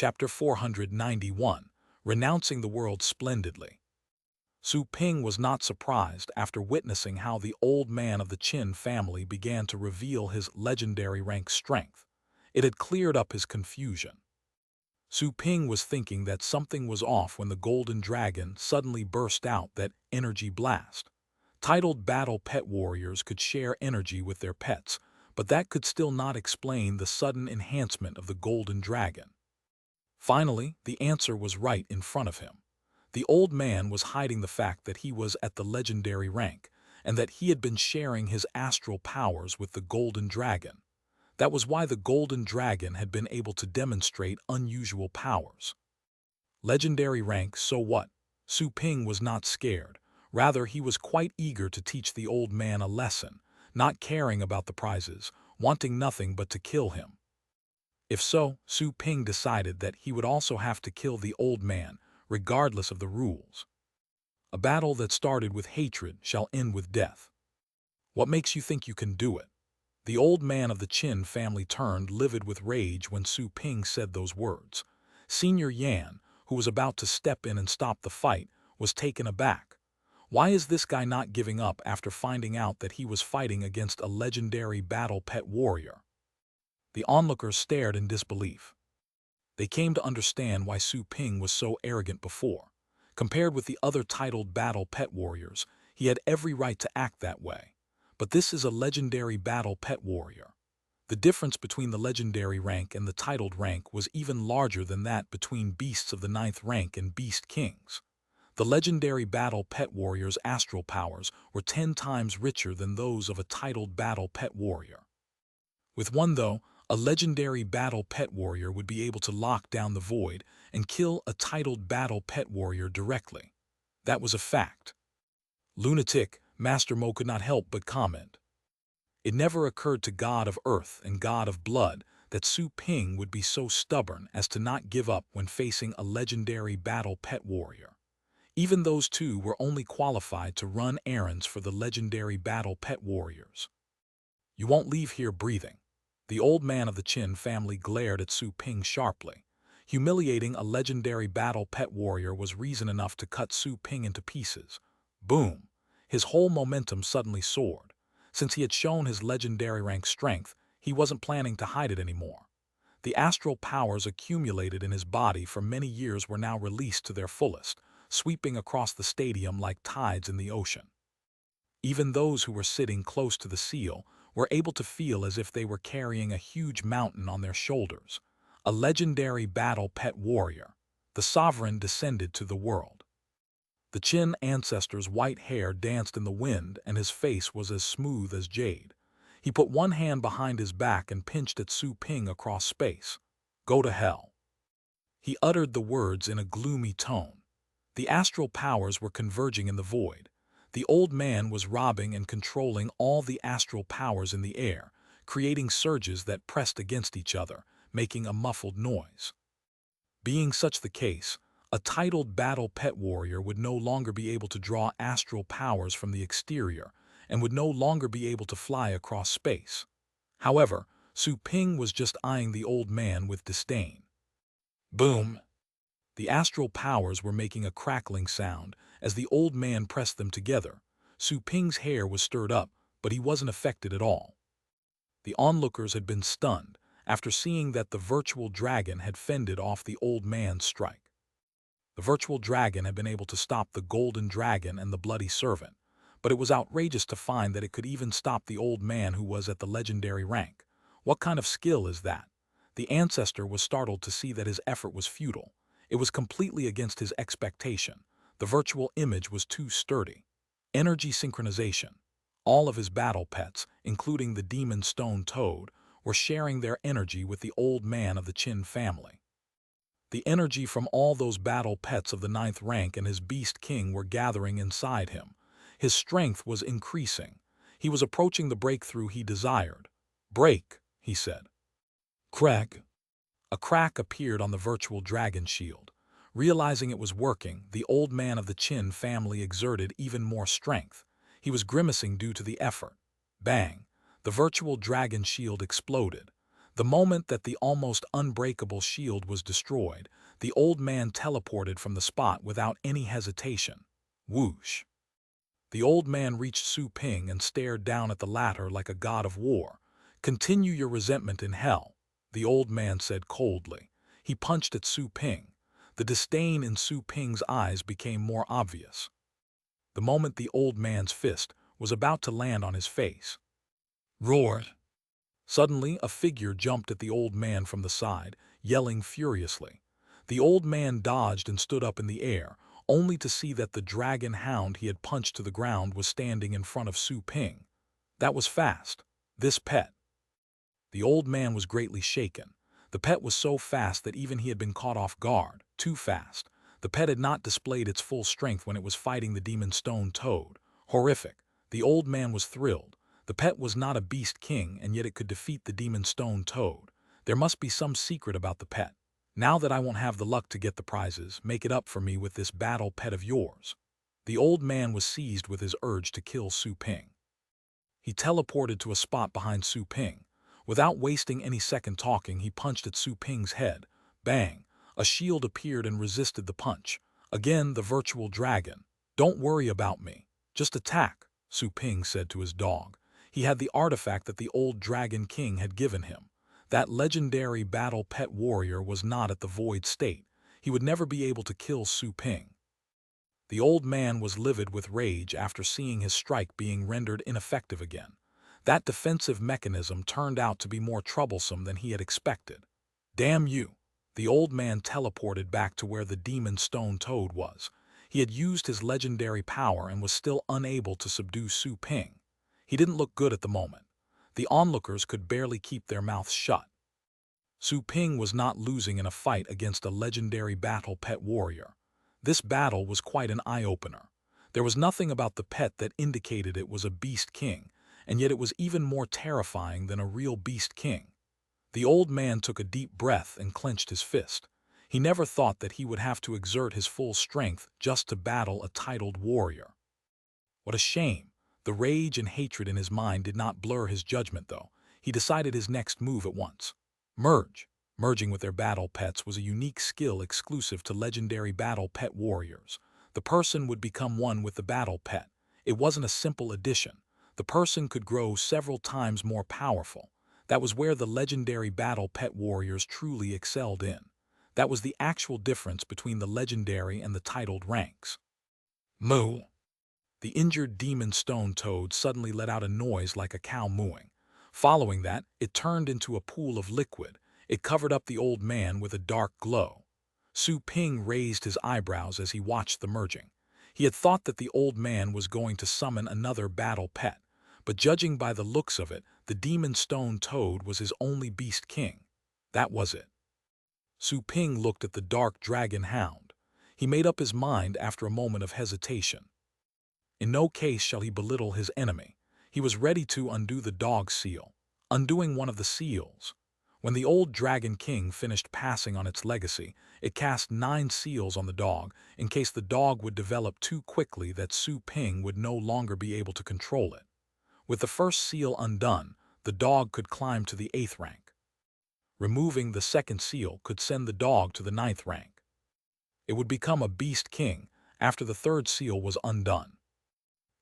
Chapter 491, Renouncing the World Splendidly. Su Ping was not surprised after witnessing how the old man of the Qin family began to reveal his legendary rank strength. It had cleared up his confusion. Su Ping was thinking that something was off when the golden dragon suddenly burst out that energy blast. Titled battle pet warriors could share energy with their pets, but that could still not explain the sudden enhancement of the golden dragon. Finally, the answer was right in front of him. The old man was hiding the fact that he was at the legendary rank, and that he had been sharing his astral powers with the golden dragon. That was why the golden dragon had been able to demonstrate unusual powers. Legendary rank, so what? Su Ping was not scared. Rather, he was quite eager to teach the old man a lesson, not caring about the prizes, wanting nothing but to kill him. If so, Su Ping decided that he would also have to kill the old man, regardless of the rules. A battle that started with hatred shall end with death. What makes you think you can do it? The old man of the Qin family turned livid with rage when Su Ping said those words. Senior Yan, who was about to step in and stop the fight, was taken aback. Why is this guy not giving up after finding out that he was fighting against a legendary battle pet warrior? The onlookers stared in disbelief. They came to understand why Su Ping was so arrogant before. Compared with the other titled battle pet warriors, he had every right to act that way. But this is a legendary battle pet warrior. The difference between the legendary rank and the titled rank was even larger than that between beasts of the 9th rank and beast kings. The legendary battle pet warrior's astral powers were 10 times richer than those of a titled battle pet warrior. With one, though, a legendary battle pet warrior would be able to lock down the void and kill a titled battle pet warrior directly. That was a fact. Lunatic, Master Mo could not help but comment. It never occurred to God of Earth and God of Blood that Su Ping would be so stubborn as to not give up when facing a legendary battle pet warrior. Even those two were only qualified to run errands for the legendary battle pet warriors. You won't leave here breathing. The old man of the Qin family glared at Su Ping sharply. Humiliating a legendary battle pet warrior was reason enough to cut Su Ping into pieces. Boom! His whole momentum suddenly soared. Since he had shown his legendary rank strength, he wasn't planning to hide it anymore. The astral powers accumulated in his body for many years were now released to their fullest, sweeping across the stadium like tides in the ocean. Even those who were sitting close to the seal were able to feel as if they were carrying a huge mountain on their shoulders. A legendary battle pet warrior, the sovereign descended to the world. The Qin ancestor's white hair danced in the wind and his face was as smooth as jade. He put one hand behind his back and pinched at Su Ping across space. Go to hell. He uttered the words in a gloomy tone. The astral powers were converging in the void. The old man was robbing and controlling all the astral powers in the air, creating surges that pressed against each other, making a muffled noise. Being such the case, a titled battle pet warrior would no longer be able to draw astral powers from the exterior and would no longer be able to fly across space. However, Su Ping was just eyeing the old man with disdain. Boom! The astral powers were making a crackling sound as the old man pressed them together. Su Ping's hair was stirred up, but he wasn't affected at all. The onlookers had been stunned after seeing that the virtual dragon had fended off the old man's strike. The virtual dragon had been able to stop the golden dragon and the bloody servant, but it was outrageous to find that it could even stop the old man who was at the legendary rank. What kind of skill is that? The ancestor was startled to see that his effort was futile. It was completely against his expectation. The virtual image was too sturdy. Energy synchronization. All of his battle pets, including the demon stone toad, were sharing their energy with the old man of the Qin family. The energy from all those battle pets of the 9th rank and his beast king were gathering inside him. His strength was increasing. He was approaching the breakthrough he desired. Break, he said. Crack. A crack appeared on the virtual dragon shield. Realizing it was working, the old man of the Qin family exerted even more strength. He was grimacing due to the effort. Bang! The virtual dragon shield exploded. The moment that the almost unbreakable shield was destroyed, the old man teleported from the spot without any hesitation. Whoosh! The old man reached Su Ping and stared down at the latter like a god of war. "Continue your resentment in hell," the old man said coldly. He punched at Su Ping. The disdain in Su Ping's eyes became more obvious. The moment the old man's fist was about to land on his face, roared. Suddenly, a figure jumped at the old man from the side, yelling furiously. The old man dodged and stood up in the air, only to see that the dragon hound he had punched to the ground was standing in front of Su Ping. That was fast. This pet. The old man was greatly shaken. The pet was so fast that even he had been caught off guard. Too fast. The pet had not displayed its full strength when it was fighting the demon stone toad. Horrific. The old man was thrilled. The pet was not a beast king, and yet it could defeat the demon stone toad. There must be some secret about the pet. Now that I won't have the luck to get the prizes, make it up for me with this battle pet of yours. The old man was seized with his urge to kill Su Ping. He teleported to a spot behind Su Ping. Without wasting any second talking, he punched at Su Ping's head. Bang! A shield appeared and resisted the punch. Again, the virtual dragon. "Don't worry about me. Just attack," Su Ping said to his dog. He had the artifact that the old Dragon King had given him. That legendary battle pet warrior was not at the void state. He would never be able to kill Su Ping. The old man was livid with rage after seeing his strike being rendered ineffective again. That defensive mechanism turned out to be more troublesome than he had expected. "Damn you!" The old man teleported back to where the demon stone toad was. He had used his legendary power and was still unable to subdue Su Ping. He didn't look good at the moment. The onlookers could barely keep their mouths shut. Su Ping was not losing in a fight against a legendary battle pet warrior. This battle was quite an eye-opener. There was nothing about the pet that indicated it was a beast king, and yet it was even more terrifying than a real beast king. The old man took a deep breath and clenched his fist. He never thought that he would have to exert his full strength just to battle a titled warrior. What a shame. The rage and hatred in his mind did not blur his judgment, though. He decided his next move at once. Merge. Merging with their battle pets was a unique skill exclusive to legendary battle pet warriors. The person would become one with the battle pet. It wasn't a simple addition. The person could grow several times more powerful. That was where the legendary battle pet warriors truly excelled in. That was the actual difference between the legendary and the titled ranks. Moo. The injured demon stone toad suddenly let out a noise like a cow mooing. Following that, it turned into a pool of liquid. It covered up the old man with a dark glow. Su Ping raised his eyebrows as he watched the merging. He had thought that the old man was going to summon another battle pet, but judging by the looks of it, the demon stone toad was his only beast king. That was it. Su Ping looked at the dark dragon hound. He made up his mind after a moment of hesitation. In no case shall he belittle his enemy. He was ready to undo the dog seal, undoing one of the seals. When the old Dragon King finished passing on its legacy, it cast 9 seals on the dog in case the dog would develop too quickly that Su Ping would no longer be able to control it. With the first seal undone, the dog could climb to the 8th rank. Removing the second seal could send the dog to the 9th rank. It would become a beast king after the 3rd seal was undone.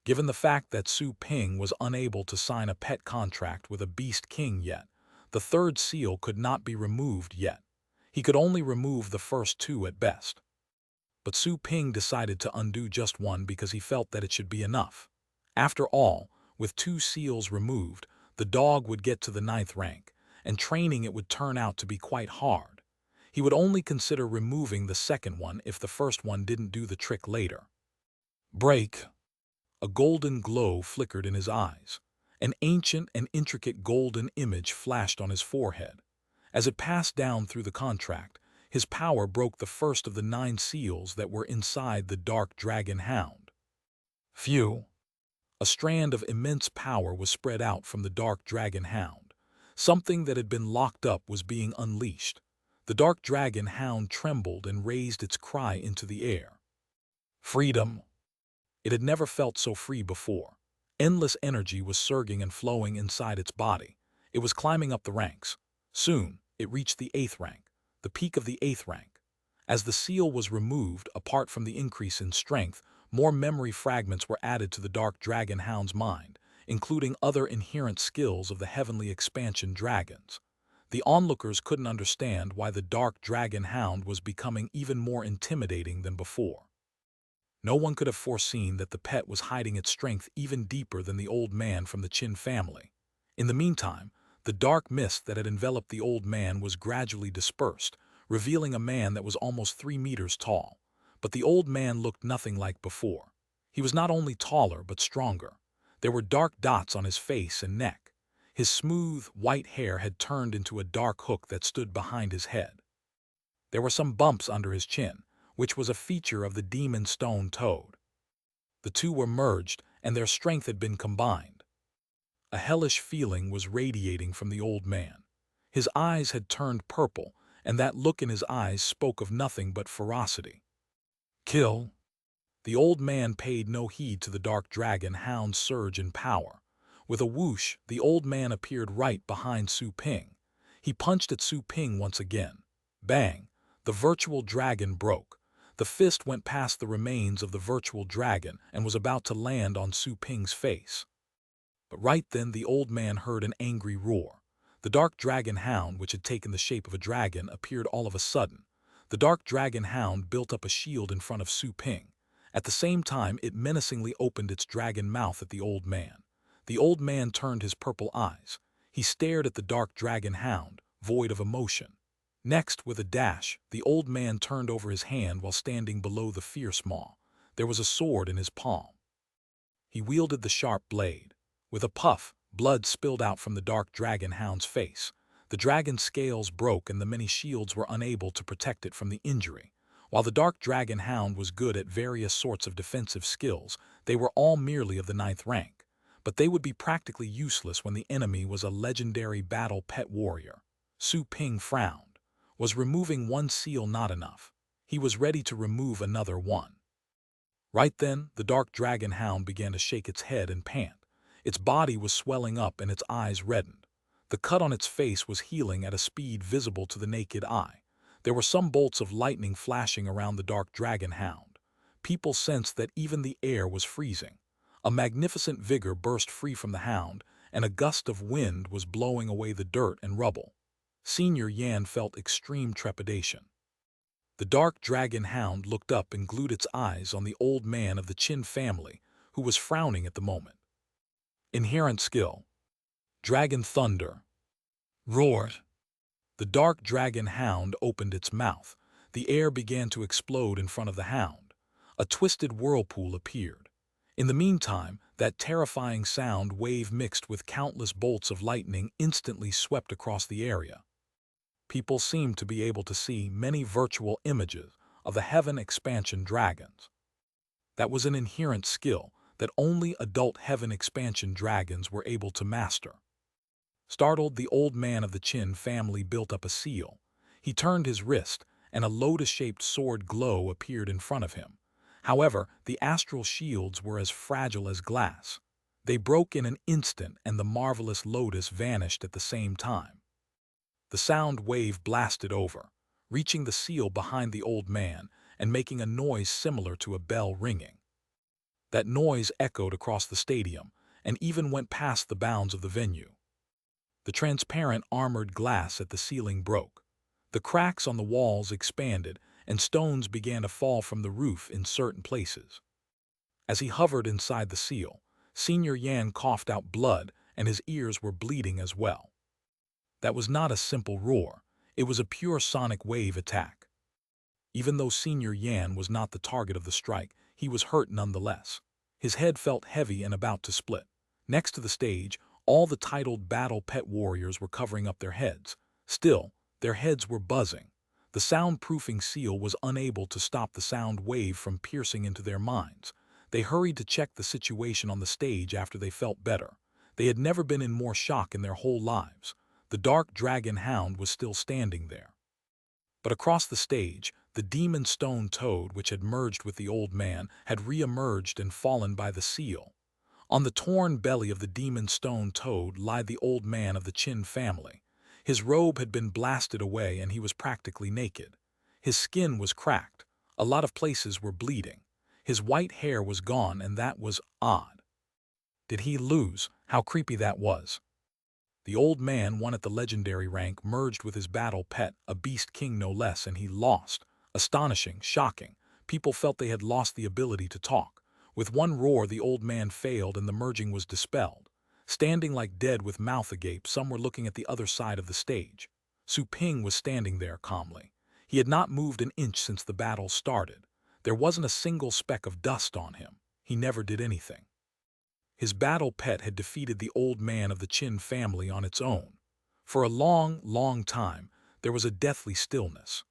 Given the fact that Su Ping was unable to sign a pet contract with a beast king yet, the 3rd seal could not be removed yet. He could only remove the first 2 at best. But Su Ping decided to undo just one because he felt that it should be enough. After all, with 2 seals removed, the dog would get to the 9th rank, and training it would turn out to be quite hard. He would only consider removing the second one if the first one didn't do the trick later. Break. A golden glow flickered in his eyes. An ancient and intricate golden image flashed on his forehead. As it passed down through the contract, his power broke the first of the 9 seals that were inside the dark dragon hound. Phew! A strand of immense power was spread out from the dark dragon hound. Something that had been locked up was being unleashed. The dark dragon hound trembled and raised its cry into the air. Freedom! It had never felt so free before. Endless energy was surging and flowing inside its body. It was climbing up the ranks. Soon, it reached the 8th rank, the peak of the 8th rank. As the seal was removed, apart from the increase in strength, more memory fragments were added to the Dark Dragon Hound's mind, including other inherent skills of the heavenly expansion dragons. The onlookers couldn't understand why the Dark Dragon Hound was becoming even more intimidating than before. No one could have foreseen that the pet was hiding its strength even deeper than the old man from the Chin family. In the meantime, the dark mist that had enveloped the old man was gradually dispersed, revealing a man that was almost 3 meters tall. But the old man looked nothing like before. He was not only taller but stronger. There were dark dots on his face and neck. His smooth, white hair had turned into a dark hook that stood behind his head. There were some bumps under his chin, which was a feature of the demon stone toad. The two were merged, and their strength had been combined. A hellish feeling was radiating from the old man. His eyes had turned purple, and that look in his eyes spoke of nothing but ferocity. Kill! The old man paid no heed to the Dark Dragon Hound's surge in power. With a whoosh, the old man appeared right behind Su Ping. He punched at Su Ping once again. Bang! The virtual dragon broke. The fist went past the remains of the virtual dragon and was about to land on Su Ping's face. But right then the old man heard an angry roar. The Dark Dragon Hound, which had taken the shape of a dragon, appeared all of a sudden. The Dark Dragon Hound built up a shield in front of Su Ping. At the same time, it menacingly opened its dragon mouth at the old man. The old man turned his purple eyes. He stared at the Dark Dragon Hound, void of emotion. Next, with a dash, the old man turned over his hand while standing below the fierce maw. There was a sword in his palm. He wielded the sharp blade. With a puff, blood spilled out from the Dark Dragon Hound's face. The dragon's scales broke and the many shields were unable to protect it from the injury. While the Dark Dragon Hound was good at various sorts of defensive skills, they were all merely of the 9th rank. But they would be practically useless when the enemy was a legendary battle pet warrior. Su Ping frowned. Was removing one seal not enough? He was ready to remove another one. Right then, the Dark Dragon Hound began to shake its head and pant. Its body was swelling up and its eyes reddened. The cut on its face was healing at a speed visible to the naked eye. There were some bolts of lightning flashing around the Dark Dragon Hound. People sensed that even the air was freezing. A magnificent vigor burst free from the hound, and a gust of wind was blowing away the dirt and rubble. Senior Yan felt extreme trepidation. The Dark Dragon Hound looked up and glued its eyes on the old man of the Chin family, who was frowning at the moment. Inherent skill. Dragon Thunder. Roared. The Dark Dragon Hound opened its mouth. The air began to explode in front of the hound. A twisted whirlpool appeared. In the meantime, that terrifying sound wave mixed with countless bolts of lightning instantly swept across the area. People seemed to be able to see many virtual images of the heaven expansion dragons. That was an inherent skill that only adult heaven expansion dragons were able to master. Startled, the old man of the Chin family built up a seal. He turned his wrist, and a lotus-shaped sword glow appeared in front of him. However, the astral shields were as fragile as glass. They broke in an instant, and the marvelous lotus vanished at the same time. The sound wave blasted over, reaching the seal behind the old man and making a noise similar to a bell ringing. That noise echoed across the stadium and even went past the bounds of the venue. The transparent armored glass at the ceiling broke. The cracks on the walls expanded, and stones began to fall from the roof in certain places. As he hovered inside the seal, Senior Yan coughed out blood, and his ears were bleeding as well. That was not a simple roar. It was a pure sonic wave attack. Even though Senior Yan was not the target of the strike, he was hurt nonetheless. His head felt heavy and about to split. Next to the stage, all the titled battle pet warriors were covering up their heads. Still, their heads were buzzing. The soundproofing seal was unable to stop the sound wave from piercing into their minds. They hurried to check the situation on the stage after they felt better. They had never been in more shock in their whole lives. The Dark Dragon Hound was still standing there. But across the stage, the demon stone toad, which had merged with the old man, had re-emerged and fallen by the seal. On the torn belly of the demon stone toad lay the old man of the Chin family. His robe had been blasted away and he was practically naked. His skin was cracked. A lot of places were bleeding. His white hair was gone, and that was odd. Did he lose? How creepy that was. The old man won at the legendary rank, merged with his battle pet, a beast king no less, and he lost. Astonishing, shocking. People felt they had lost the ability to talk. With one roar, the old man failed and the merging was dispelled. Standing like dead with mouth agape, some were looking at the other side of the stage. Su Ping was standing there calmly. He had not moved an inch since the battle started. There wasn't a single speck of dust on him. He never did anything. His battle pet had defeated the old man of the Qin family on its own. For a long, long time, there was a deathly stillness.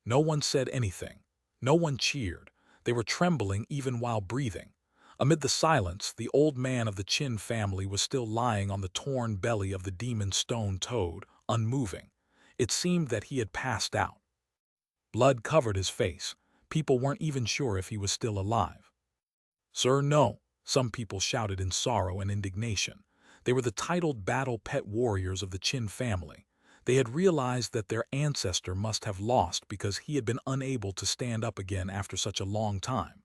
No one said anything. No one cheered. They were trembling even while breathing. Amid the silence, the old man of the Qin family was still lying on the torn belly of the demon stone toad, unmoving. It seemed that he had passed out. Blood covered his face. People weren't even sure if he was still alive. "Sir, no," some people shouted in sorrow and indignation. They were the titled battle pet warriors of the Qin family. They had realized that their ancestor must have lost because he had been unable to stand up again after such a long time.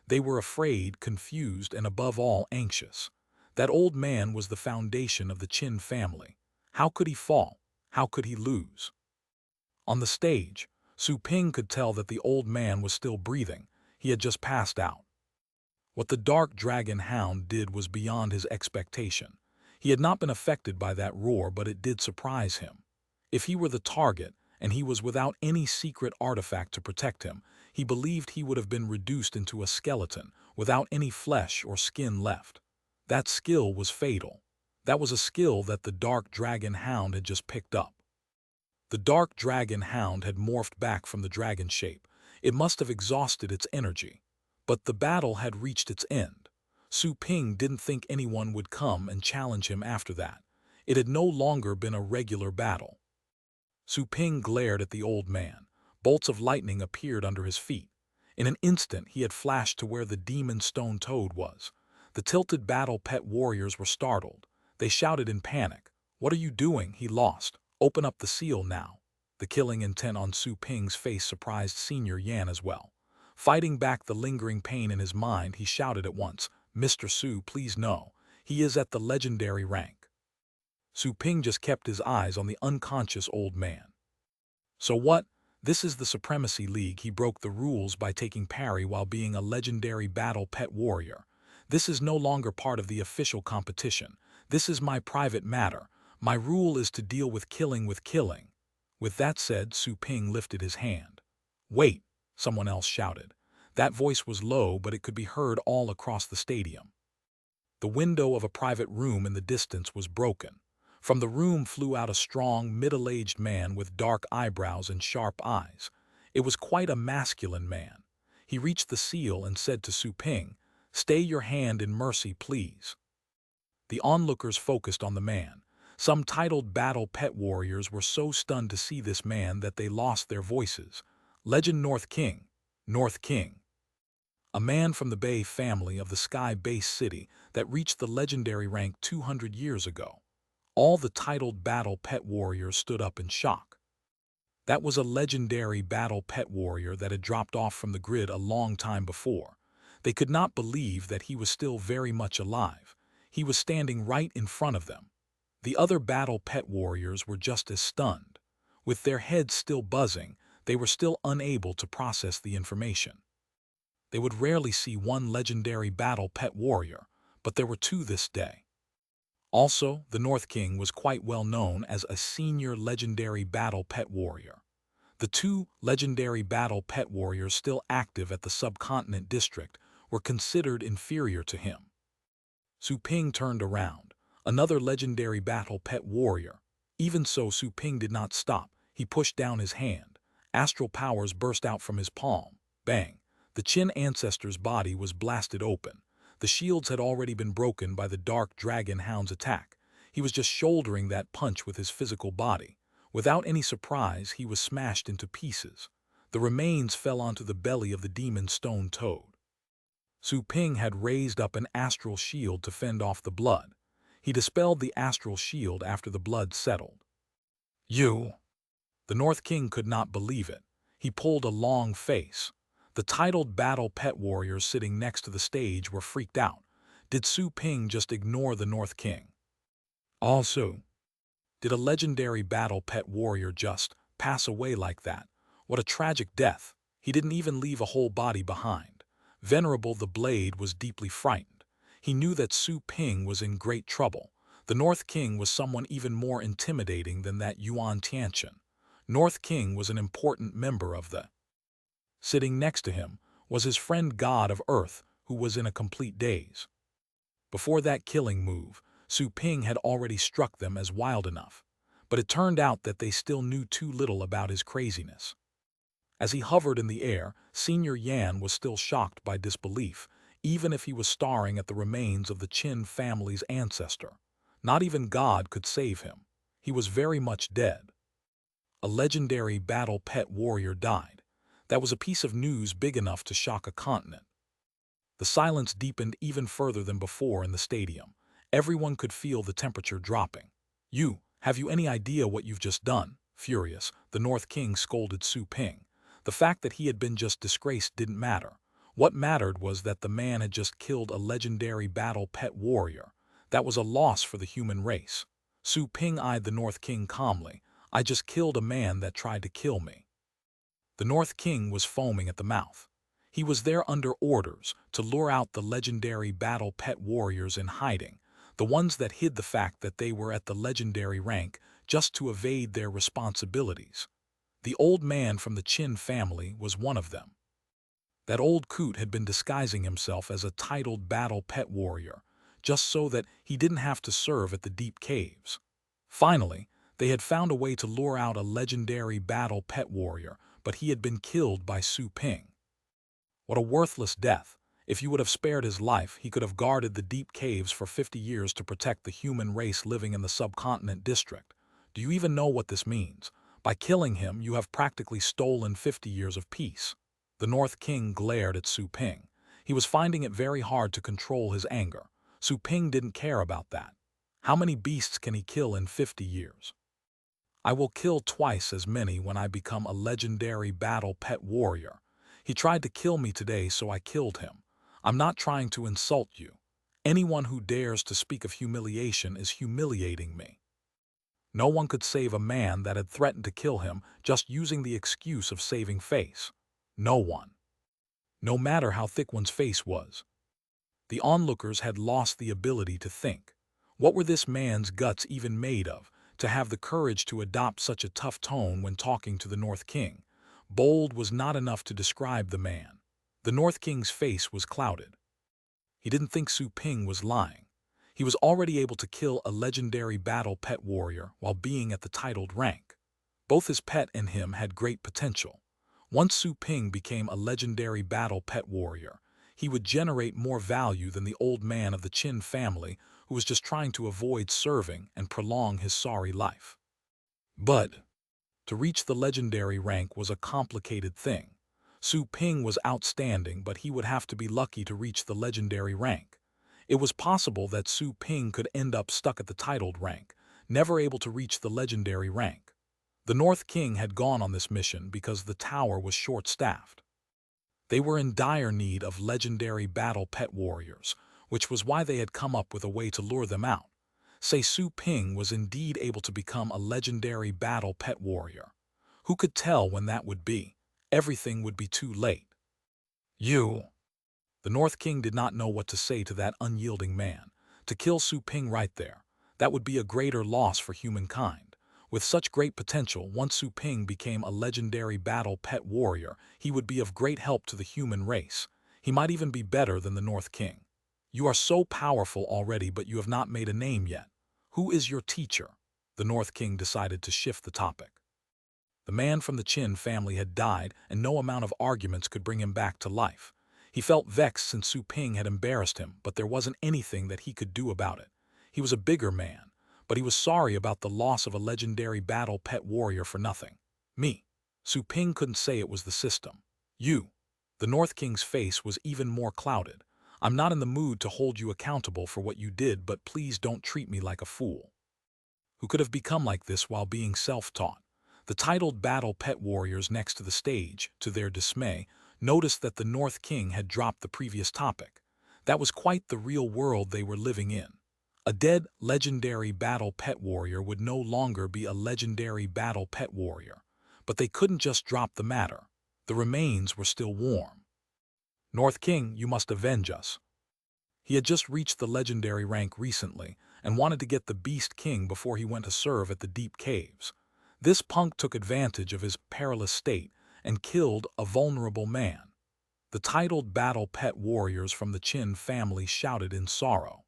They were afraid, confused, and above all anxious. That old man was the foundation of the Qin family. How could he fall? How could he lose? On the stage, Su Ping could tell that the old man was still breathing. He had just passed out. What the dark dragon hound did was beyond his expectation. He had not been affected by that roar, but it did surprise him. If he were the target, and he was without any secret artifact to protect him, he believed he would have been reduced into a skeleton, without any flesh or skin left. That skill was fatal. That was a skill that the dark dragon hound had just picked up. The dark dragon hound had morphed back from the dragon shape. It must have exhausted its energy. But the battle had reached its end. Su Ping didn't think anyone would come and challenge him after that. It had no longer been a regular battle. Su Ping glared at the old man. Bolts of lightning appeared under his feet. In an instant, he had flashed to where the demon stone toad was. The tilted battle pet warriors were startled. They shouted in panic, "What are you doing?" He lost. "Open up the seal now." The killing intent on Su Ping's face surprised Senior Yan as well. Fighting back the lingering pain in his mind, he shouted at once, "Mr. Su, please no. He is at the legendary rank." Su Ping just kept his eyes on the unconscious old man. "So what? This is the Supremacy League." He broke the rules by taking parry while being a legendary battle pet warrior. "This is no longer part of the official competition. This is my private matter. My rule is to deal with killing with killing." With that said, Su Ping lifted his hand. "Wait," someone else shouted. That voice was low, but it could be heard all across the stadium. The window of a private room in the distance was broken. From the room flew out a strong, middle-aged man with dark eyebrows and sharp eyes. It was quite a masculine man. He reached the seal and said to Su Ping, "Stay your hand in mercy, please." The onlookers focused on the man. Some titled battle pet warriors were so stunned to see this man that they lost their voices. Legend North King. North King. A man from the Bay family of the Sky Base City that reached the legendary rank 200 years ago. All the titled battle pet warriors stood up in shock. That was a legendary battle pet warrior that had dropped off from the grid a long time before. They could not believe that he was still very much alive. He was standing right in front of them. The other battle pet warriors were just as stunned. With their heads still buzzing, they were still unable to process the information. They would rarely see one legendary battle pet warrior, but there were two this day. Also, the North King was quite well known as a senior legendary battle pet warrior. The two legendary battle pet warriors still active at the subcontinent district were considered inferior to him. Su Ping turned around. Another legendary battle pet warrior. Even so, Su Ping did not stop. He pushed down his hand. Astral powers burst out from his palm. Bang! The Qin ancestor's body was blasted open. The shields had already been broken by the dark dragon hound's attack. He was just shouldering that punch with his physical body. Without any surprise, he was smashed into pieces. The remains fell onto the belly of the demon stone toad. Su Ping had raised up an astral shield to fend off the blood. He dispelled the astral shield after the blood settled. You. The North King could not believe it. He pulled a long face. The titled battle pet warriors sitting next to the stage were freaked out. Did Su Ping just ignore the North King? Also, did a legendary battle pet warrior just pass away like that? What a tragic death. He didn't even leave a whole body behind. Venerable the Blade was deeply frightened. He knew that Su Ping was in great trouble. The North King was someone even more intimidating than that Yuan Tianqian. North King was an important member of the. Sitting next to him was his friend God of Earth, who was in a complete daze. Before that killing move, Su Ping had already struck them as wild enough, but it turned out that they still knew too little about his craziness. As he hovered in the air, Senior Yan was still shocked by disbelief, even if he was staring at the remains of the Qin family's ancestor. Not even God could save him. He was very much dead. A legendary battle pet warrior died. That was a piece of news big enough to shock a continent. The silence deepened even further than before in the stadium. Everyone could feel the temperature dropping. Have you any idea what you've just done? Furious, the North King scolded Su Ping. The fact that he had been just disgraced didn't matter. What mattered was that the man had just killed a legendary battle pet warrior. That was a loss for the human race. Su Ping eyed the North King calmly. I just killed a man that tried to kill me. The North King was foaming at the mouth. He was there under orders to lure out the legendary battle pet warriors in hiding, the ones that hid the fact that they were at the legendary rank just to evade their responsibilities. The old man from the Qin family was one of them. That old coot had been disguising himself as a titled battle pet warrior, just so that he didn't have to serve at the deep caves. Finally, they had found a way to lure out a legendary battle pet warrior, but he had been killed by Su Ping. What a worthless death. If you would have spared his life, he could have guarded the deep caves for 50 years to protect the human race living in the subcontinent district. Do you even know what this means? By killing him, you have practically stolen 50 years of peace. The North King glared at Su Ping. He was finding it very hard to control his anger. Su Ping didn't care about that. How many beasts can he kill in 50 years? I will kill twice as many when I become a legendary battle pet warrior. He tried to kill me today, so I killed him. I'm not trying to insult you. Anyone who dares to speak of humiliation is humiliating me. No one could save a man that had threatened to kill him just using the excuse of saving face. No one. No matter how thick one's face was. The onlookers had lost the ability to think. What were this man's guts even made of, to have the courage to adopt such a tough tone when talking to the North King? Bold was not enough to describe the man. The North King's face was clouded. He didn't think Su Ping was lying. He was already able to kill a legendary battle pet warrior while being at the titled rank. Both his pet and him had great potential. Once Su Ping became a legendary battle pet warrior, he would generate more value than the old man of the Qin family who was just trying to avoid serving and prolong his sorry life. But to reach the legendary rank was a complicated thing. Su Ping was outstanding, but he would have to be lucky to reach the legendary rank. It was possible that Su Ping could end up stuck at the titled rank, never able to reach the legendary rank. The North King had gone on this mission because the tower was short-staffed. They were in dire need of legendary battle pet warriors, which was why they had come up with a way to lure them out. Say Su Ping was indeed able to become a legendary battle pet warrior. Who could tell when that would be? Everything would be too late. The North King did not know what to say to that unyielding man. To kill Su Ping right there, that would be a greater loss for humankind. With such great potential, once Su Ping became a legendary battle pet warrior, he would be of great help to the human race. He might even be better than the North King. You are so powerful already, but you have not made a name yet. Who is your teacher? The North King decided to shift the topic. The man from the Qin family had died, and no amount of arguments could bring him back to life. He felt vexed since Su Ping had embarrassed him, but there wasn't anything that he could do about it. He was a bigger man, but he was sorry about the loss of a legendary battle pet warrior for nothing. Me. Su Ping couldn't say it was the system. You. The North King's face was even more clouded. I'm not in the mood to hold you accountable for what you did, but please don't treat me like a fool. who could have become like this while being self-taught. The titled battle pet warriors next to the stage, to their dismay, noticed that the North King had dropped the previous topic. That was quite the real world they were living in. A dead, legendary battle pet warrior would no longer be a legendary battle pet warrior. But they couldn't just drop the matter. The remains were still warm. North King, you must avenge us. He had just reached the legendary rank recently and wanted to get the Beast King before he went to serve at the deep caves. This punk took advantage of his perilous state and killed a vulnerable man. The titled battle pet warriors from the Chin family shouted in sorrow.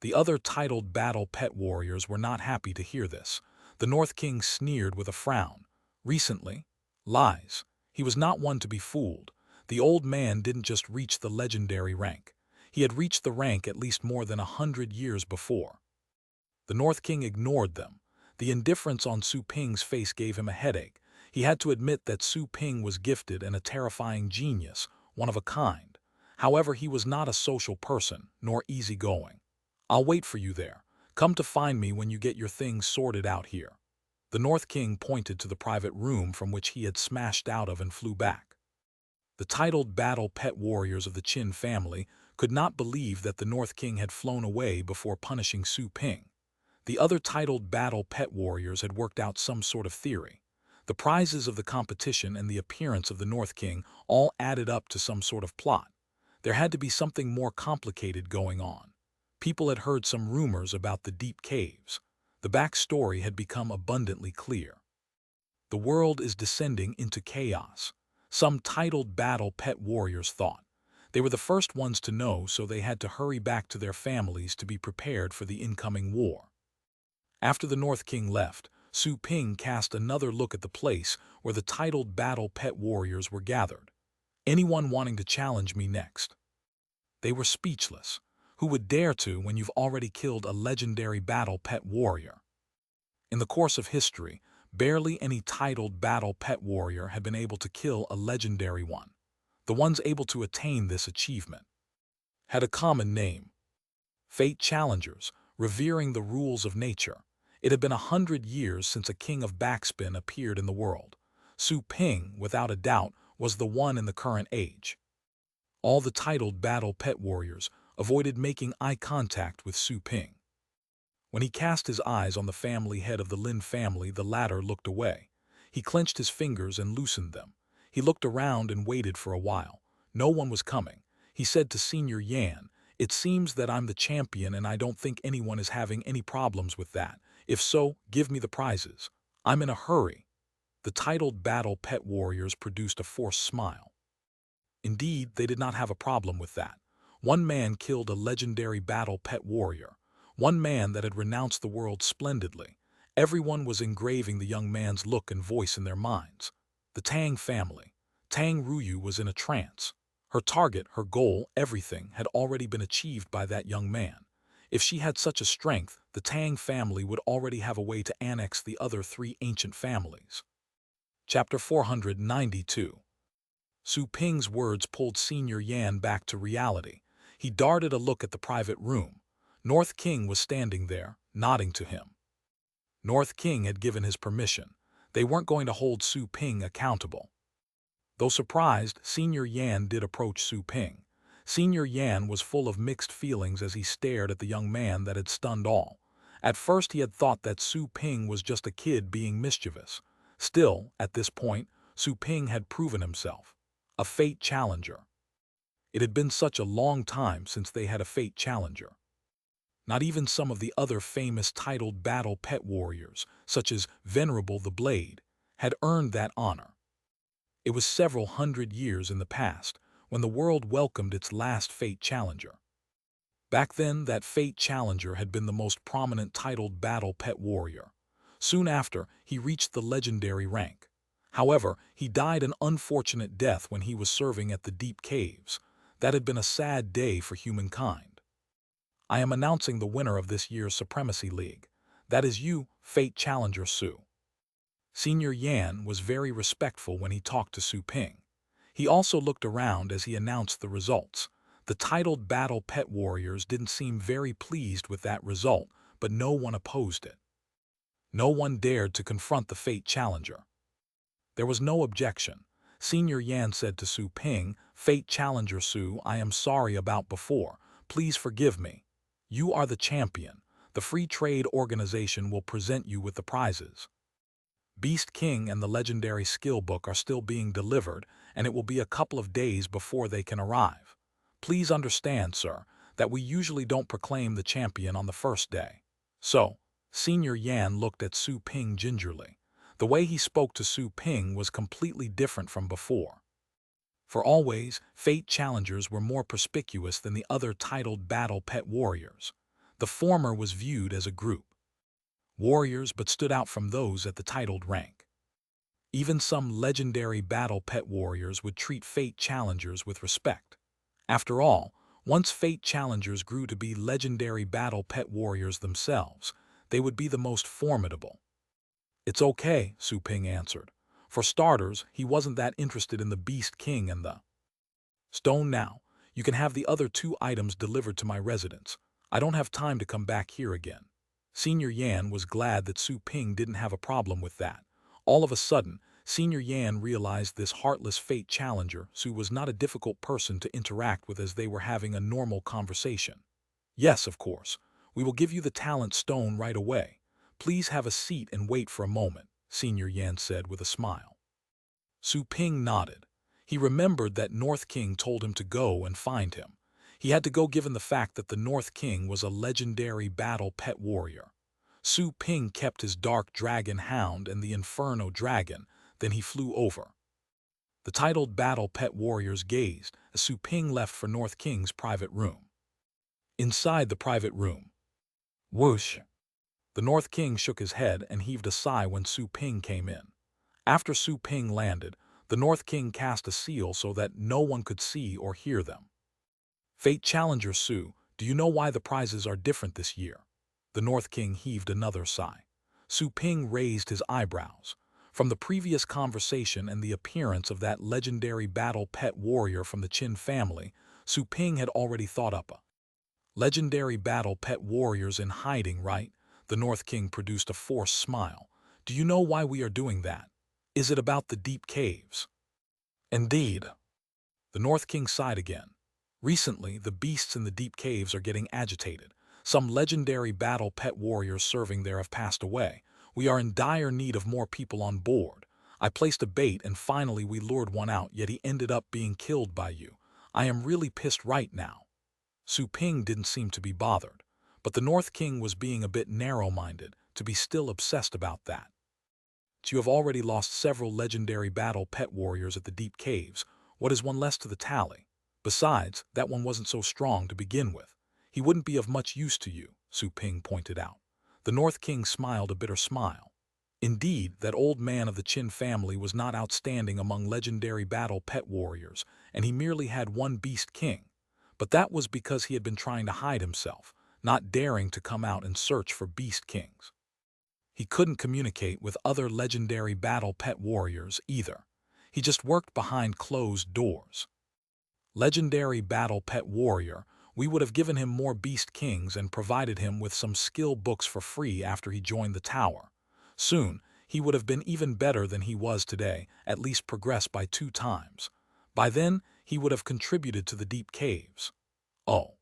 The other titled battle pet warriors were not happy to hear this. The North King sneered with a frown. Recently? Lies. He was not one to be fooled. The old man didn't just reach the legendary rank. He had reached the rank at least more than 100 years before. The North King ignored them. The indifference on Su Ping's face gave him a headache. He had to admit that Su Ping was gifted and a terrifying genius, one of a kind. However, he was not a social person, nor easygoing. I'll wait for you there. Come to find me when you get your things sorted out here. The North King pointed to the private room from which he had smashed out of and flew back. The titled battle pet warriors of the Chin family could not believe that the North King had flown away before punishing Su Ping. The other titled battle pet warriors had worked out some sort of theory. The prizes of the competition and the appearance of the North King all added up to some sort of plot. There had to be something more complicated going on. People had heard some rumors about the deep caves. The backstory had become abundantly clear. The world is descending into chaos. Some titled battle pet warriors thought. They were the first ones to know, so they had to hurry back to their families to be prepared for the incoming war. After the North King left, Su Ping cast another look at the place where the titled battle pet warriors were gathered. Anyone wanting to challenge me next? They were speechless. Who would dare to when you've already killed a legendary battle pet warrior? In the course of history, barely any titled battle pet warrior had been able to kill a legendary one. The ones able to attain this achievement had a common name: Fate Challengers, revering the rules of nature. It had been 100 years since a king of backspin appeared in the world. Su Ping, without a doubt, was the one in the current age. All the titled battle pet warriors avoided making eye contact with Su Ping. When he cast his eyes on the family head of the Lin family, the latter looked away. He clenched his fingers and loosened them. He looked around and waited for a while. No one was coming. He said to Senior Yan, "It seems that I'm the champion and I don't think anyone is having any problems with that. If so, give me the prizes. I'm in a hurry." The titled battle pet warriors produced a forced smile. Indeed, they did not have a problem with that. One man killed a legendary battle pet warrior. One man that had renounced the world splendidly. Everyone was engraving the young man's look and voice in their minds. The Tang family. Tang Ruyu was in a trance. Her target, her goal, everything had already been achieved by that young man. If she had such a strength, the Tang family would already have a way to annex the other three ancient families. Chapter 492. Su Ping's words pulled Senior Yan back to reality. He darted a look at the private room. North King was standing there, nodding to him. North King had given his permission. They weren't going to hold Su Ping accountable. Though surprised, Senior Yan did approach Su Ping. Senior Yan was full of mixed feelings as he stared at the young man that had stunned all. At first he had thought that Su Ping was just a kid being mischievous. Still, at this point, Su Ping had proven himself. A fate challenger. It had been such a long time since they had a fate challenger. Not even some of the other famous titled battle pet warriors, such as Venerable the Blade, had earned that honor. It was several hundred years in the past when the world welcomed its last fate challenger. Back then, that fate challenger had been the most prominent titled battle pet warrior. Soon after, he reached the legendary rank. However, he died an unfortunate death when he was serving at the deep caves. That had been a sad day for humankind. I am announcing the winner of this year's Supremacy League. That is you, Fate Challenger Su. Senior Yan was very respectful when he talked to Su Ping. He also looked around as he announced the results. The titled battle pet warriors didn't seem very pleased with that result, but no one opposed it. No one dared to confront the fate challenger. There was no objection. Senior Yan said to Su Ping, "Fate challenger Su, I am sorry about before. Please forgive me. You are the champion. The Free Trade Organization will present you with the prizes. Beast King and the legendary skill book are still being delivered, and it will be a couple of days before they can arrive. Please understand, sir, that we usually don't proclaim the champion on the first day." So, Senior Yan looked at Su Ping gingerly. The way he spoke to Su Ping was completely different from before. For always, Fate challengers were more perspicuous than the other titled battle pet warriors. The former was viewed as a group. Warriors but stood out from those at the titled rank. Even some legendary battle pet warriors would treat Fate challengers with respect. After all, once Fate challengers grew to be legendary battle pet warriors themselves, they would be the most formidable. "It's okay," Su Ping answered. For starters, he wasn't that interested in the Beast King and the stone now. "You can have the other 2 items delivered to my residence. I don't have time to come back here again." Senior Yan was glad that Su Ping didn't have a problem with that. All of a sudden, Senior Yan realized this heartless Fate challenger Su was not a difficult person to interact with, as they were having a normal conversation. "Yes, of course. We will give you the talent stone right away. Please have a seat and wait for a moment," Senior Yan said with a smile. Su Ping nodded. He remembered that North King told him to go and find him. He had to go given the fact that the North King was a legendary battle pet warrior. Su Ping kept his dark dragon hound and the Inferno dragon, then he flew over. The titled battle pet warriors gazed as Su Ping left for North King's private room. Inside the private room, whoosh! The North King shook his head and heaved a sigh when Su Ping came in. After Su Ping landed, the North King cast a seal so that no one could see or hear them. "Fate Challenger Su, do you know why the prizes are different this year?" The North King heaved another sigh. Su Ping raised his eyebrows. From the previous conversation and the appearance of that legendary battle pet warrior from the Qin family, Su Ping had already thought up a legendary battle pet warriors in hiding, right? The North King produced a forced smile. "Do you know why we are doing that? Is it about the deep caves?" "Indeed." The North King sighed again. "Recently, the beasts in the deep caves are getting agitated. Some legendary battle pet warriors serving there have passed away. We are in dire need of more people on board. I placed a bait and finally we lured one out, yet he ended up being killed by you. I am really pissed right now." Su Ping didn't seem to be bothered, but the North King was being a bit narrow-minded to be still obsessed about that. "You have already lost several legendary battle pet warriors at the deep caves. What is one less to the tally? Besides, that one wasn't so strong to begin with. He wouldn't be of much use to you," Su Ping pointed out. The North King smiled a bitter smile. Indeed, that old man of the Qin family was not outstanding among legendary battle pet warriors, and he merely had one Beast King. But that was because he had been trying to hide himself, not daring to come out and search for Beast Kings. He couldn't communicate with other legendary battle pet warriors either. He just worked behind closed doors. Legendary battle pet warrior, we would have given him more Beast Kings and provided him with some skill books for free after he joined the tower. Soon, he would have been even better than he was today, at least progressed by 2 times. By then, he would have contributed to the deep caves. "Oh."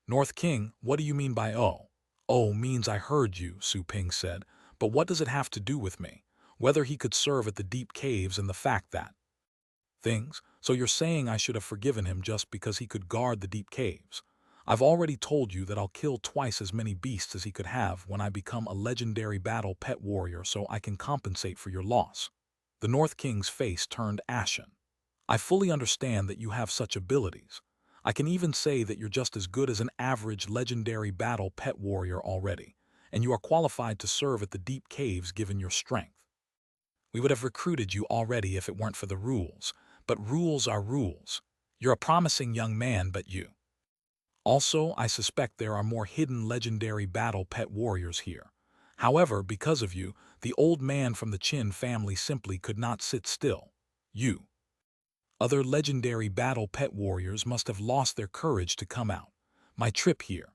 "North King, what do you mean by oh?" "Oh means I heard you," Su Ping said. "But what does it have to do with me? Whether he could serve at the deep caves and the fact that things, so you're saying I should have forgiven him just because he could guard the deep caves? I've already told you that I'll kill twice as many beasts as he could have when I become a legendary battle pet warrior so I can compensate for your loss." The North King's face turned ashen. "I fully understand that you have such abilities. I can even say that you're just as good as an average legendary battle pet warrior already, and you are qualified to serve at the deep caves given your strength. We would have recruited you already if it weren't for the rules, but rules are rules. You're a promising young man, but you. Also, I suspect there are more hidden legendary battle pet warriors here. However, because of you, the old man from the Qin family simply could not sit still. You. Other legendary battle pet warriors must have lost their courage to come out. My trip here.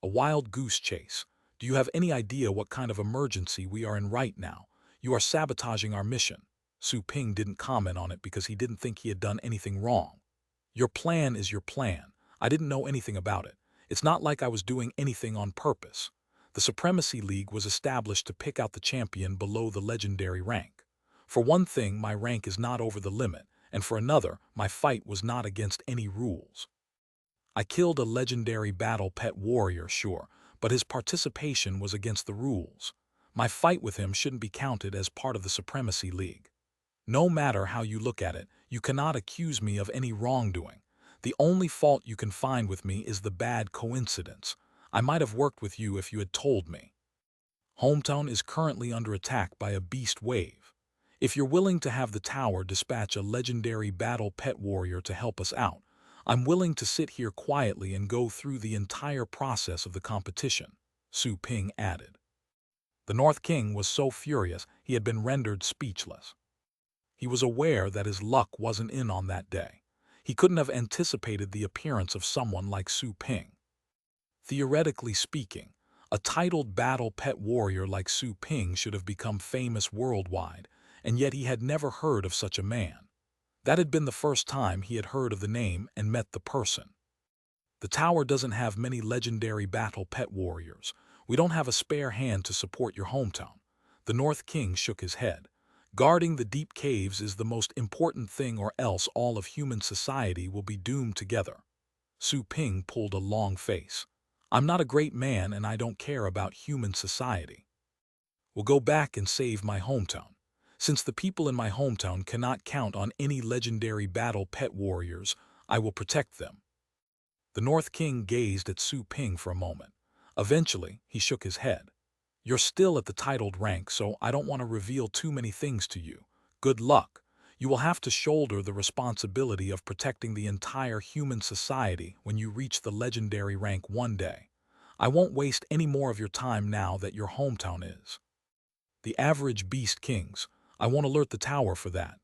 A wild goose chase. Do you have any idea what kind of emergency we are in right now? You are sabotaging our mission. Su Ping didn't comment on it because he didn't think he had done anything wrong. Your plan is your plan. I didn't know anything about it. It's not like I was doing anything on purpose. The Supremacy League was established to pick out the champion below the legendary rank. For one thing, my rank is not over the limit, and for another, my fight was not against any rules. I killed a legendary battle pet warrior, sure, but his participation was against the rules. My fight with him shouldn't be counted as part of the Supremacy League. No matter how you look at it, you cannot accuse me of any wrongdoing. The only fault you can find with me is the bad coincidence. I might have worked with you if you had told me. Hometown is currently under attack by a beast wave. If you're willing to have the tower dispatch a legendary battle pet warrior to help us out, I'm willing to sit here quietly and go through the entire process of the competition, Su Ping added. The North King was so furious he had been rendered speechless. He was aware that his luck wasn't in on that day. He couldn't have anticipated the appearance of someone like Su Ping. Theoretically speaking, a titled battle pet warrior like Su Ping should have become famous worldwide, and yet he had never heard of such a man. That had been the first time he had heard of the name and met the person. The tower doesn't have many legendary battle pet warriors. We don't have a spare hand to support your hometown. The North King shook his head. Guarding the deep caves is the most important thing, or else all of human society will be doomed together. Su Ping pulled a long face. I'm not a great man and I don't care about human society. We'll go back and save my hometown. Since the people in my hometown cannot count on any legendary battle pet warriors, I will protect them. The North King gazed at Su Ping for a moment. Eventually, he shook his head. You're still at the titled rank, so I don't want to reveal too many things to you. Good luck. You will have to shoulder the responsibility of protecting the entire human society when you reach the legendary rank one day. I won't waste any more of your time now that your hometown is. The average beast kings. I won't alert the tower for that.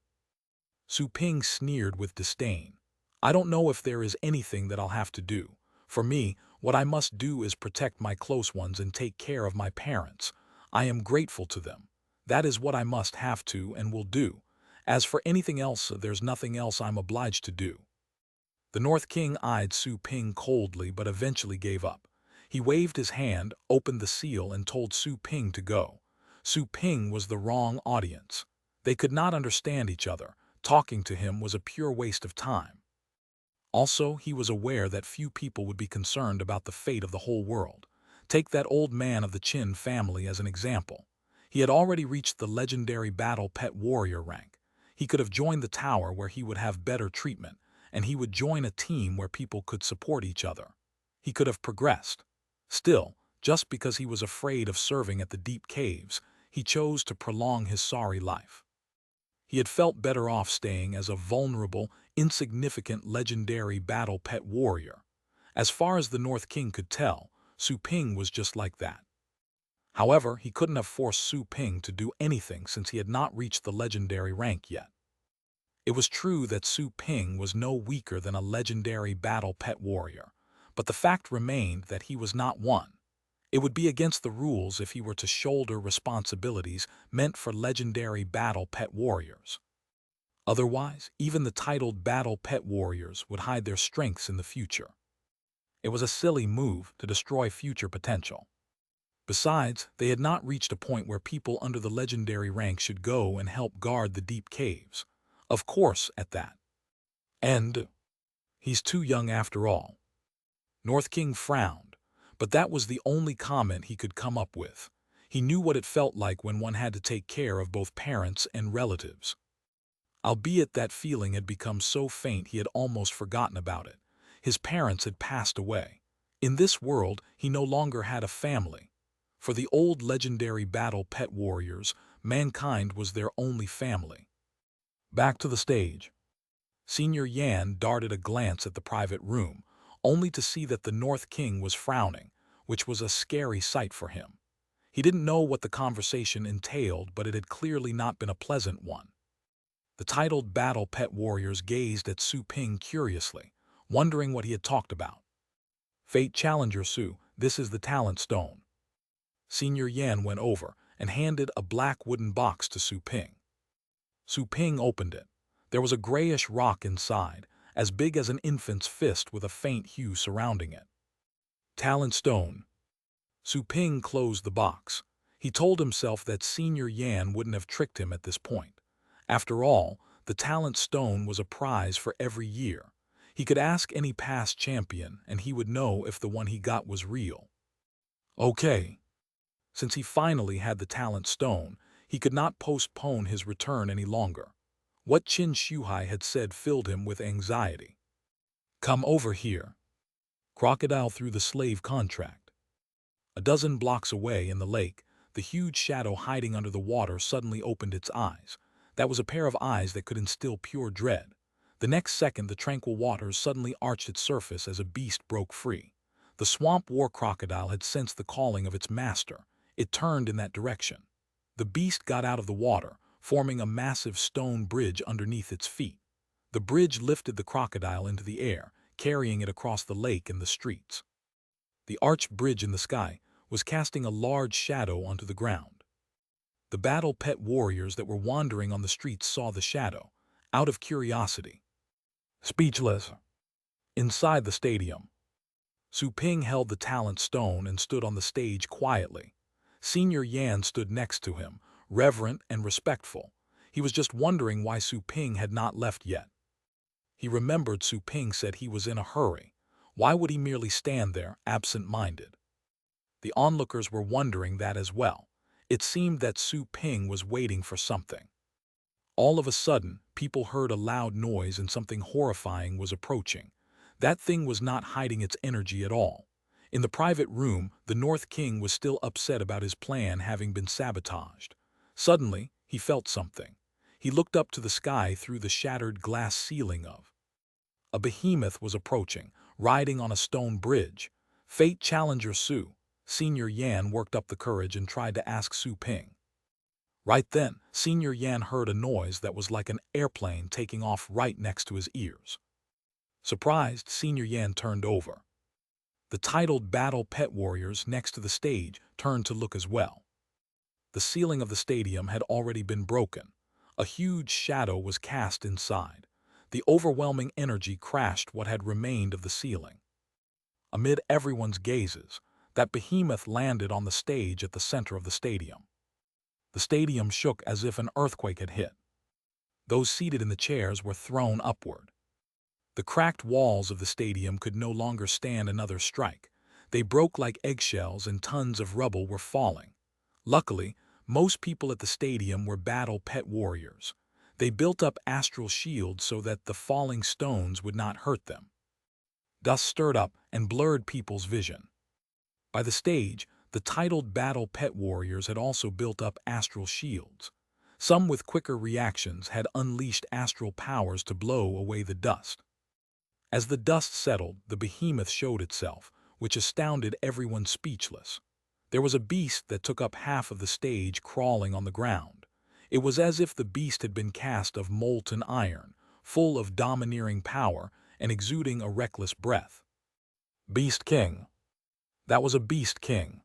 Su Ping sneered with disdain. I don't know if there is anything that I'll have to do. For me, what I must do is protect my close ones and take care of my parents. I am grateful to them. That is what I must have to and will do. As for anything else, there's nothing else I'm obliged to do. The North King eyed Su Ping coldly but eventually gave up. He waved his hand, opened the seal, and told Su Ping to go. Su Ping was the wrong audience. They could not understand each other. Talking to him was a pure waste of time. Also, he was aware that few people would be concerned about the fate of the whole world. Take that old man of the Qin family as an example. He had already reached the legendary battle pet warrior rank. He could have joined the tower where he would have better treatment, and he would join a team where people could support each other. He could have progressed. Still, just because he was afraid of serving at the deep caves, he chose to prolong his sorry life. He had felt better off staying as a vulnerable, insignificant legendary battle pet warrior. As far as the North King could tell, Su Ping was just like that. However, he couldn't have forced Su Ping to do anything since he had not reached the legendary rank yet. It was true that Su Ping was no weaker than a legendary battle pet warrior, but the fact remained that he was not one. It would be against the rules if he were to shoulder responsibilities meant for legendary battle pet warriors. Otherwise, even the titled battle pet warriors would hide their strengths in the future. It was a silly move to destroy future potential. Besides, they had not reached a point where people under the legendary rank should go and help guard the deep caves. Of course, at that. And he's too young after all. North King frowned, but that was the only comment he could come up with. He knew what it felt like when one had to take care of both parents and relatives. Albeit that feeling had become so faint he had almost forgotten about it. His parents had passed away. In this world, he no longer had a family. For the old legendary battle pet warriors, mankind was their only family. Back to the stage. Senior Yan darted a glance at the private room, only to see that the North King was frowning, which was a scary sight for him. He didn't know what the conversation entailed, but it had clearly not been a pleasant one. The titled battle pet warriors gazed at Su Ping curiously, wondering what he had talked about. Fate Challenger Su, this is the talent stone. Senior Yan went over and handed a black wooden box to Su Ping. Su Ping opened it. There was a grayish rock inside, as big as an infant's fist with a faint hue surrounding it. Talent Stone. Su Ping closed the box. He told himself that Senior Yan wouldn't have tricked him at this point. After all, the Talent Stone was a prize for every year. He could ask any past champion, and he would know if the one he got was real. Okay. Since he finally had the Talent Stone, he could not postpone his return any longer. What Qin Shuhai had said filled him with anxiety. Come over here. Crocodile threw the slave contract. A dozen blocks away in the lake, the huge shadow hiding under the water suddenly opened its eyes. That was a pair of eyes that could instill pure dread. The next second, the tranquil waters suddenly arched its surface as a beast broke free. The swamp war crocodile had sensed the calling of its master. It turned in that direction. The beast got out of the water, forming a massive stone bridge underneath its feet. The bridge lifted the crocodile into the air, carrying it across the lake and the streets. The arched bridge in the sky was casting a large shadow onto the ground. The battle pet warriors that were wandering on the streets saw the shadow, out of curiosity. Speechless. Inside the stadium, Su Ping held the Talent Stone and stood on the stage quietly. Senior Yan stood next to him, reverent and respectful. He was just wondering why Su Ping had not left yet. He remembered Su Ping said he was in a hurry. Why would he merely stand there, absent-minded? The onlookers were wondering that as well. It seemed that Su Ping was waiting for something. All of a sudden, people heard a loud noise and something horrifying was approaching. That thing was not hiding its energy at all. In the private room, the North King was still upset about his plan having been sabotaged. Suddenly, he felt something. He looked up to the sky through the shattered glass ceiling of. A behemoth was approaching, riding on a stone bridge. Fate Challenger Su. Senior Yan worked up the courage and tried to ask Su Ping. Right then, Senior Yan heard a noise that was like an airplane taking off right next to his ears. Surprised, Senior Yan turned over. The titled battle pet warriors next to the stage turned to look as well. The ceiling of the stadium had already been broken. A huge shadow was cast inside. The overwhelming energy crashed what had remained of the ceiling. Amid everyone's gazes, that behemoth landed on the stage at the center of the stadium. The stadium shook as if an earthquake had hit. Those seated in the chairs were thrown upward. The cracked walls of the stadium could no longer stand another strike. They broke like eggshells and tons of rubble were falling. Luckily, most people at the stadium were battle pet warriors. They built up astral shields so that the falling stones would not hurt them. Dust stirred up and blurred people's vision. By the stage, the titled battle pet warriors had also built up astral shields. Some with quicker reactions had unleashed astral powers to blow away the dust. As the dust settled, the behemoth showed itself, which astounded everyone speechless. There was a beast that took up half of the stage crawling on the ground. It was as if the beast had been cast of molten iron, full of domineering power and exuding a reckless breath. Beast King. That was a Beast King.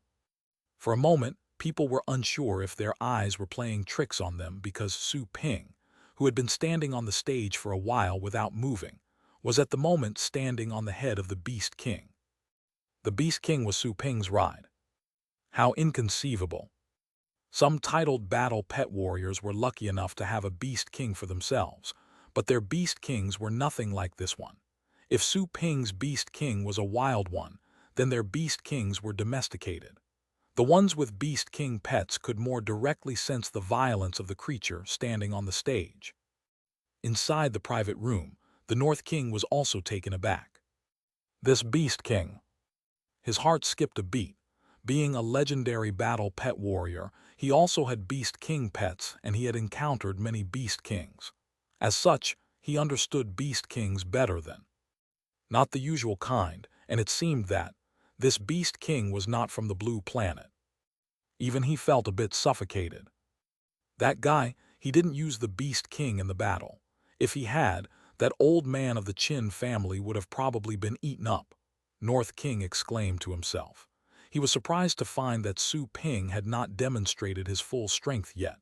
For a moment, people were unsure if their eyes were playing tricks on them because Su Ping, who had been standing on the stage for a while without moving, was at the moment standing on the head of the Beast King. The Beast King was Su Ping's ride. How inconceivable. Some titled battle pet warriors were lucky enough to have a Beast King for themselves, but their Beast Kings were nothing like this one. If Su Ping's Beast King was a wild one, then their Beast Kings were domesticated. The ones with Beast King pets could more directly sense the violence of the creature standing on the stage. Inside the private room, the North King was also taken aback. This Beast King. His heart skipped a beat. Being a legendary battle pet warrior, he also had Beast King pets and he had encountered many Beast Kings. As such, he understood Beast Kings better than. Not the usual kind, and it seemed that this Beast King was not from the blue planet. Even he felt a bit suffocated. That guy, he didn't use the Beast King in the battle. If he had, that old man of the Qin family would have probably been eaten up, North King exclaimed to himself. He was surprised to find that Su Ping had not demonstrated his full strength yet.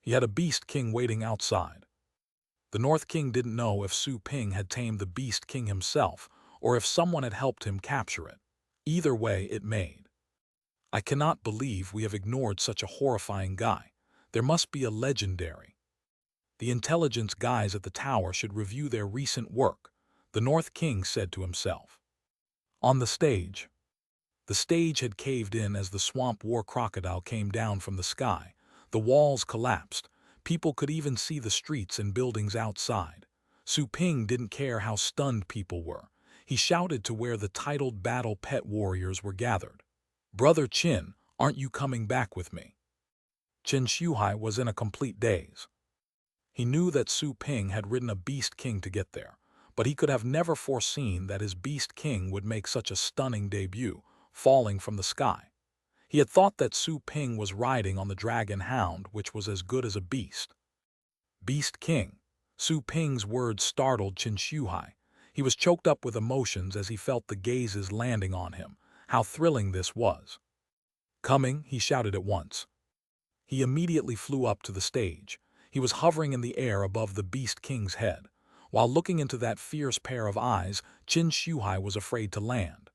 He had a Beast King waiting outside. The North King didn't know if Su Ping had tamed the Beast King himself or if someone had helped him capture it. Either way it made. I cannot believe we have ignored such a horrifying guy. There must be a legendary. The intelligence guys at the tower should review their recent work, the North King said to himself. On the stage. The stage had caved in as the swamp war crocodile came down from the sky. The walls collapsed. People could even see the streets and buildings outside. Su Ping didn't care how stunned people were. He shouted to where the titled battle pet warriors were gathered. "Brother Qin, aren't you coming back with me?" Qin Shuhai was in a complete daze. He knew that Su Ping had ridden a Beast King to get there, but he could have never foreseen that his Beast King would make such a stunning debut, falling from the sky. He had thought that Su Ping was riding on the Dragon Hound, which was as good as a beast. Beast King. Su Ping's words startled Qin Shuhai. He was choked up with emotions as he felt the gazes landing on him. How thrilling this was. "Coming," he shouted at once. He immediately flew up to the stage. He was hovering in the air above the Beast King's head. While looking into that fierce pair of eyes, Qin Shuhai was afraid to land.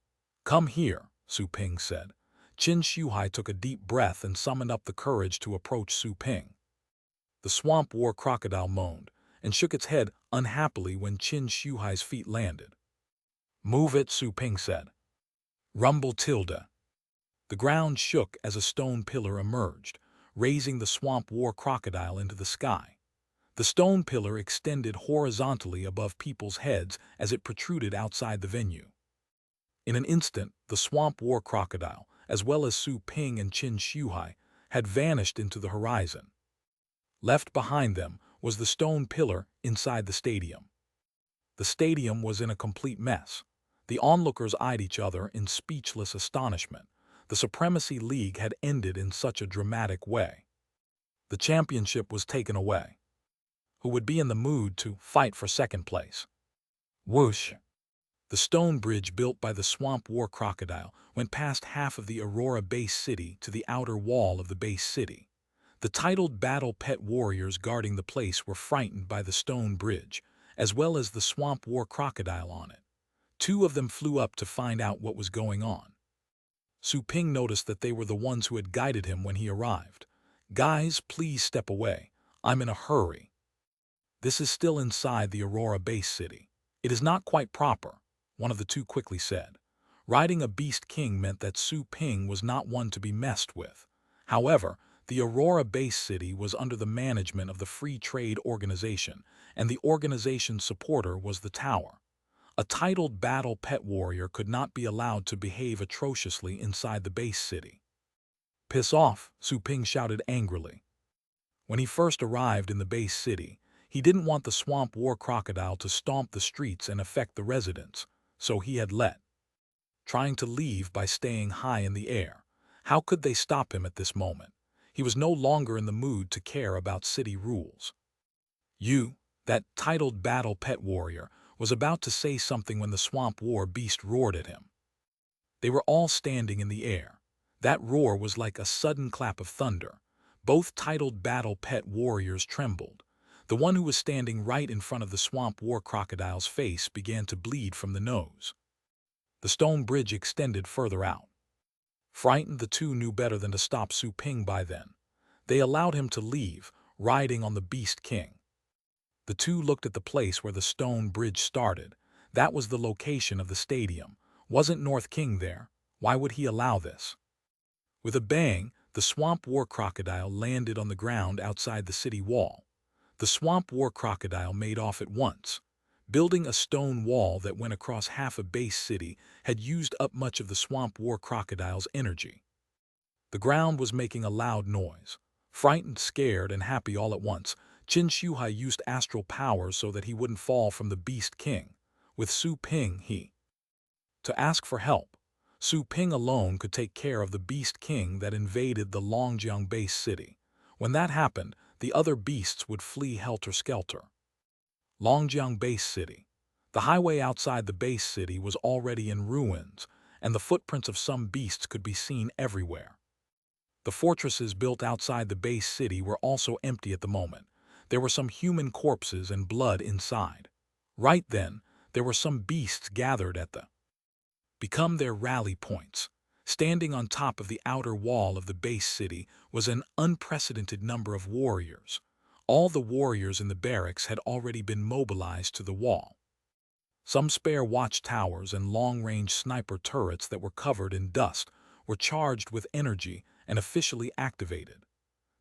"Come here," Su Ping said. Qin Shuhai took a deep breath and summoned up the courage to approach Su Ping. The swamp war crocodile moaned and shook its head unhappily when Qin Shuhai's feet landed. "Move it," Su Ping said. Rumble tilde. The ground shook as a stone pillar emerged, raising the swamp war crocodile into the sky. The stone pillar extended horizontally above people's heads as it protruded outside the venue. In an instant, the swamp war crocodile, as well as Su Ping and Qin Shuhai, had vanished into the horizon. Left behind them was the stone pillar inside the stadium. The stadium was in a complete mess. The onlookers eyed each other in speechless astonishment. The Supremacy League had ended in such a dramatic way. The championship was taken away. Who would be in the mood to fight for second place? Whoosh! The stone bridge built by the swamp war crocodile went past half of the Aurora base city to the outer wall of the base city. The titled battle pet warriors guarding the place were frightened by the stone bridge, as well as the swamp war crocodile on it. Two of them flew up to find out what was going on. Su Ping noticed that they were the ones who had guided him when he arrived. "Guys, please step away. I'm in a hurry. This is still inside the Aurora base city. It is not quite proper," one of the two quickly said. Riding a Beast King meant that Su Ping was not one to be messed with. However, the Aurora base city was under the management of the Free Trade Organization, and the organization's supporter was the tower. A titled battle pet warrior could not be allowed to behave atrociously inside the base city. "Piss off," Su Ping shouted angrily. When he first arrived in the base city, he didn't want the swamp war crocodile to stomp the streets and affect the residents, so he had let. Trying to leave by staying high in the air. How could they stop him at this moment? He was no longer in the mood to care about city rules. "You," that titled battle pet warrior, was about to say something when the swamp war beast roared at him. They were all standing in the air. That roar was like a sudden clap of thunder. Both titled battle pet warriors trembled. The one who was standing right in front of the swamp war crocodile's face began to bleed from the nose. The stone bridge extended further out. Frightened, the two knew better than to stop Su Ping by then. They allowed him to leave, riding on the Beast King. The two looked at the place where the stone bridge started. That was the location of the stadium. Wasn't North King there? Why would he allow this? With a bang, the swamp war crocodile landed on the ground outside the city wall. The swamp war crocodile made off at once. Building a stone wall that went across half a base city had used up much of the swamp war crocodile's energy. The ground was making a loud noise. Frightened, scared, and happy all at once, Qin Shuhai used astral powers so that he wouldn't fall from the Beast King. With Su Ping, to ask for help. Su Ping alone could take care of the Beast King that invaded the Longjiang base city. When that happened, the other beasts would flee helter-skelter. Longjiang base city. The highway outside the base city was already in ruins, and the footprints of some beasts could be seen everywhere. The fortresses built outside the base city were also empty at the moment. There were some human corpses and blood inside. Right then, there were some beasts gathered at the become their rally points. Standing on top of the outer wall of the base city was an unprecedented number of warriors. All the warriors in the barracks had already been mobilized to the wall. Some spare watchtowers and long-range sniper turrets that were covered in dust were charged with energy and officially activated.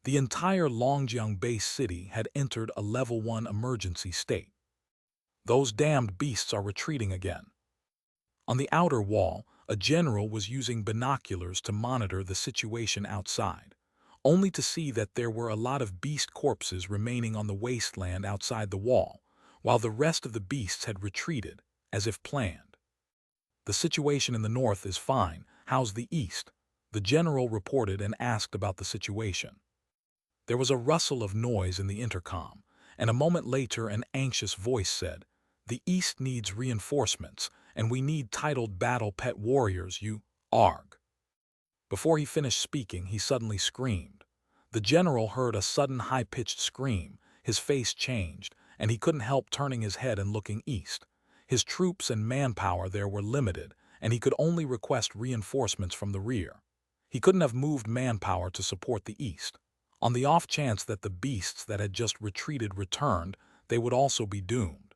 The entire Longjiang base city had entered a level 1 emergency state. Those damned beasts are retreating again. On the outer wall, a general was using binoculars to monitor the situation outside, only to see that there were a lot of beast corpses remaining on the wasteland outside the wall, while the rest of the beasts had retreated, as if planned. The situation in the north is fine. How's the east? The general reported and asked about the situation. There was a rustle of noise in the intercom, and a moment later an anxious voice said, "The east needs reinforcements, and we need titled battle pet warriors, you arg." Before he finished speaking, he suddenly screamed. The general heard a sudden high-pitched scream, his face changed, and he couldn't help turning his head and looking east. His troops and manpower there were limited, and he could only request reinforcements from the rear. He couldn't have moved manpower to support the east. On the off chance that the beasts that had just retreated returned, they would also be doomed.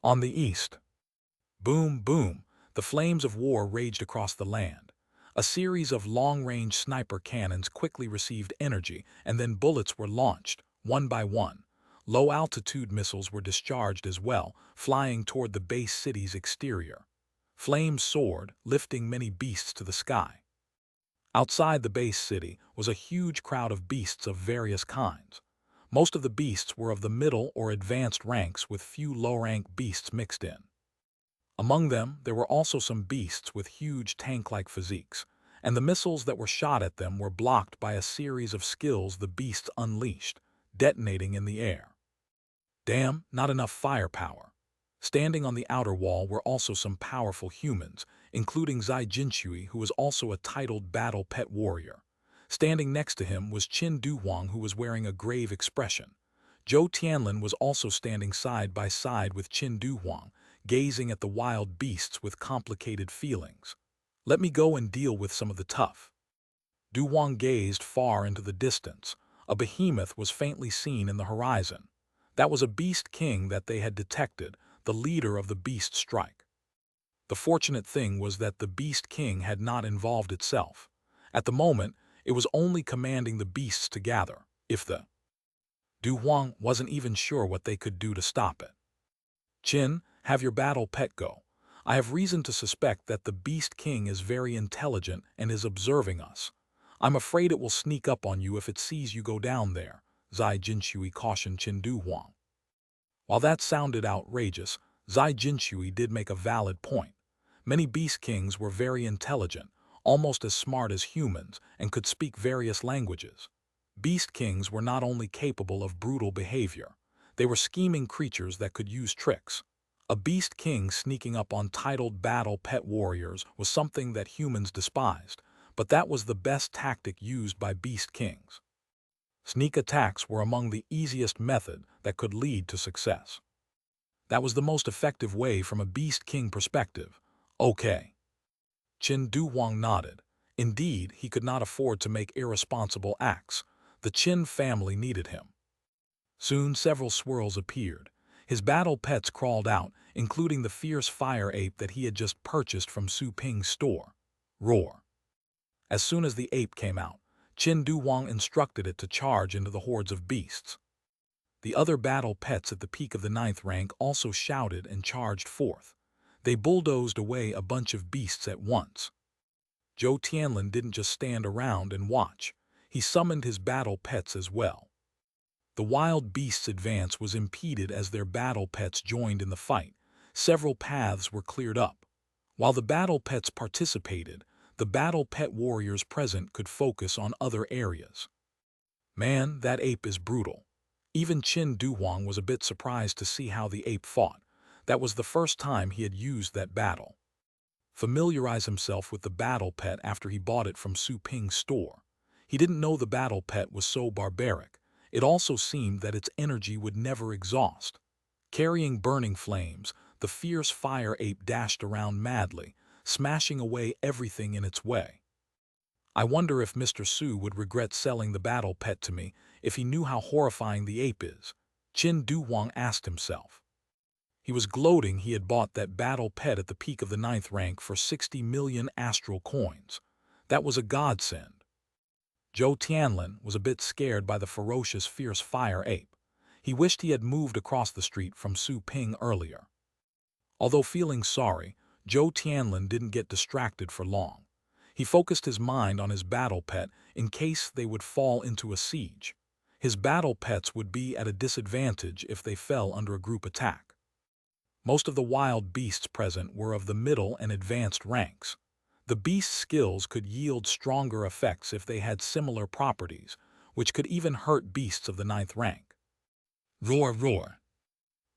On the east, boom, boom, the flames of war raged across the land. A series of long-range sniper cannons quickly received energy, and then bullets were launched, one by one. Low-altitude missiles were discharged as well, flying toward the base city's exterior. Flames soared, lifting many beasts to the sky. Outside the base city was a huge crowd of beasts of various kinds. Most of the beasts were of the middle or advanced ranks, with few low-rank beasts mixed in. Among them, there were also some beasts with huge tank-like physiques, and the missiles that were shot at them were blocked by a series of skills the beasts unleashed, detonating in the air. Damn, not enough firepower. Standing on the outer wall were also some powerful humans, including Zai Jinshui, who was also a titled battle pet warrior. Standing next to him was Qin Duhuang, who was wearing a grave expression. Zhou Tianlin was also standing side by side with Qin Duhuang, gazing at the wild beasts with complicated feelings. "Let me go and deal with some of the tough." Duhuang gazed far into the distance. A behemoth was faintly seen in the horizon. That was a beast king that they had detected, the leader of the beast strike. The fortunate thing was that the beast king had not involved itself. At the moment, it was only commanding the beasts to gather. If the Duhuang wasn't even sure what they could do to stop it. "Qin, have your battle pet go. I have reason to suspect that the Beast King is very intelligent and is observing us. I'm afraid it will sneak up on you if it sees you go down there," Zai Jinshui cautioned Qin Duhuang. While that sounded outrageous, Zai Jinshui did make a valid point. Many Beast Kings were very intelligent, almost as smart as humans, and could speak various languages. Beast Kings were not only capable of brutal behavior, they were scheming creatures that could use tricks. A Beast King sneaking up on titled battle pet warriors was something that humans despised, but that was the best tactic used by Beast Kings. Sneak attacks were among the easiest method that could lead to success. That was the most effective way from a Beast King perspective. Okay. Qin Duhuang nodded. Indeed, he could not afford to make irresponsible acts. The Qin family needed him. Soon several swirls appeared. His battle pets crawled out, including the fierce fire ape that he had just purchased from Su Ping's store. Roar. As soon as the ape came out, Qin Duhuang instructed it to charge into the hordes of beasts. The other battle pets at the peak of the 9th rank also shouted and charged forth. They bulldozed away a bunch of beasts at once. Zhou Tianlin didn't just stand around and watch. He summoned his battle pets as well. The wild beasts' advance was impeded as their battle pets joined in the fight. Several paths were cleared up. While the battle pets participated, the battle pet warriors present could focus on other areas. Man, that ape is brutal. Even Qin Duhuang was a bit surprised to see how the ape fought. That was the first time he had used that battle. familiarize himself with the battle pet after he bought it from Su Ping's store. He didn't know the battle pet was so barbaric. It also seemed that its energy would never exhaust. Carrying burning flames, the fierce fire ape dashed around madly, smashing away everything in its way. I wonder if Mr. Su would regret selling the battle pet to me if he knew how horrifying the ape is, Qin Duwang asked himself. He was gloating he had bought that battle pet at the peak of the 9th rank for 60 million astral coins. That was a godsend. Zhou Tianlin was a bit scared by the ferocious, fierce fire ape. He wished he had moved across the street from Su Ping earlier. Although feeling sorry, Zhou Tianlin didn't get distracted for long. He focused his mind on his battle pet in case they would fall into a siege. His battle pets would be at a disadvantage if they fell under a group attack. Most of the wild beasts present were of the middle and advanced ranks. The beast's skills could yield stronger effects if they had similar properties, which could even hurt beasts of the 9th rank. Roar, roar!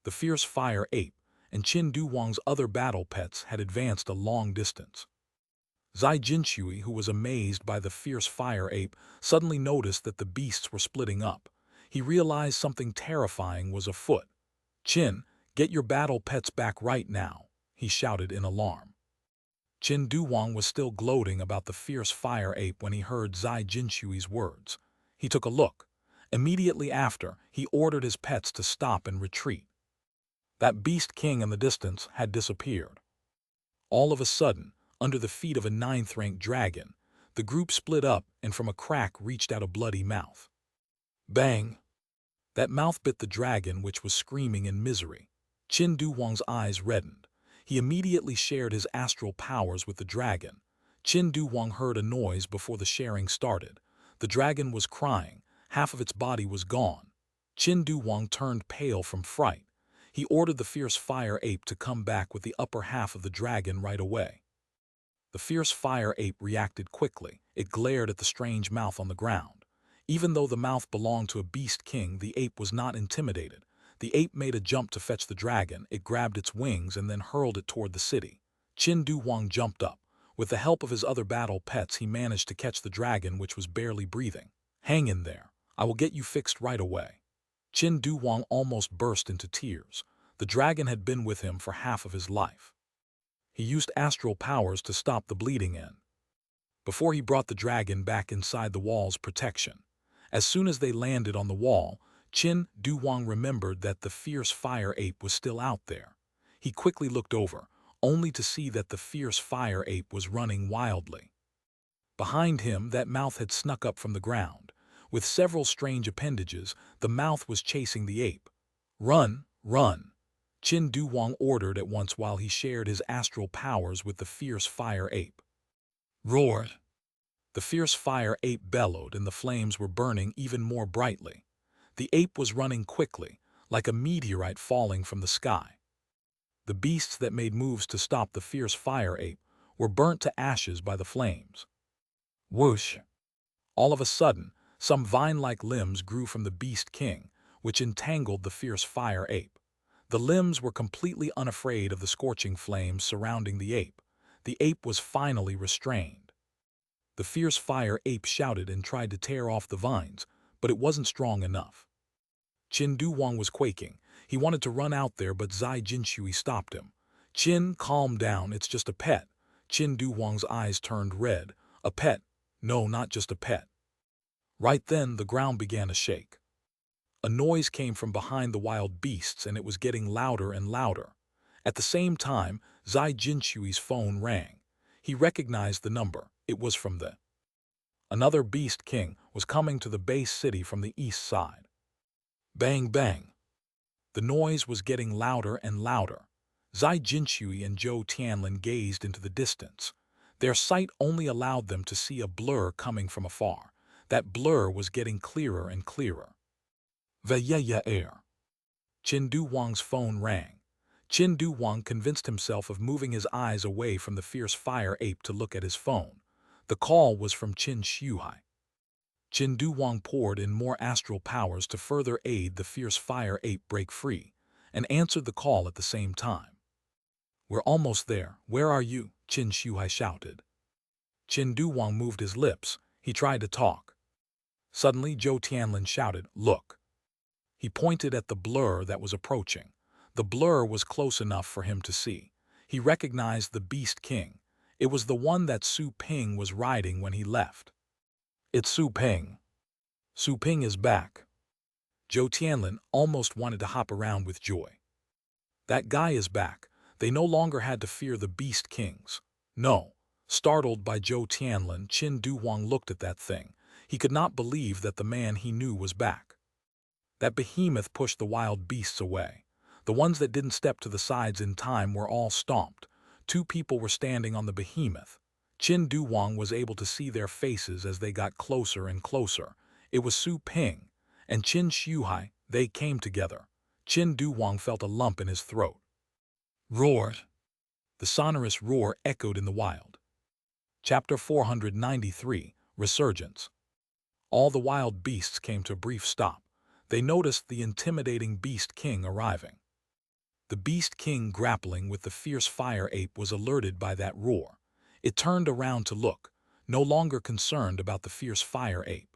The fierce fire ape and Qin Duwang's other battle pets had advanced a long distance. Zai Jinshui, who was amazed by the fierce fire ape, suddenly noticed that the beasts were splitting up. He realized something terrifying was afoot. "Qin, get your battle pets back right now," he shouted in alarm. Qin Duwang was still gloating about the fierce fire ape when he heard Zai Jinshui's words. He took a look. Immediately after, he ordered his pets to stop and retreat. That beast king in the distance had disappeared. All of a sudden, under the feet of a 9th rank dragon, the group split up and from a crack reached out a bloody mouth. Bang! That mouth bit the dragon, which was screaming in misery. Qin Duwang's eyes reddened. He immediately shared his astral powers with the dragon. Qin Duwang heard a noise before the sharing started. The dragon was crying. Half of its body was gone. Qin Duwang turned pale from fright. He ordered the fierce fire ape to come back with the upper half of the dragon right away. The fierce fire ape reacted quickly. It glared at the strange mouth on the ground. Even though the mouth belonged to a beast king, the ape was not intimidated. The ape made a jump to fetch the dragon. It grabbed its wings and then hurled it toward the city. Qin Duwang jumped up. With the help of his other battle pets, he managed to catch the dragon, which was barely breathing. "Hang in there. I will get you fixed right away." Qin Duwang almost burst into tears. The dragon had been with him for half of his life. He used astral powers to stop the bleeding in, before he brought the dragon back inside the wall's protection. As soon as they landed on the wall, Qin Duwang remembered that the fierce fire ape was still out there. He quickly looked over, only to see that the fierce fire ape was running wildly. Behind him, that mouth had snuck up from the ground. With several strange appendages, the mouth was chasing the ape. "Run, run!" Qin Duwang ordered at once while he shared his astral powers with the fierce fire ape. Roar! The fierce fire ape bellowed and the flames were burning even more brightly. The ape was running quickly, like a meteorite falling from the sky. The beasts that made moves to stop the fierce fire ape were burnt to ashes by the flames. Whoosh! All of a sudden, some vine-like limbs grew from the beast king, which entangled the fierce fire ape. The limbs were completely unafraid of the scorching flames surrounding the ape. The ape was finally restrained. The fierce fire ape shouted and tried to tear off the vines, but it wasn't strong enough. Qin Duwang was quaking. He wanted to run out there, but Zai Jinshui stopped him. "Qin, calm down, it's just a pet." Qin Duwang's eyes turned red. "A pet? No, not just a pet." Right then, the ground began to shake. A noise came from behind the wild beasts, and it was getting louder and louder. At the same time, Zai Jinshui's phone rang. He recognized the number. It was from another beast king was coming to the base city from the east side. Bang, bang. The noise was getting louder and louder. Zai Jinshui and Zhou Tianlin gazed into the distance. Their sight only allowed them to see a blur coming from afar. That blur was getting clearer and clearer. Vaya air. Qin Duwang's phone rang. Qin Duwang convinced himself of moving his eyes away from the fierce fire ape to look at his phone. The call was from Qin Shuhai. Qin Duwang poured in more astral powers to further aid the fierce fire ape break free, and answered the call at the same time. "We're almost there. Where are you?" Qin Shuhai shouted. Qin Duwang moved his lips. He tried to talk. Suddenly, Zhou Tianlin shouted, "Look!" He pointed at the blur that was approaching. The blur was close enough for him to see. He recognized the Beast King. It was the one that Su Ping was riding when he left. "It's Su Ping. Su Ping is back." Zhou Tianlin almost wanted to hop around with joy. That guy is back. They no longer had to fear the Beast Kings. No. Startled by Zhou Tianlin, Qin Duwang looked at that thing. He could not believe that the man he knew was back. That behemoth pushed the wild beasts away. The ones that didn't step to the sides in time were all stomped. 2 people were standing on the behemoth. Qin Duwang was able to see their faces as they got closer and closer. It was Su Ping and Qin Shuhai. They came together. Qin Duwang felt a lump in his throat. Roared. The sonorous roar echoed in the wild. Chapter 493, Resurgence. All the wild beasts came to a brief stop. They noticed the intimidating Beast King arriving. The Beast King, grappling with the fierce fire ape, was alerted by that roar. It turned around to look, no longer concerned about the fierce fire ape.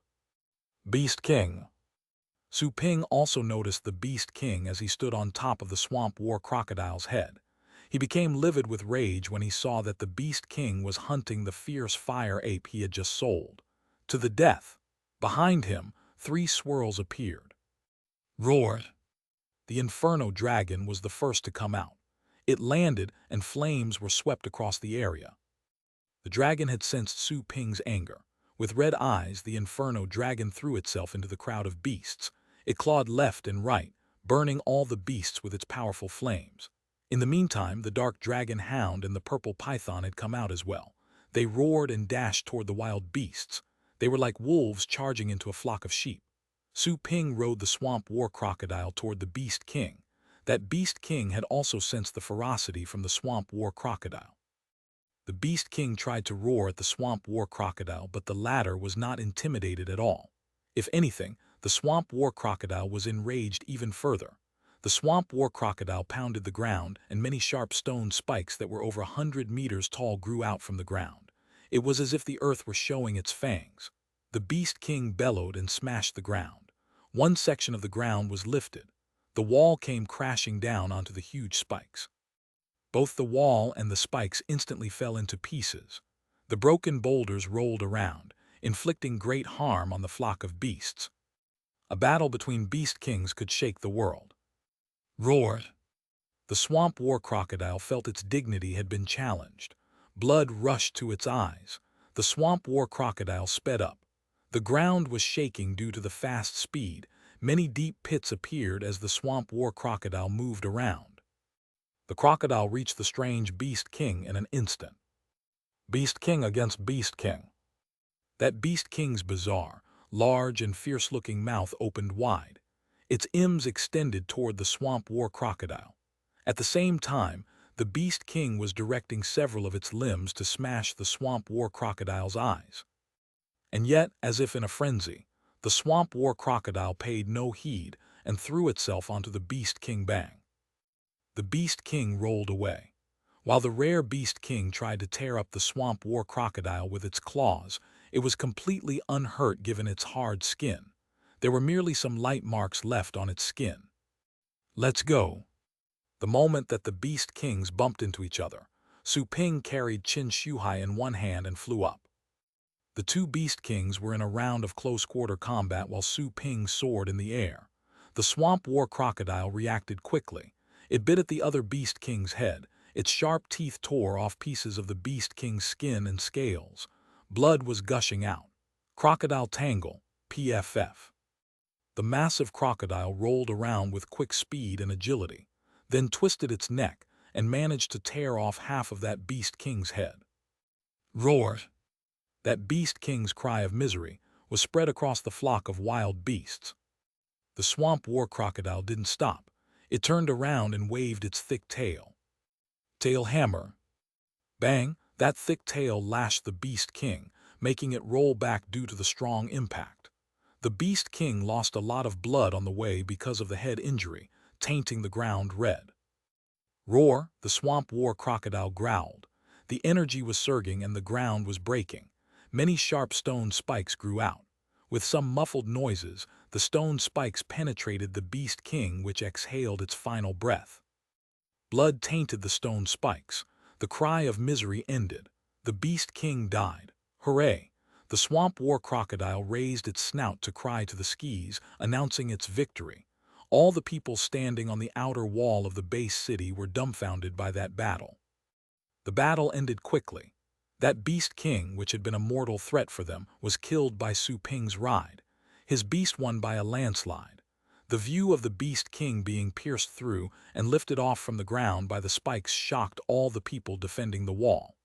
Beast King. Su Ping also noticed the Beast King as he stood on top of the swamp war crocodile's head. He became livid with rage when he saw that the Beast King was hunting the fierce fire ape he had just sold. To the death. Behind him, 3 swirls appeared. Roared. The Inferno Dragon was the first to come out. It landed, and flames were swept across the area. The dragon had sensed Su Ping's anger. With red eyes, the Inferno Dragon threw itself into the crowd of beasts. It clawed left and right, burning all the beasts with its powerful flames. In the meantime, the dark dragon hound and the purple python had come out as well. They roared and dashed toward the wild beasts. They were like wolves charging into a flock of sheep. Su Ping rode the swamp war crocodile toward the Beast King. That Beast King had also sensed the ferocity from the swamp war crocodile. The Beast King tried to roar at the swamp war crocodile, but the latter was not intimidated at all. If anything, the swamp war crocodile was enraged even further. The swamp war crocodile pounded the ground, and many sharp stone spikes that were over 100 meters tall grew out from the ground. It was as if the earth were showing its fangs. The Beast King bellowed and smashed the ground. One section of the ground was lifted. The wall came crashing down onto the huge spikes. Both the wall and the spikes instantly fell into pieces. The broken boulders rolled around, inflicting great harm on the flock of beasts. A battle between Beast Kings could shake the world. Roared. The swamp war crocodile felt its dignity had been challenged. Blood rushed to its eyes. The swamp war crocodile sped up. The ground was shaking due to the fast speed. Many deep pits appeared as the swamp war crocodile moved around. The crocodile reached the strange Beast King in an instant. Beast King against Beast King. That Beast King's bizarre, large and fierce-looking mouth opened wide. Its ims extended toward the swamp war crocodile. At the same time, the Beast King was directing several of its limbs to smash the swamp war crocodile's eyes. And yet, as if in a frenzy, the swamp war crocodile paid no heed and threw itself onto the Beast King. Bang! The Beast King rolled away. While the rare Beast King tried to tear up the swamp war crocodile with its claws, it was completely unhurt given its hard skin. There were merely some light marks left on its skin. Let's go. The moment that the Beast Kings bumped into each other, Su Ping carried Qin Shuhai in one hand and flew up. The 2 Beast Kings were in a round of close-quarter combat while Su Ping soared in the air. The swamp war crocodile reacted quickly. It bit at the other Beast King's head. Its sharp teeth tore off pieces of the Beast King's skin and scales. Blood was gushing out. Crocodile Tangle, PFF. The massive crocodile rolled around with quick speed and agility, then twisted its neck and managed to tear off half of that Beast King's head. Roared. That Beast King's cry of misery was spread across the flock of wild beasts. The swamp war crocodile didn't stop. It turned around and waved its thick tail. Tail hammer. Bang! That thick tail lashed the Beast King, making it roll back due to the strong impact. The Beast King lost a lot of blood on the way because of the head injury, tainting the ground red. Roar! The swamp war crocodile growled. The energy was surging and the ground was breaking. Many sharp stone spikes grew out. With some muffled noises, the stone spikes penetrated the Beast King, which exhaled its final breath. Blood tainted the stone spikes. The cry of misery ended. The Beast King died. Hooray! The swamp war crocodile raised its snout to cry to the skis, announcing its victory. All the people standing on the outer wall of the base city were dumbfounded by that battle. The battle ended quickly. That Beast King, which had been a mortal threat for them, was killed by Su Ping's ride. His beast won by a landslide. The view of the Beast King being pierced through and lifted off from the ground by the spikes shocked all the people defending the wall.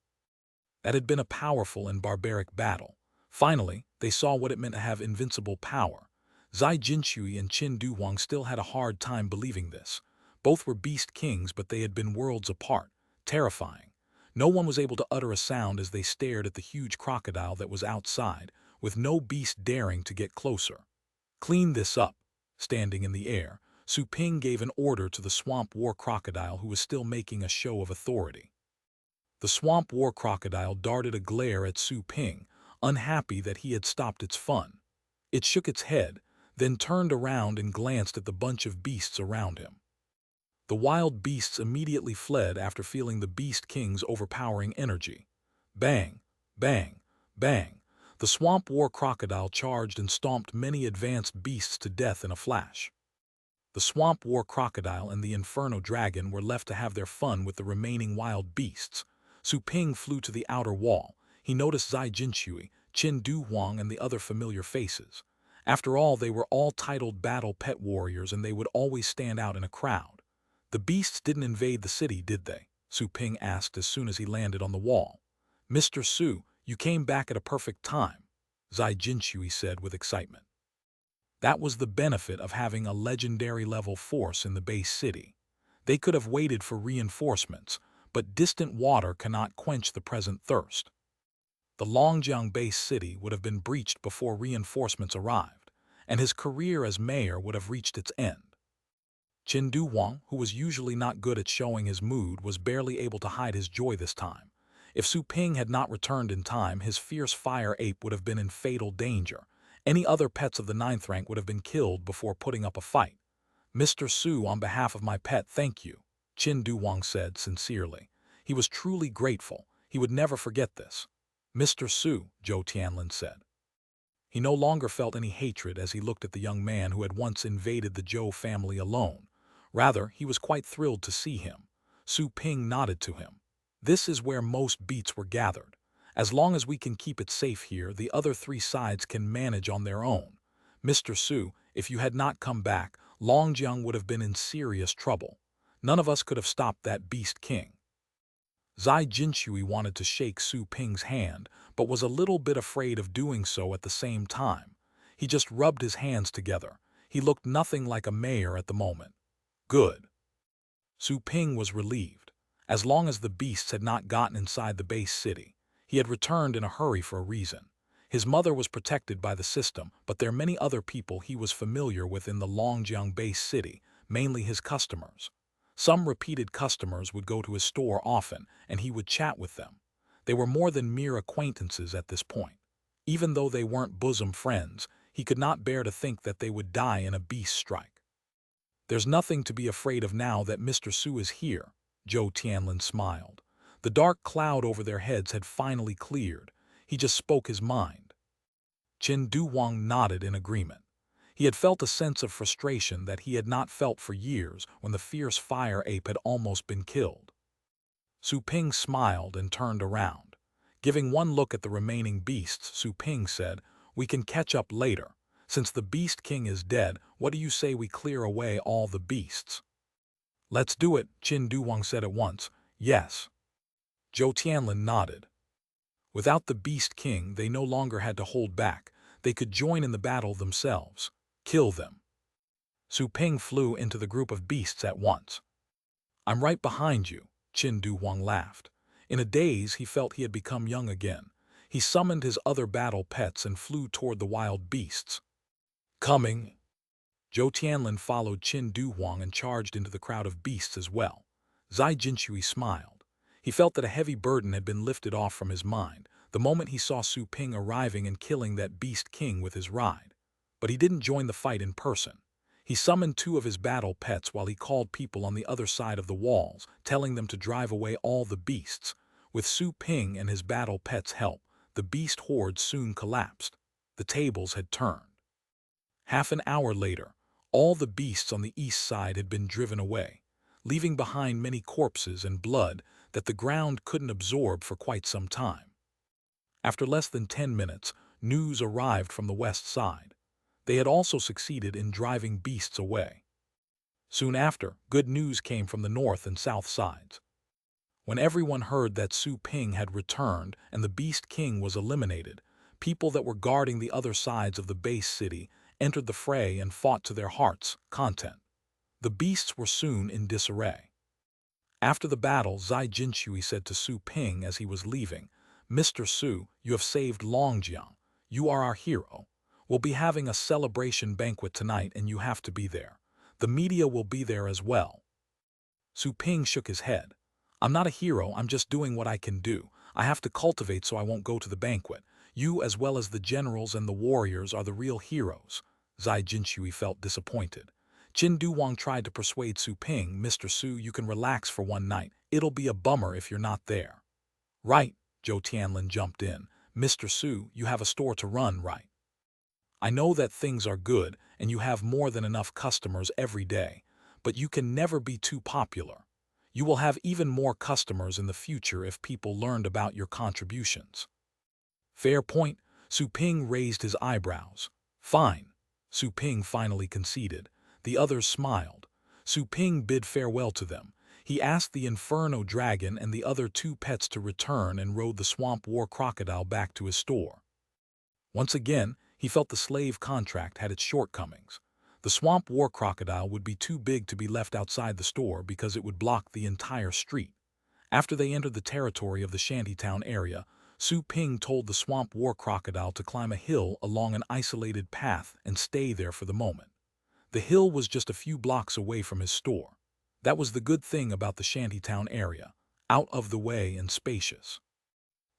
That had been a powerful and barbaric battle. Finally, they saw what it meant to have invincible power. Zai Jinshui and Qin Duhuang still had a hard time believing this. Both were Beast Kings, but they had been worlds apart, terrifying. No one was able to utter a sound as they stared at the huge crocodile that was outside, with no beast daring to get closer. Clean this up. Standing in the air, Su Ping gave an order to the swamp war crocodile, who was still making a show of authority. The swamp war crocodile darted a glare at Su Ping, unhappy that he had stopped its fun. It shook its head, then turned around and glanced at the bunch of beasts around him. The wild beasts immediately fled after feeling the Beast King's overpowering energy. Bang! Bang! Bang! The swamp war crocodile charged and stomped many advanced beasts to death in a flash. The swamp war crocodile and the inferno dragon were left to have their fun with the remaining wild beasts. Su Ping flew to the outer wall. He noticed Zai Jinshui, Qin Duhuang, and the other familiar faces. After all, they were all titled battle pet warriors, and they would always stand out in a crowd. The beasts didn't invade the city, did they? Su Ping asked as soon as he landed on the wall. Mr. Su, you came back at a perfect time, Zai Jinshui said with excitement. That was the benefit of having a legendary-level force in the base city. They could have waited for reinforcements, but distant water cannot quench the present thirst. The Longjiang base city would have been breached before reinforcements arrived, and his career as mayor would have reached its end. Qin Duhuang, who was usually not good at showing his mood, was barely able to hide his joy this time. If Su Ping had not returned in time, his fierce fire ape would have been in fatal danger. Any other pets of the 9th rank would have been killed before putting up a fight. Mr. Su, on behalf of my pet, thank you, Qin Duhuang said sincerely. He was truly grateful. He would never forget this. Mr. Su, Zhou Tianlin said. He no longer felt any hatred as he looked at the young man who had once invaded the Zhou family alone. Rather, he was quite thrilled to see him. Su Ping nodded to him. This is where most beats were gathered. As long as we can keep it safe here, the other 3 sides can manage on their own. Mr. Su, if you had not come back, Longjiang would have been in serious trouble. None of us could have stopped that Beast King. Zai Jinshui wanted to shake Su Ping's hand, but was a little bit afraid of doing so at the same time. He just rubbed his hands together. He looked nothing like a mayor at the moment. Good. Su Ping was relieved. As long as the beasts had not gotten inside the base city, he had returned in a hurry for a reason. His mother was protected by the system, but there are many other people he was familiar with in the Longjiang base city, mainly his customers. Some repeated customers would go to his store often, and he would chat with them. They were more than mere acquaintances at this point. Even though they weren't bosom friends, he could not bear to think that they would die in a beast strike. There's nothing to be afraid of now that Mr. Su is here, Zhou Tianlin smiled. The dark cloud over their heads had finally cleared. He just spoke his mind. Qin Duhuang nodded in agreement. He had felt a sense of frustration that he had not felt for years when the fierce fire ape had almost been killed. Su Ping smiled and turned around. Giving one look at the remaining beasts, Su Ping said, "We can catch up later. Since the Beast King is dead, what do you say we clear away all the beasts?" "Let's do it," Qin Duhuang said at once. "Yes." Zhou Tianlin nodded. Without the Beast King, they no longer had to hold back. They could join in the battle themselves. Kill them. Su Ping flew into the group of beasts at once. "I'm right behind you," Qin Duhuang laughed. In a daze, he felt he had become young again. He summoned his other battle pets and flew toward the wild beasts. "Coming." Zhou Tianlin followed Qin Duhuang and charged into the crowd of beasts as well. Zai Jinshui smiled. He felt that a heavy burden had been lifted off from his mind the moment he saw Su Ping arriving and killing that beast king with his ride. But he didn't join the fight in person. He summoned two of his battle pets while he called people on the other side of the walls, telling them to drive away all the beasts. With Su Ping and his battle pets' help, the beast horde soon collapsed. The tables had turned. Half an hour later, all the beasts on the east side had been driven away, leaving behind many corpses and blood that the ground couldn't absorb for quite some time. After less than 10 minutes, news arrived from the west side. They had also succeeded in driving beasts away. Soon after, good news came from the north and south sides. When everyone heard that Su Ping had returned and the Beast King was eliminated, people that were guarding the other sides of the base city entered the fray and fought to their heart's content. The beasts were soon in disarray. After the battle, Zai Jinshui said to Su Ping as he was leaving, "Mr. Su, you have saved Longjiang. You are our hero. We'll be having a celebration banquet tonight and you have to be there. The media will be there as well." Su Ping shook his head. "I'm not a hero, I'm just doing what I can do. I have to cultivate so I won't go to the banquet. You, as well as the generals and the warriors, are the real heroes." Zai Jinshui felt disappointed. Qin Duwang tried to persuade Su Ping, "Mr. Su, you can relax for one night. It'll be a bummer if you're not there." "Right," Zhou Tianlin jumped in. "Mr. Su, you have a store to run, right? I know that things are good and you have more than enough customers every day, but you can never be too popular. You will have even more customers in the future if people learned about your contributions." "Fair point." Su Ping raised his eyebrows. "Fine." Su Ping finally conceded. The others smiled. Su Ping bid farewell to them. He asked the Inferno Dragon and the other two pets to return and rode the Swamp War Crocodile back to his store. Once again, he felt the slave contract had its shortcomings. The Swamp War Crocodile would be too big to be left outside the store because it would block the entire street. After they entered the territory of the shantytown area, Su Ping told the Swamp War Crocodile to climb a hill along an isolated path and stay there for the moment. The hill was just a few blocks away from his store. That was the good thing about the shantytown area, out of the way and spacious.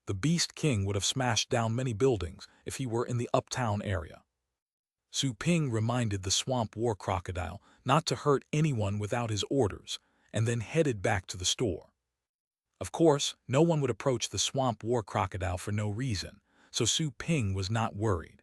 The Beast King would have smashed down many buildings if he were in the uptown area. Su Ping reminded the Swamp War Crocodile not to hurt anyone without his orders, and then headed back to the store. Of course, no one would approach the Swamp War Crocodile for no reason, so Su Ping was not worried.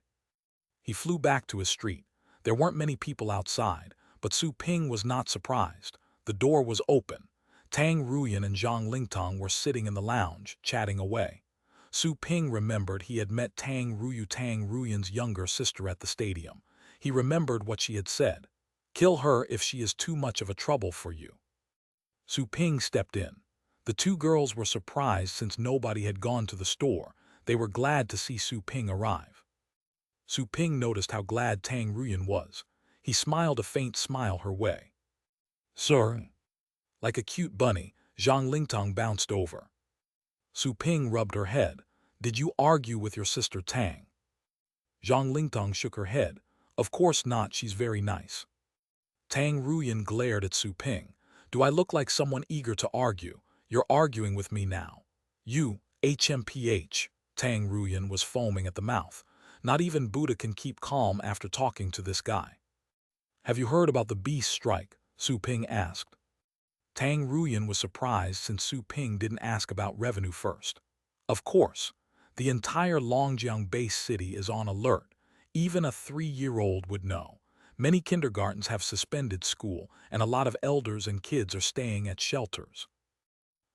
He flew back to his street. There weren't many people outside, but Su Ping was not surprised. The door was open. Tang Ruyan and Zhang Lingtong were sitting in the lounge, chatting away. Su Ping remembered he had met Tang Ruyan's younger sister at the stadium. He remembered what she had said. "Kill her if she is too much of a trouble for you." Su Ping stepped in. The two girls were surprised since nobody had gone to the store. They were glad to see Su Ping arrive. Su Ping noticed how glad Tang Ruyan was. He smiled a faint smile her way. "Sir." Like a cute bunny, Zhang Lingtong bounced over. Su Ping rubbed her head. "Did you argue with your sister Tang?" Zhang Lingtong shook her head. "Of course not, she's very nice." Tang Ruyan glared at Su Ping. "Do I look like someone eager to argue? You're arguing with me now." "You, HMPH." Tang Ruyan was foaming at the mouth. "Not even Buddha can keep calm after talking to this guy." "Have you heard about the beast strike?" Su Ping asked. Tang Ruyan was surprised since Su Ping didn't ask about revenue first. Of course, the entire Longjiang base city is on alert. Even a 3-year-old would know. Many kindergartens have suspended school, and a lot of elders and kids are staying at shelters.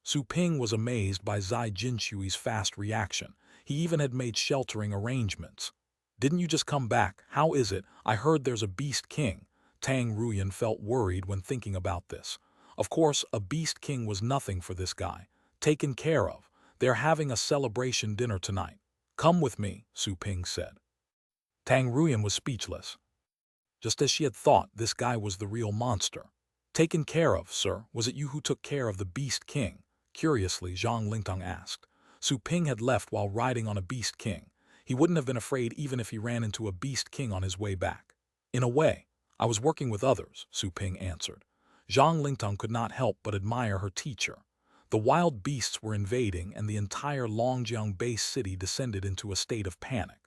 Su Ping was amazed by Zai Jinshui's fast reaction. He even had made sheltering arrangements. "Didn't you just come back? How is it? I heard there's a Beast King." Tang Ruyan felt worried when thinking about this. Of course, a Beast King was nothing for this guy. Taken care of. They're having a celebration dinner tonight. "Come with me," Su Ping said. Tang Ruyan was speechless. Just as she had thought, this guy was the real monster. "Taken care of, sir? Was it you who took care of the Beast King?" Curiously, Zhang Lingtong asked. Su Ping had left while riding on a Beast King. He wouldn't have been afraid even if he ran into a Beast King on his way back. "In a way, I was working with others," Su Ping answered. Zhang Lingtong could not help but admire her teacher. The wild beasts were invading, and the entire Longjiang base city descended into a state of panic.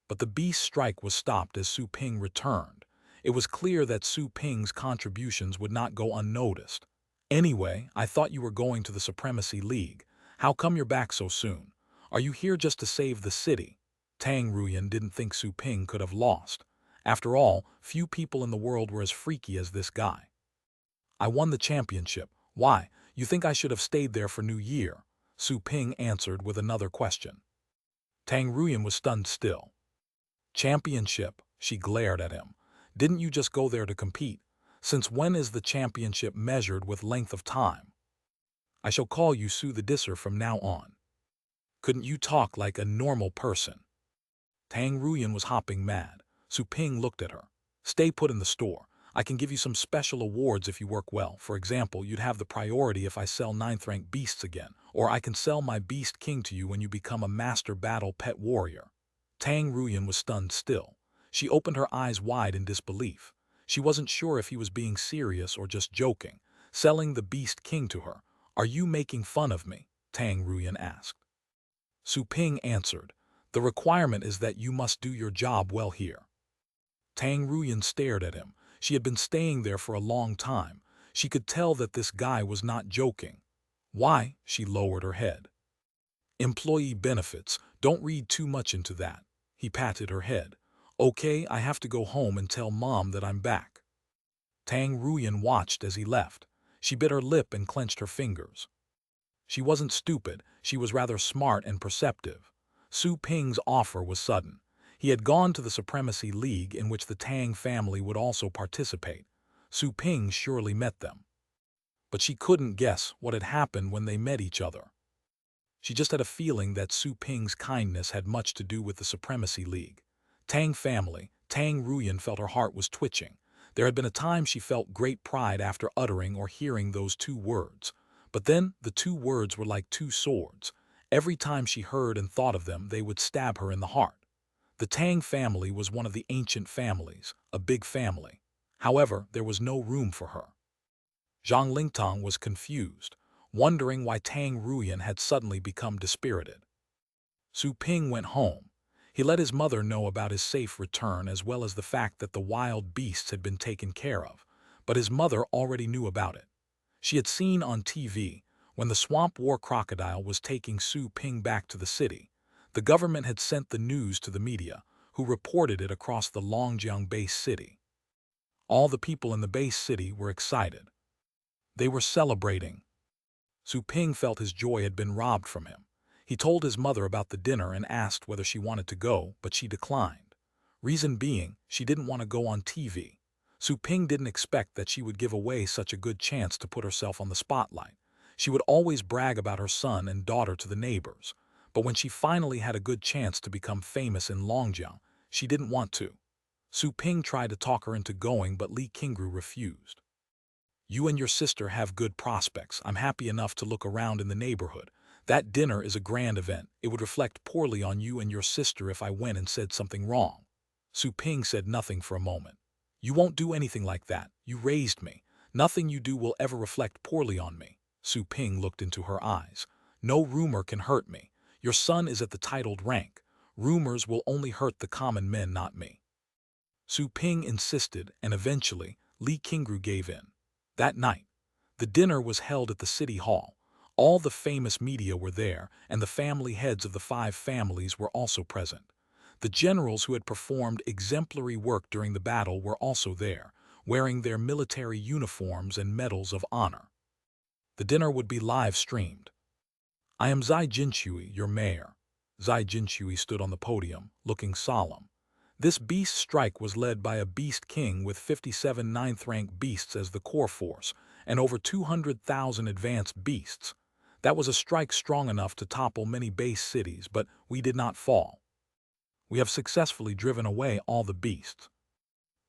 But the beast strike was stopped as Su Ping returned. It was clear that Su Ping's contributions would not go unnoticed. "Anyway, I thought you were going to the Supremacy League. How come you're back so soon? Are you here just to save the city?" Tang Ruyan didn't think Su Ping could have lost. After all, few people in the world were as freaky as this guy. "I won the championship. Why, you think I should have stayed there for New Year?" Su Ping answered with another question. Tang Ruyan was stunned still. "Championship?" She glared at him. "Didn't you just go there to compete? Since when is the championship measured with length of time?" "I shall call you Su the Disser from now on." "Couldn't you talk like a normal person?" Tang Ruyan was hopping mad. Su Ping looked at her. "Stay put in the store. I can give you some special awards if you work well. For example, you'd have the priority if I sell 9th rank beasts again, or I can sell my Beast King to you when you become a master battle pet warrior." Tang Ruyan was stunned still. She opened her eyes wide in disbelief. She wasn't sure if he was being serious or just joking. "Selling the Beast King to her? Are you making fun of me?" Tang Ruyan asked. Su Ping answered, "The requirement is that you must do your job well here." Tang Ruyan stared at him. She had been staying there for a long time. She could tell that this guy was not joking. "Why?" She lowered her head. "Employee benefits. Don't read too much into that." He patted her head. "Okay, I have to go home and tell Mom that I'm back." Tang Ruyan watched as he left. She bit her lip and clenched her fingers. She wasn't stupid. She was rather smart and perceptive. Su Ping's offer was sudden. He had gone to the Supremacy League, in which the Tang family would also participate. Su Ping surely met them. But she couldn't guess what had happened when they met each other. She just had a feeling that Su Ping's kindness had much to do with the Supremacy League. Tang family. Tang Ruyan felt her heart was twitching. There had been a time she felt great pride after uttering or hearing those two words. But then the two words were like two swords. Every time she heard and thought of them, they would stab her in the heart. The Tang family was one of the ancient families, a big family. However, there was no room for her. Zhang Lingtong was confused, wondering why Tang Ruyan had suddenly become dispirited. Su Ping went home. He let his mother know about his safe return as well as the fact that the wild beasts had been taken care of, but his mother already knew about it. She had seen on TV, when the swamp war crocodile was taking Su Ping back to the city, the government had sent the news to the media, who reported it across the Longjiang base city. All the people in the base city were excited. They were celebrating. Su Ping felt his joy had been robbed from him. He told his mother about the dinner and asked whether she wanted to go, but she declined. Reason being, she didn't want to go on TV. Su Ping didn't expect that she would give away such a good chance to put herself on the spotlight. She would always brag about her son and daughter to the neighbors, but when she finally had a good chance to become famous in Longjiang, she didn't want to. Su Ping tried to talk her into going, but Li Qingru refused. "You and your sister have good prospects. I'm happy enough to look around in the neighborhood. That dinner is a grand event. It would reflect poorly on you and your sister if I went and said something wrong." Su Ping said nothing for a moment. "You won't do anything like that. You raised me. Nothing you do will ever reflect poorly on me." Su Ping looked into her eyes. "No rumor can hurt me. Your son is at the titled rank. Rumors will only hurt the common men, not me." Su Ping insisted, and eventually, Li Qingru gave in. That night, the dinner was held at the city hall. All the famous media were there, and the family heads of the 5 families were also present. The generals who had performed exemplary work during the battle were also there, wearing their military uniforms and medals of honor. The dinner would be live-streamed. "I am Zai Jinshui, your mayor." Zai Jinshui stood on the podium, looking solemn. This beast strike was led by a beast king with 57 9th-rank beasts as the core force, and over 200,000 advanced beasts. That was a strike strong enough to topple many base cities, but we did not fall. We have successfully driven away all the beasts.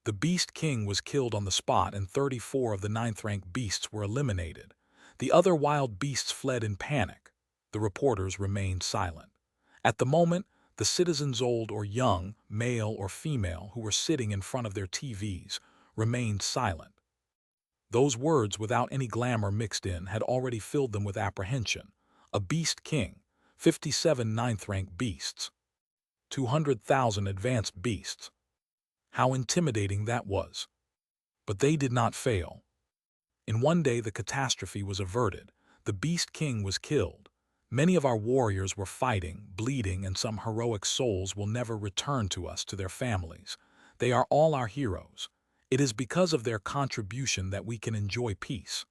The Beast King was killed on the spot and 34 of the 9th-rank beasts were eliminated. The other wild beasts fled in panic. The reporters remained silent. At the moment, the citizens, old or young, male or female, who were sitting in front of their TVs, remained silent. Those words, without any glamour mixed in, had already filled them with apprehension. A beast king, 57 ninth-rank beasts, 200,000 advanced beasts. How intimidating that was. But they did not fail. In one day the catastrophe was averted. The Beast King was killed. Many of our warriors were fighting, bleeding, and some heroic souls will never return to us, to their families. They are all our heroes. It is because of their contribution that we can enjoy peace.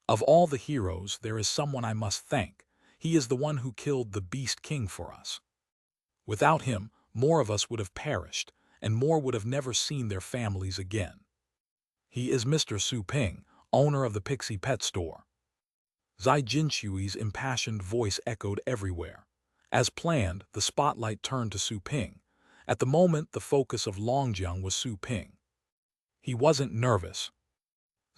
Of all the heroes, there is someone I must thank. He is the one who killed the Beast King for us. Without him, more of us would have perished, and more would have never seen their families again. He is Mr. Su Ping, owner of the Pixie Pet Store. Zai Jinchui's impassioned voice echoed everywhere. As planned, the spotlight turned to Su Ping. At the moment, the focus of Longjiang was Su Ping. He wasn't nervous.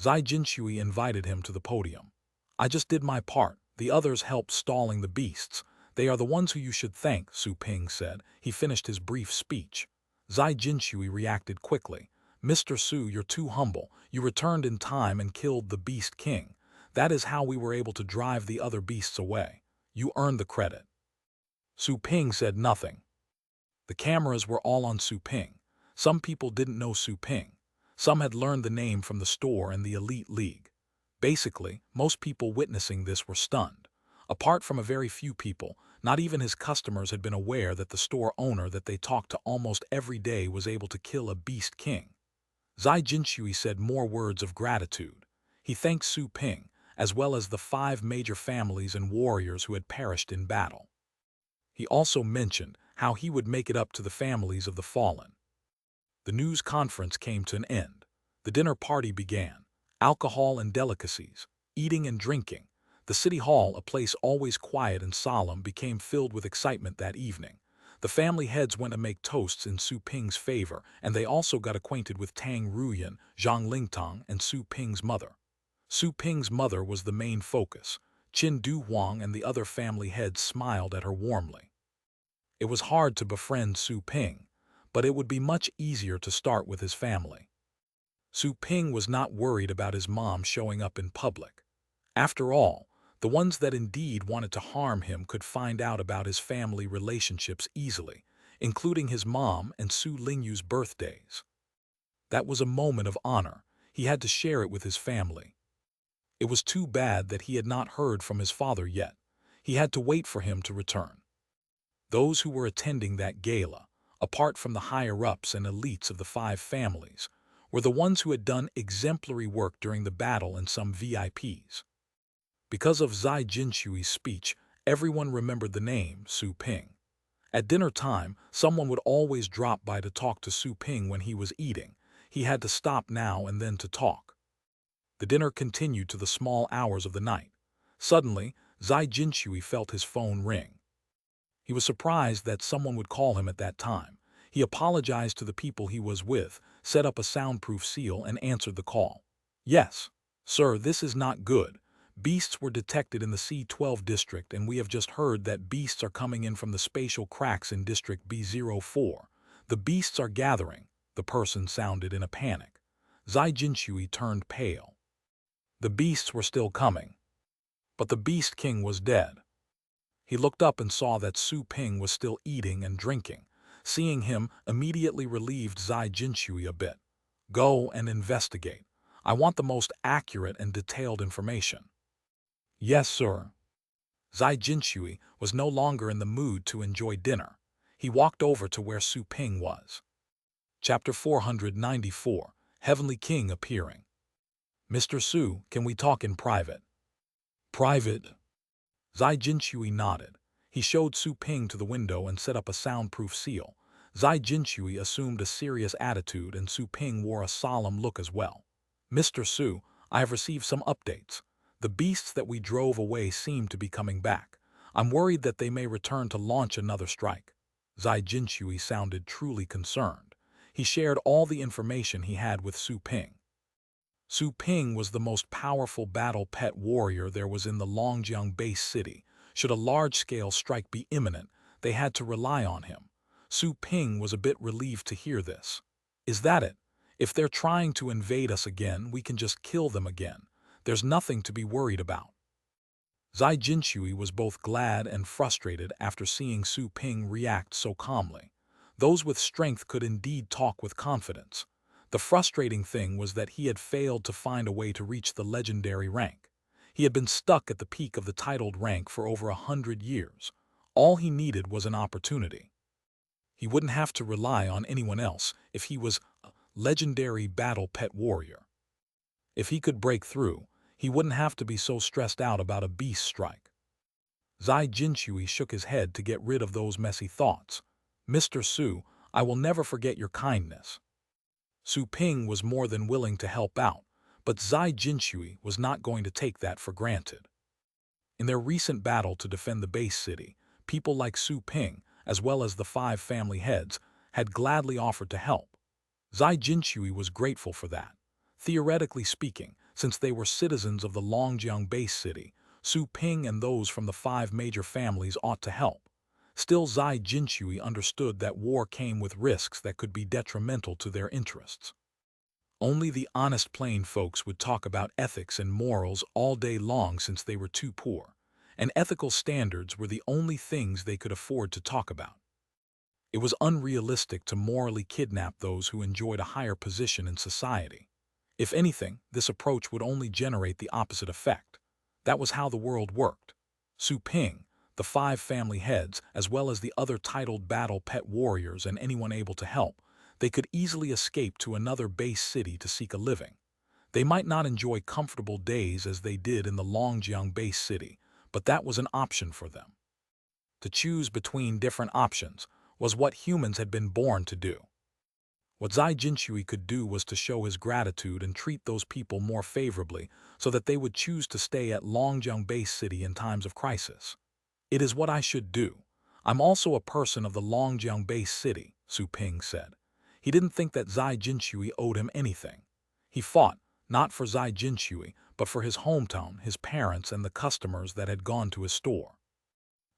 Zai Jinchui invited him to the podium. I just did my part. The others helped stalling the beasts. They are the ones who you should thank, Su Ping said. He finished his brief speech. Zai Jinchui reacted quickly. Mr. Su, you're too humble. You returned in time and killed the Beast King. That is how we were able to drive the other beasts away. You earned the credit. Su Ping said nothing. The cameras were all on Su Ping. Some people didn't know Su Ping. Some had learned the name from the store and the Elite League. Basically, most people witnessing this were stunned. Apart from a very few people, not even his customers had been aware that the store owner that they talked to almost every day was able to kill a Beast King. Zai Jinchui said more words of gratitude. He thanked Su Ping, as well as the 5 major families and warriors who had perished in battle. He also mentioned how he would make it up to the families of the fallen. The news conference came to an end. The dinner party began. Alcohol and delicacies, eating and drinking. The city hall, a place always quiet and solemn, became filled with excitement that evening. The family heads went to make toasts in Su Ping's favor, and they also got acquainted with Tang Ruyan, Zhang Lingtong, and Su Ping's mother. Su Ping's mother was the main focus. Qin Du Huang and the other family heads smiled at her warmly. It was hard to befriend Su Ping, but it would be much easier to start with his family. Su Ping was not worried about his mom showing up in public. After all, the ones that indeed wanted to harm him could find out about his family relationships easily, including his mom and Su Lingyu's birthdays. That was a moment of honor. He had to share it with his family. It was too bad that he had not heard from his father yet. He had to wait for him to return. Those who were attending that gala, apart from the higher-ups and elites of the 5 families, were the ones who had done exemplary work during the battle and some VIPs. Because of Zai Jinchui's speech, everyone remembered the name Su Ping. At dinner time, someone would always drop by to talk to Su Ping when he was eating. He had to stop now and then to talk. The dinner continued to the small hours of the night. Suddenly, Zai Jinchui felt his phone ring. He was surprised that someone would call him at that time. He apologized to the people he was with, set up a soundproof seal, and answered the call. Yes, sir, this is not good. Beasts were detected in the C12 district, and we have just heard that beasts are coming in from the spatial cracks in District B04. The beasts are gathering, the person sounded in a panic. Zai Jinchui turned pale. The beasts were still coming. But the Beast King was dead. He looked up and saw that Su Ping was still eating and drinking. Seeing him immediately relieved Zai Jinchui a bit. Go and investigate. I want the most accurate and detailed information. Yes, sir. Zai Jinchui was no longer in the mood to enjoy dinner. He walked over to where Su Ping was. Chapter 494, Heavenly King appearing. Mr. Su, can we talk in private? Private? Zai Jinchui nodded. He showed Su Ping to the window and set up a soundproof seal. Zai Jinchui assumed a serious attitude, and Su Ping wore a solemn look as well. Mr. Su, I have received some updates. The beasts that we drove away seem to be coming back. I'm worried that they may return to launch another strike. Zai Jinchui sounded truly concerned. He shared all the information he had with Su Ping. Su Ping was the most powerful battle pet warrior there was in the Longjiang base city. Should a large-scale strike be imminent, they had to rely on him. Su Ping was a bit relieved to hear this. Is that it? If they're trying to invade us again, we can just kill them again. There's nothing to be worried about. Zai Jinshui was both glad and frustrated after seeing Su Ping react so calmly. Those with strength could indeed talk with confidence. The frustrating thing was that he had failed to find a way to reach the legendary rank. He had been stuck at the peak of the titled rank for over 100 years. All he needed was an opportunity. He wouldn't have to rely on anyone else if he was a legendary battle pet warrior. If he could break through, he wouldn't have to be so stressed out about a beast strike. Zai Jinshui shook his head to get rid of those messy thoughts. Mr. Su, I will never forget your kindness. Su Ping was more than willing to help out, but Zai Jinshui was not going to take that for granted. In their recent battle to defend the base city, people like Su Ping, as well as the 5 family heads, had gladly offered to help. Zai Jinshui was grateful for that. Theoretically speaking, since they were citizens of the Longjiang base city, Su Ping and those from the 5 major families ought to help. Still, Zai Jinshui understood that war came with risks that could be detrimental to their interests. Only the honest plain folks would talk about ethics and morals all day long since they were too poor, and ethical standards were the only things they could afford to talk about. It was unrealistic to morally kidnap those who enjoyed a higher position in society. If anything, this approach would only generate the opposite effect. That was how the world worked. Su Ping, the 5 family heads, as well as the other titled battle pet warriors and anyone able to help, they could easily escape to another base city to seek a living. They might not enjoy comfortable days as they did in the Longjiang base city, but that was an option for them. To choose between different options was what humans had been born to do. What Zai Jinshui could do was to show his gratitude and treat those people more favorably so that they would choose to stay at Longjiang base city in times of crisis. It is what I should do. I'm also a person of the Longjiang base city, Su Ping said. He didn't think that Zai Jinshui owed him anything. He fought, not for Zai Jinshui, but for his hometown, his parents, and the customers that had gone to his store.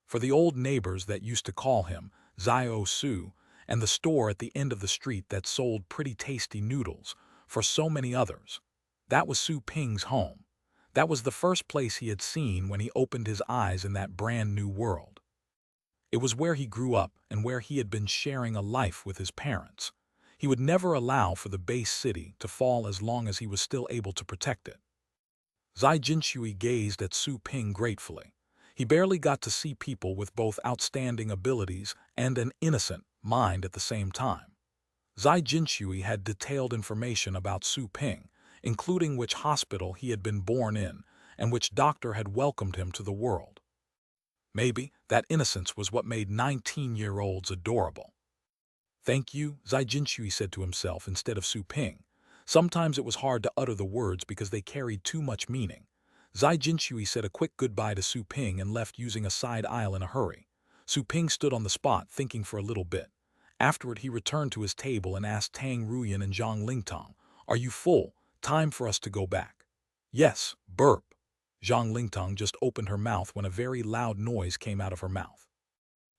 For the old neighbors that used to call him Zai O Su, and the store at the end of the street that sold pretty tasty noodles, for so many others. That was Su Ping's home. That was the first place he had seen when he opened his eyes in that brand new world. It was where he grew up and where he had been sharing a life with his parents. He would never allow for the base city to fall as long as he was still able to protect it. Zai Jinshui gazed at Su Ping gratefully. He barely got to see people with both outstanding abilities and an innocent mind at the same time. Zai Jinshui had detailed information about Su Ping, including which hospital he had been born in and which doctor had welcomed him to the world. Maybe that innocence was what made 19-year-olds adorable. Thank you, Zai Jinshui said to himself instead of Su Ping. Sometimes it was hard to utter the words because they carried too much meaning. Zai Jinshui said a quick goodbye to Su Ping and left using a side aisle in a hurry. Su Ping stood on the spot thinking for a little bit. Afterward, he returned to his table and asked Tang Ruyan and Zhang Lingtong, "Are you full? Time for us to go back." "Yes, burp." Zhang Lingtong just opened her mouth when a very loud noise came out of her mouth.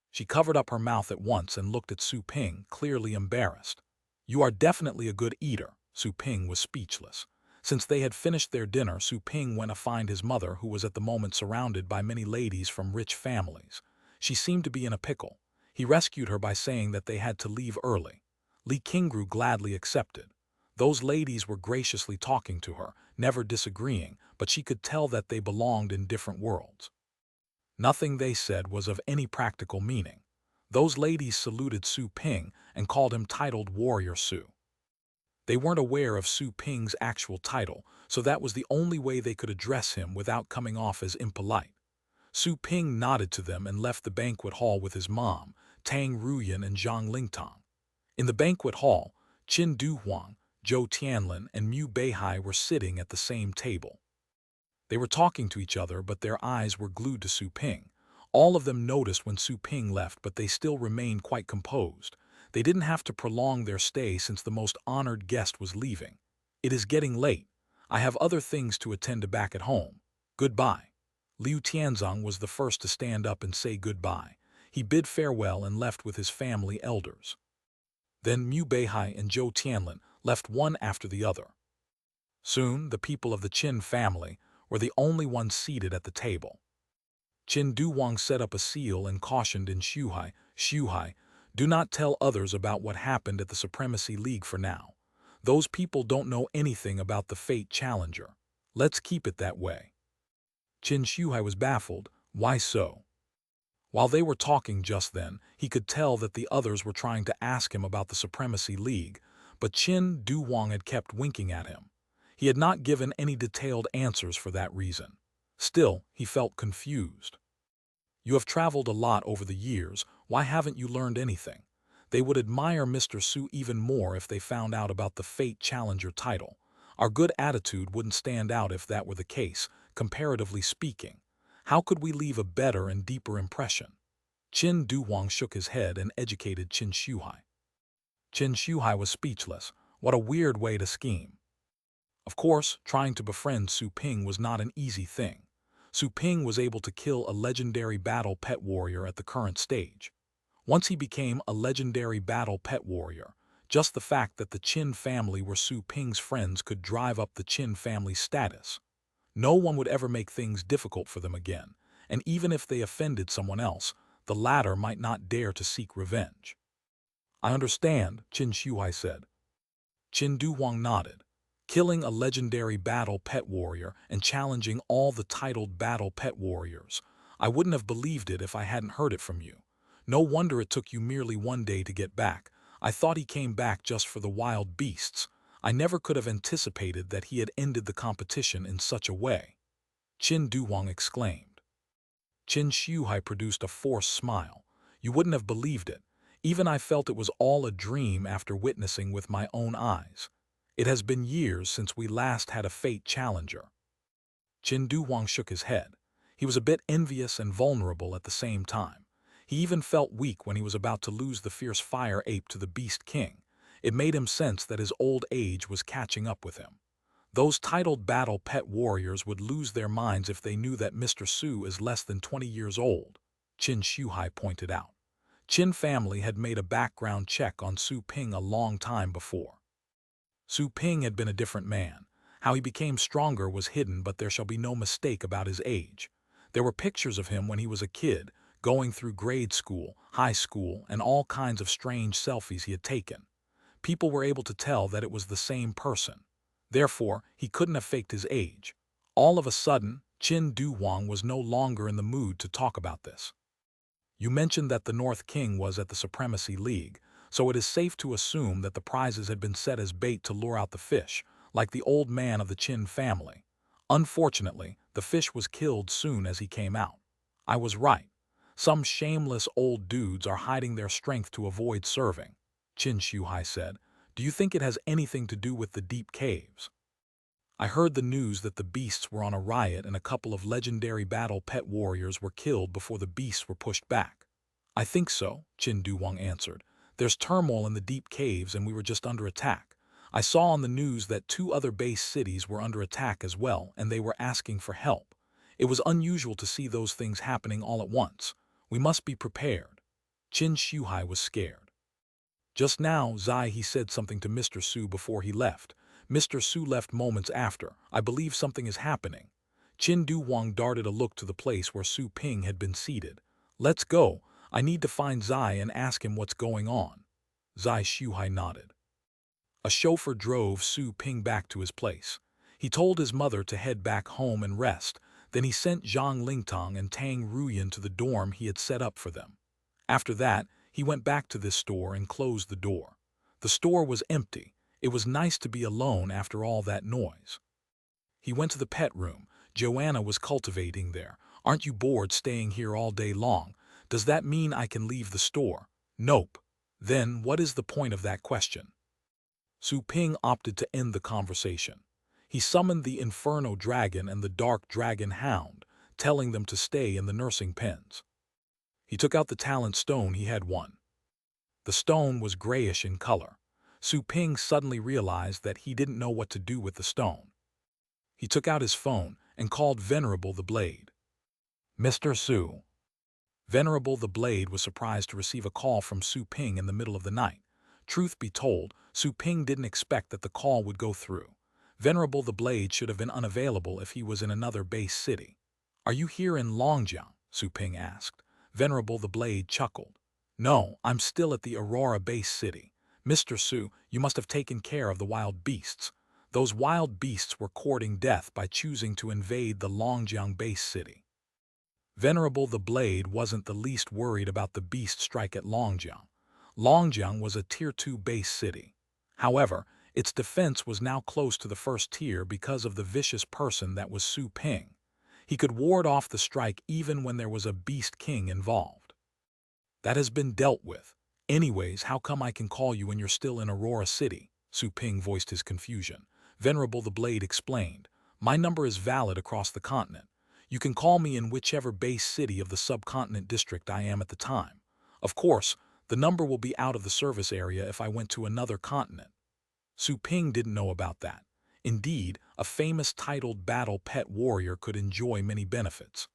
She covered up her mouth at once and looked at Su Ping, clearly embarrassed. "You are definitely a good eater." Su Ping was speechless. Since they had finished their dinner, Su Ping went to find his mother, who was at the moment surrounded by many ladies from rich families. She seemed to be in a pickle. He rescued her by saying that they had to leave early. Li Qingru gladly accepted. Those ladies were graciously talking to her, never disagreeing, but she could tell that they belonged in different worlds. Nothing they said was of any practical meaning. Those ladies saluted Su Ping and called him titled Warrior Su. They weren't aware of Su Ping's actual title, so that was the only way they could address him without coming off as impolite. Su Ping nodded to them and left the banquet hall with his mom, Tang Ruyan and Zhang Lingtong. In the banquet hall, Qin Duhuang, Zhou Tianlin, and Mu Beihai were sitting at the same table. They were talking to each other, but their eyes were glued to Su Ping. All of them noticed when Su Ping left, but they still remained quite composed. They didn't have to prolong their stay since the most honored guest was leaving. "It is getting late. I have other things to attend to back at home. Goodbye." Liu Tianzong was the first to stand up and say goodbye. He bid farewell and left with his family elders. Then Mu Beihai and Zhou Tianlin left one after the other. Soon, the people of the Qin family were the only ones seated at the table. Qin Duwang set up a seal and cautioned in Shuhai, do not tell others about what happened at the Supremacy League for now. Those people don't know anything about the Fate Challenger. Let's keep it that way. Qin Shuhai was baffled. Why so? While they were talking just then, he could tell that the others were trying to ask him about the Supremacy League, but Qin Duwang had kept winking at him. He had not given any detailed answers for that reason. Still, he felt confused. You have traveled a lot over the years, why haven't you learned anything? They would admire Mr. Su even more if they found out about the Fate Challenger title. Our good attitude wouldn't stand out if that were the case, comparatively speaking. How could we leave a better and deeper impression? Qin Duwang shook his head and educated Qin Shuhai. Qin Shuhai was speechless. What a weird way to scheme. Of course, trying to befriend Su Ping was not an easy thing. Su Ping was able to kill a legendary battle pet warrior at the current stage. Once he became a legendary battle pet warrior, just the fact that the Qin family were Su Ping's friends could drive up the Qin family's status. No one would ever make things difficult for them again, and even if they offended someone else, the latter might not dare to seek revenge. I understand, Qin Shuhai said. Qin Duwang nodded. Killing a legendary battle pet warrior and challenging all the titled battle pet warriors. I wouldn't have believed it if I hadn't heard it from you. No wonder it took you merely one day to get back. I thought he came back just for the wild beasts. I never could have anticipated that he had ended the competition in such a way. Qin Duwang exclaimed. Qin Shuhai produced a forced smile. You wouldn't have believed it. Even I felt it was all a dream after witnessing with my own eyes. It has been years since we last had a Fate Challenger. Qin Duwang shook his head. He was a bit envious and vulnerable at the same time. He even felt weak when he was about to lose the fierce fire ape to the Beast King. It made him sense that his old age was catching up with him. Those titled battle pet warriors would lose their minds if they knew that Mr. Su is less than 20 years old, Qin Shuhai pointed out. Qin family had made a background check on Su Ping a long time before. Su Ping had been a different man. How he became stronger was hidden, but there shall be no mistake about his age. There were pictures of him when he was a kid, going through grade school, high school, and all kinds of strange selfies he had taken. People were able to tell that it was the same person. Therefore, he couldn't have faked his age. All of a sudden, Qin Duwang was no longer in the mood to talk about this. You mentioned that the North King was at the Supremacy League, so it is safe to assume that the prizes had been set as bait to lure out the fish, like the old man of the Qin family. Unfortunately, the fish was killed soon as he came out. I was right. Some shameless old dudes are hiding their strength to avoid serving, Qin Shuhai said. Do you think it has anything to do with the deep caves? I heard the news that the beasts were on a riot and a couple of legendary battle pet warriors were killed before the beasts were pushed back. I think so, Qin Duwang answered. There's turmoil in the deep caves and we were just under attack. I saw on the news that 2 other base cities were under attack as well, and they were asking for help. It was unusual to see those things happening all at once. We must be prepared. Qin Shuhai was scared. Just now, he said something to Mr. Su before he left. Mr. Su left moments after. I believe something is happening. Qin Duwang darted a look to the place where Su Ping had been seated. Let's go. I need to find Zai and ask him what's going on. Shuhai nodded. A chauffeur drove Su Ping back to his place. He told his mother to head back home and rest. Then he sent Zhang Lingtong and Tang Ruyan to the dorm he had set up for them. After that, he went back to this store and closed the door. The store was empty. It was nice to be alone after all that noise. He went to the pet room. Joanna was cultivating there. Aren't you bored staying here all day long? Does that mean I can leave the store? Nope. Then what is the point of that question? Su Ping opted to end the conversation. He summoned the Inferno Dragon and the Dark Dragon Hound, telling them to stay in the nursing pens. He took out the talent stone he had won. The stone was grayish in color. Su Ping suddenly realized that he didn't know what to do with the stone. He took out his phone and called Venerable the Blade. Mr. Su. Venerable the Blade was surprised to receive a call from Su Ping in the middle of the night. Truth be told, Su Ping didn't expect that the call would go through. Venerable the Blade should have been unavailable if he was in another base city. "Are you here in Longjiang?" Su Ping asked. Venerable the Blade chuckled. "No, I'm still at the Aurora base city. Mr. Su, you must have taken care of the wild beasts. Those wild beasts were courting death by choosing to invade the Longjiang base city." Venerable the Blade wasn't the least worried about the beast strike at Longjiang. Longjiang was a Tier 2 base city. However, its defense was now close to the first tier because of the vicious person that was Su Ping. He could ward off the strike even when there was a beast king involved. "That has been dealt with. Anyways, how come I can call you when you're still in Aurora City?" Su Ping voiced his confusion. Venerable the Blade explained, "My number is valid across the continent. You can call me in whichever base city of the subcontinent district I am at the time. Of course, the number will be out of the service area if I went to another continent." Su Ping didn't know about that. Indeed, a famous titled battle pet warrior could enjoy many benefits.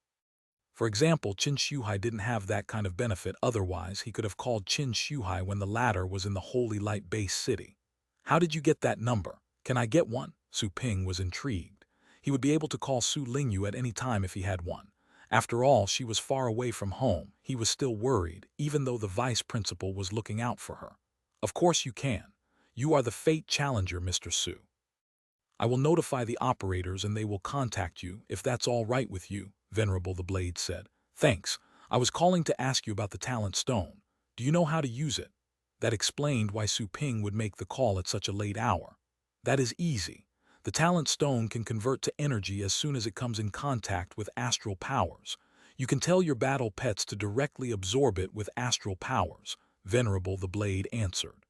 For example, Qin Shuhai didn't have that kind of benefit, otherwise he could have called Qin Shuhai when the latter was in the Holy Light base city. "How did you get that number? Can I get one?" Su Ping was intrigued. He would be able to call Su Lingyu at any time if he had one. After all, she was far away from home. He was still worried, even though the vice principal was looking out for her. "Of course you can. You are the Fate Challenger, Mr. Su. I will notify the operators and they will contact you, if that's all right with you," Venerable the Blade said. "Thanks. I was calling to ask you about the talent stone. Do you know how to use it?" That explained why Su Ping would make the call at such a late hour. "That is easy. The talent stone can convert to energy as soon as it comes in contact with astral powers. You can tell your battle pets to directly absorb it with astral powers," Venerable the Blade answered.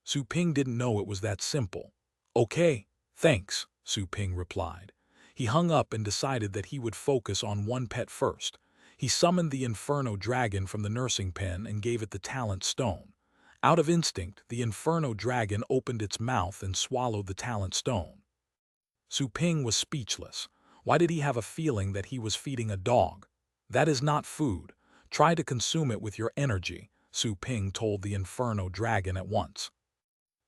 Su Ping didn't know it was that simple. "Okay, thanks," Su Ping replied. He hung up and decided that he would focus on one pet first. He summoned the Inferno Dragon from the nursing pen and gave it the talent stone. Out of instinct, the Inferno Dragon opened its mouth and swallowed the talent stone. Su Ping was speechless. Why did he have a feeling that he was feeding a dog? "That is not food. Try to consume it with your energy," Su Ping told the Inferno Dragon at once.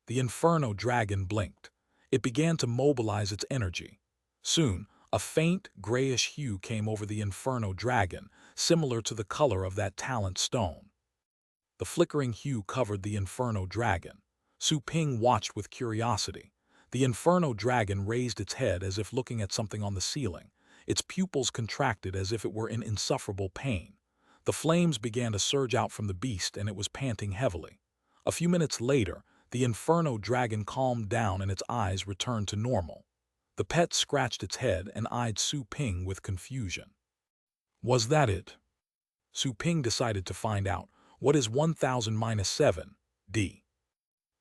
The Inferno Dragon blinked. It began to mobilize its energy. Soon, a faint, grayish hue came over the Inferno Dragon, similar to the color of that talent stone. The flickering hue covered the Inferno Dragon. Su Ping watched with curiosity. The Inferno Dragon raised its head as if looking at something on the ceiling. Its pupils contracted as if it were in insufferable pain. The flames began to surge out from the beast and it was panting heavily. A few minutes later, the Inferno Dragon calmed down and its eyes returned to normal. The pet scratched its head and eyed Su Ping with confusion. "Was that it?" Su Ping decided to find out. "What is 1000 minus 7, D?"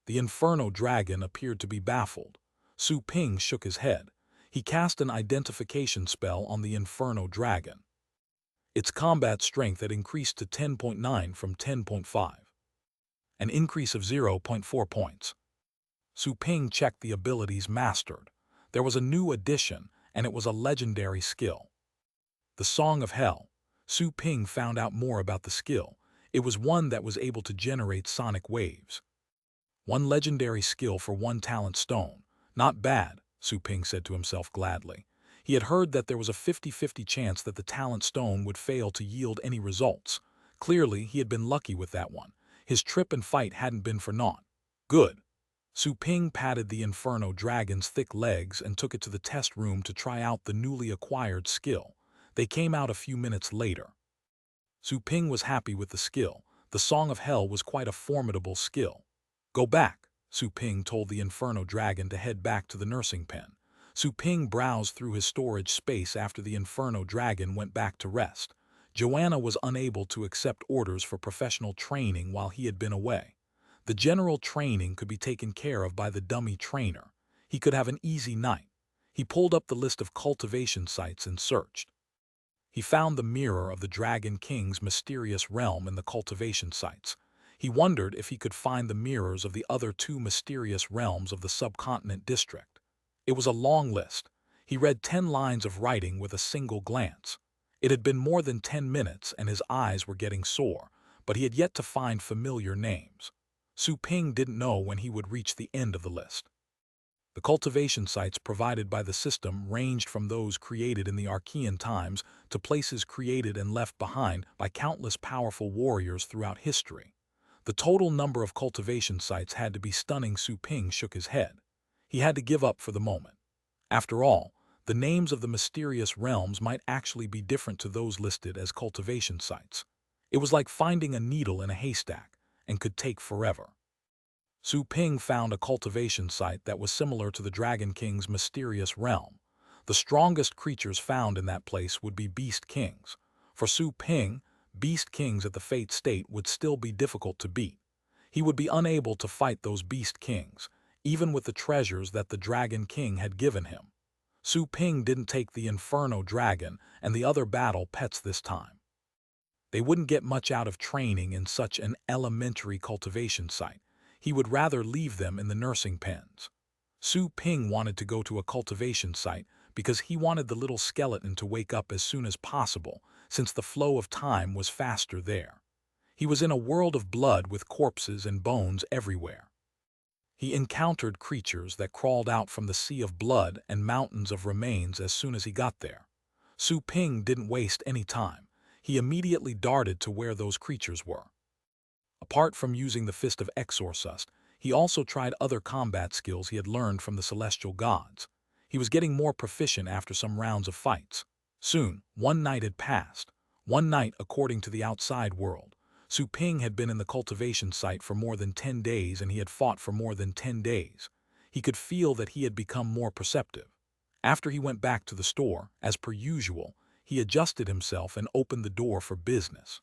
The Inferno Dragon appeared to be baffled. Su Ping shook his head. He cast an identification spell on the Inferno Dragon. Its combat strength had increased to 10.9 from 10.5. An increase of 0.4 points. Su Ping checked the abilities mastered. There was a new addition, and it was a legendary skill. The Song of Hell. Su Ping found out more about the skill. It was one that was able to generate sonic waves. One legendary skill for one talent stone. Not bad, Su Ping said to himself gladly. He had heard that there was a 50-50 chance that the talent stone would fail to yield any results. Clearly, he had been lucky with that one. His trip and fight hadn't been for naught. Good. Su Ping patted the Inferno Dragon's thick legs and took it to the test room to try out the newly acquired skill. They came out a few minutes later. Su Ping was happy with the skill. The Song of Hell was quite a formidable skill. "Go back," Su Ping told the Inferno Dragon to head back to the nursing pen. Su Ping browsed through his storage space after the Inferno Dragon went back to rest. Joanna was unable to accept orders for professional training while he had been away. The general training could be taken care of by the dummy trainer. He could have an easy night. He pulled up the list of cultivation sites and searched. He found the mirror of the Dragon King's mysterious realm in the cultivation sites. He wondered if he could find the mirrors of the other two mysterious realms of the subcontinent district. It was a long list. He read 10 lines of writing with a single glance. It had been more than 10 minutes and his eyes were getting sore, but he had yet to find familiar names. Su Ping didn't know when he would reach the end of the list. The cultivation sites provided by the system ranged from those created in the Archean times to places created and left behind by countless powerful warriors throughout history. The total number of cultivation sites had to be stunning. Su Ping shook his head. He had to give up for the moment. After all, the names of the mysterious realms might actually be different to those listed as cultivation sites. It was like finding a needle in a haystack and could take forever. Su Ping found a cultivation site that was similar to the Dragon King's mysterious realm. The strongest creatures found in that place would be Beast Kings. For Su Ping, Beast Kings at the Fate State would still be difficult to beat. He would be unable to fight those Beast Kings, even with the treasures that the Dragon King had given him. Su Ping didn't take the Inferno Dragon and the other battle pets this time. They wouldn't get much out of training in such an elementary cultivation site. He would rather leave them in the nursing pens. Su Ping wanted to go to a cultivation site because he wanted the little skeleton to wake up as soon as possible, since the flow of time was faster there. He was in a world of blood with corpses and bones everywhere. He encountered creatures that crawled out from the sea of blood and mountains of remains as soon as he got there. Su Ping didn't waste any time. He immediately darted to where those creatures were. Apart from using the Fist of Exorcist, he also tried other combat skills he had learned from the celestial gods. He was getting more proficient after some rounds of fights. Soon, one night had passed. One night, according to the outside world. Su Ping had been in the cultivation site for more than 10 days and he had fought for more than 10 days. He could feel that he had become more perceptive. After he went back to the store, as per usual, he adjusted himself and opened the door for business.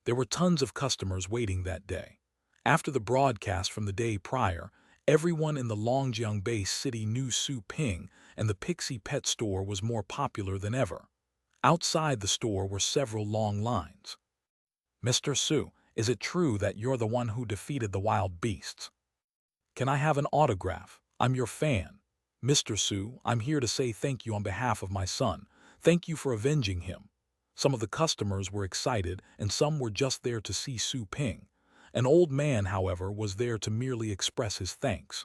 There were tons of customers waiting that day. After the broadcast from the day prior, everyone in the Longjiang base city knew Su Ping, and the Pixie Pet store was more popular than ever. Outside the store were several long lines. "Mr. Su, is it true that you're the one who defeated the wild beasts? Can I have an autograph? I'm your fan. Mr. Su, I'm here to say thank you on behalf of my son. Thank you for avenging him." Some of the customers were excited and some were just there to see Su Ping. An old man, however, was there to merely express his thanks.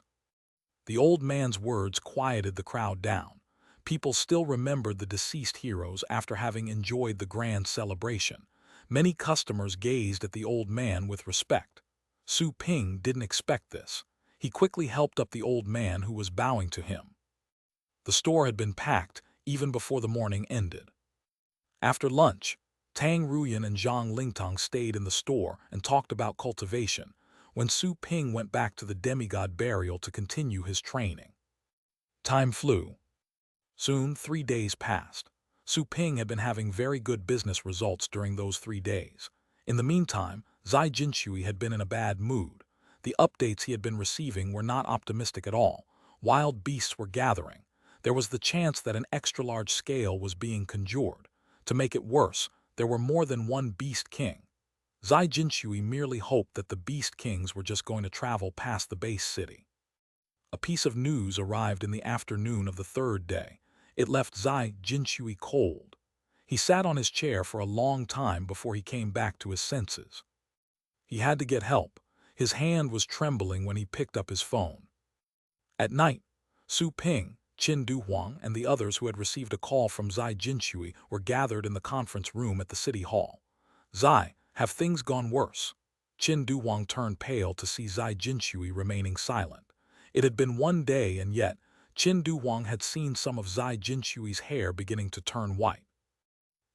The old man's words quieted the crowd down. People still remembered the deceased heroes after having enjoyed the grand celebration. Many customers gazed at the old man with respect. Su Ping didn't expect this. He quickly helped up the old man who was bowing to him. The store had been packed even before the morning ended. After lunch, Tang Ruyan and Zhang Lingtong stayed in the store and talked about cultivation, when Su Ping went back to the demigod burial to continue his training. Time flew. Soon 3 days passed. Su Ping had been having very good business results during those 3 days. In the meantime, Zai Jinshui had been in a bad mood. The updates he had been receiving were not optimistic at all. Wild beasts were gathering. There was the chance that an extra-large scale was being conjured. To make it worse, there were more than one Beast King. Zai Jinshui merely hoped that the Beast Kings were just going to travel past the base city. A piece of news arrived in the afternoon of the 3rd day. It left Zai Jinshui cold. He sat on his chair for a long time before he came back to his senses. He had to get help. His hand was trembling when he picked up his phone. At night, Su Ping, Qin Duhuang, and the others who had received a call from Zai Jinshui were gathered in the conference room at the city hall. "Zai, have things gone worse?" Qin Duhuang turned pale to see Zai Jinshui remaining silent. It had been 1 day and yet, Qin Duhuang had seen some of Zai Jinshui's hair beginning to turn white.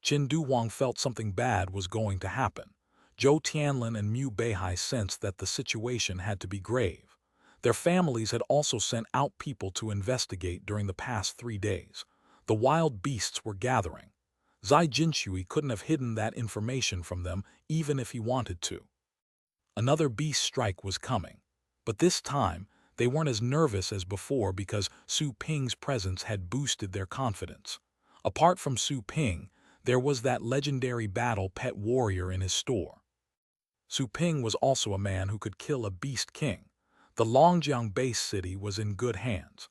Qin Duhuang felt something bad was going to happen. Zhou Tianlin and Mu Beihai sensed that the situation had to be grave. Their families had also sent out people to investigate during the past 3 days. The wild beasts were gathering. Zai Jinshui couldn't have hidden that information from them even if he wanted to. Another beast strike was coming. But this time, they weren't as nervous as before because Su Ping's presence had boosted their confidence. Apart from Su Ping, there was that legendary battle pet warrior in his store. Su Ping was also a man who could kill a Beast King. The Longjiang base city was in good hands.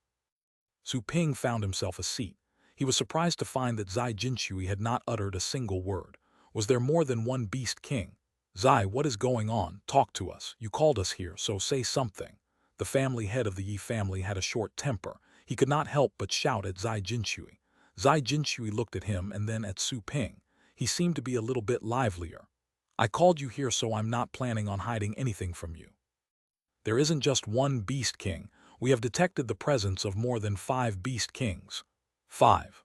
Su Ping found himself a seat. He was surprised to find that Zai Jinshui had not uttered a single word. Was there more than one Beast King? Zai, what is going on? Talk to us. You called us here, so say something. The family head of the Yi family had a short temper. He could not help but shout at Zai Jinshui. Zai Jinshui looked at him and then at Su Ping. He seemed to be a little bit livelier. I called you here, so I'm not planning on hiding anything from you. There isn't just one Beast King. We have detected the presence of more than 5 Beast Kings. 5.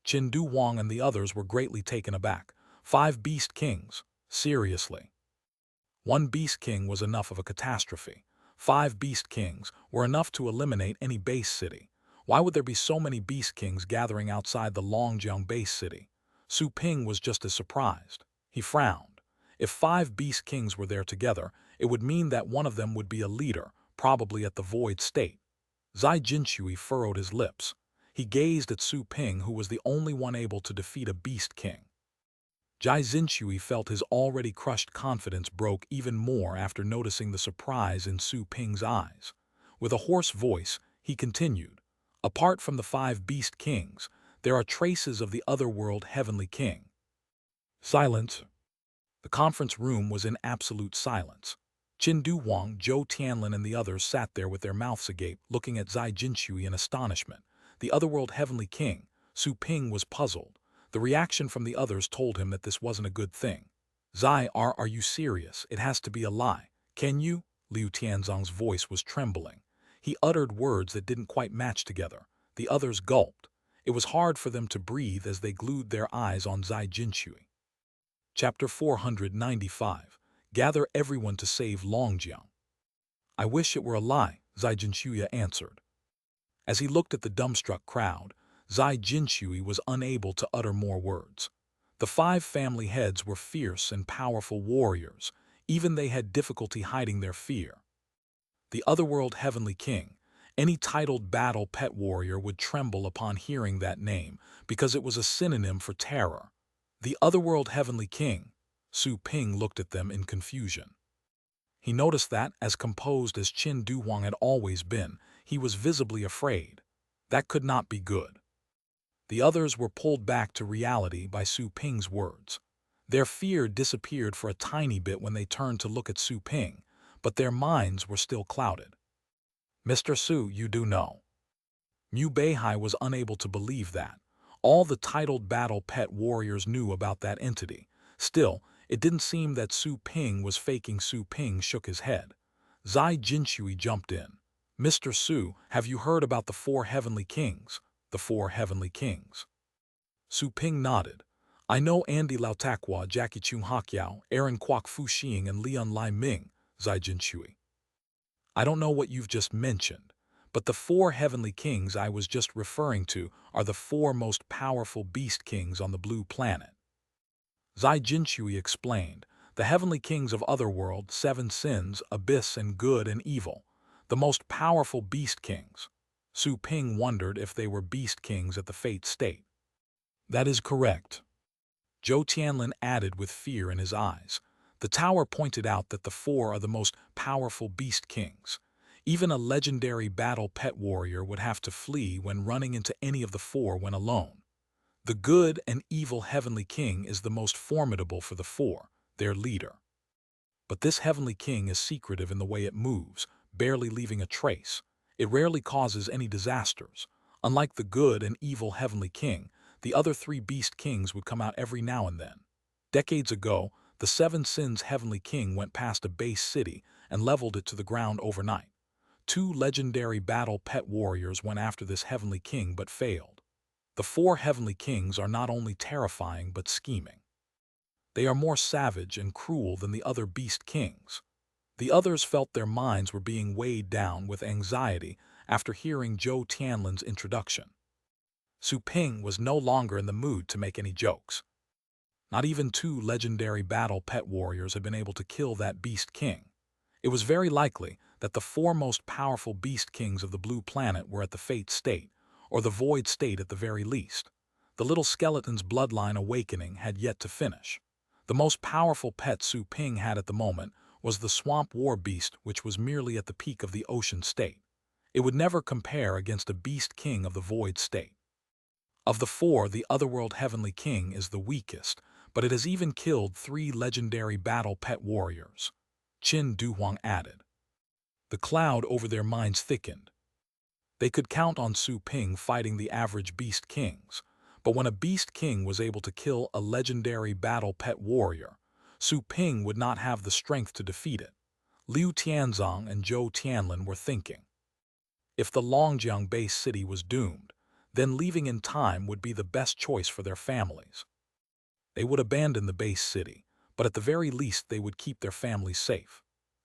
Qin Du Wang and the others were greatly taken aback. 5 Beast Kings? Seriously? One Beast King was enough of a catastrophe. 5 Beast Kings were enough to eliminate any base city. Why would there be so many Beast Kings gathering outside the Longjiang base city? Su Ping was just as surprised. He frowned. If 5 Beast Kings were there together, it would mean that one of them would be a leader, probably at the Void State. Zai Jinshui furrowed his lips. He gazed at Su Ping, who was the only one able to defeat a Beast King. Zai Jinshui felt his already crushed confidence broke even more after noticing the surprise in Su Ping's eyes. With a hoarse voice, he continued, "Apart from the 5 Beast Kings, there are traces of the otherworld Heavenly King." Silence. The conference room was in absolute silence. Qin Du Wang, Zhou Tianlin, and the others sat there with their mouths agape, looking at Zai Jinshui in astonishment. The otherworld Heavenly King, Su Ping, was puzzled. The reaction from the others told him that this wasn't a good thing. Zai, are you serious? It has to be a lie. Can you? Liu Tianzong's voice was trembling. He uttered words that didn't quite match together. The others gulped. It was hard for them to breathe as they glued their eyes on Zai Jinshui. Chapter 495. Gather everyone to save Longjiang. I wish it were a lie, Zai Jinshui answered. As he looked at the dumbstruck crowd, Zai Jinshui was unable to utter more words. The 5 family heads were fierce and powerful warriors. Even they had difficulty hiding their fear. The otherworld Heavenly King, any titled battle pet warrior would tremble upon hearing that name because it was a synonym for terror. The otherworld Heavenly King. Su Ping looked at them in confusion. He noticed that, as composed as Qin Du Wang had always been, he was visibly afraid. That could not be good. The others were pulled back to reality by Su Ping's words. Their fear disappeared for a tiny bit when they turned to look at Su Ping, but their minds were still clouded. Mr. Su, you do know. Mu Beihai was unable to believe that. All the titled battle pet warriors knew about that entity. Still, it didn't seem that Su Ping was faking. Su Ping shook his head. Zai Jinshui jumped in. Mr. Su, have you heard about the 4 Heavenly Kings? The 4 Heavenly Kings. Su Ping nodded. I know Andy Lao Takwa, Jackie Chung Hakyao, Aaron Kwok Fu Xing, and Leon Lai Ming, Zai Jinshui. I don't know what you've just mentioned, but the 4 Heavenly Kings I was just referring to are the 4 most powerful Beast Kings on the Blue Planet. Zai Jinshui explained, the Heavenly Kings of Otherworld, 7 Sins, Abyss, and Good and Evil, the most powerful Beast Kings. Su Ping wondered if they were Beast Kings at the Fate State. That is correct. Zhou Tianlin added with fear in his eyes. The tower pointed out that the 4 are the most powerful Beast Kings. Even a legendary battle pet warrior would have to flee when running into any of the 4 when alone. The good and evil Heavenly King is the most formidable for the 4, their leader. But this Heavenly King is secretive in the way it moves, barely leaving a trace. It rarely causes any disasters. Unlike the good and evil Heavenly King, the other 3 Beast Kings would come out every now and then. Decades ago, the 7 Sins Heavenly King went past a base city and leveled it to the ground overnight. 2 legendary battle pet warriors went after this Heavenly King but failed. The 4 Heavenly Kings are not only terrifying but scheming. They are more savage and cruel than the other Beast Kings. The others felt their minds were being weighed down with anxiety after hearing Zhou Tianlin's introduction. Su Ping was no longer in the mood to make any jokes. Not even 2 legendary battle pet warriors had been able to kill that Beast King. It was very likely that the 4 most powerful Beast Kings of the Blue Planet were at the Fate State, or the Void State at the very least. The little skeleton's bloodline awakening had yet to finish. The most powerful pet Su Ping had at the moment was the Swamp War Beast, which was merely at the peak of the Ocean State. It would never compare against a Beast King of the Void State. Of the 4, the Otherworld Heavenly King is the weakest, but it has even killed 3 legendary battle pet warriors," Qin Duhuang added. The cloud over their minds thickened. They could count on Su Ping fighting the average beast kings, but when a beast king was able to kill a legendary battle pet warrior, Su Ping would not have the strength to defeat it. Liu Tianzong and Zhou Tianlin were thinking. If the Longjiang base city was doomed, then leaving in time would be the best choice for their families. They would abandon the base city, but at the very least they would keep their families safe.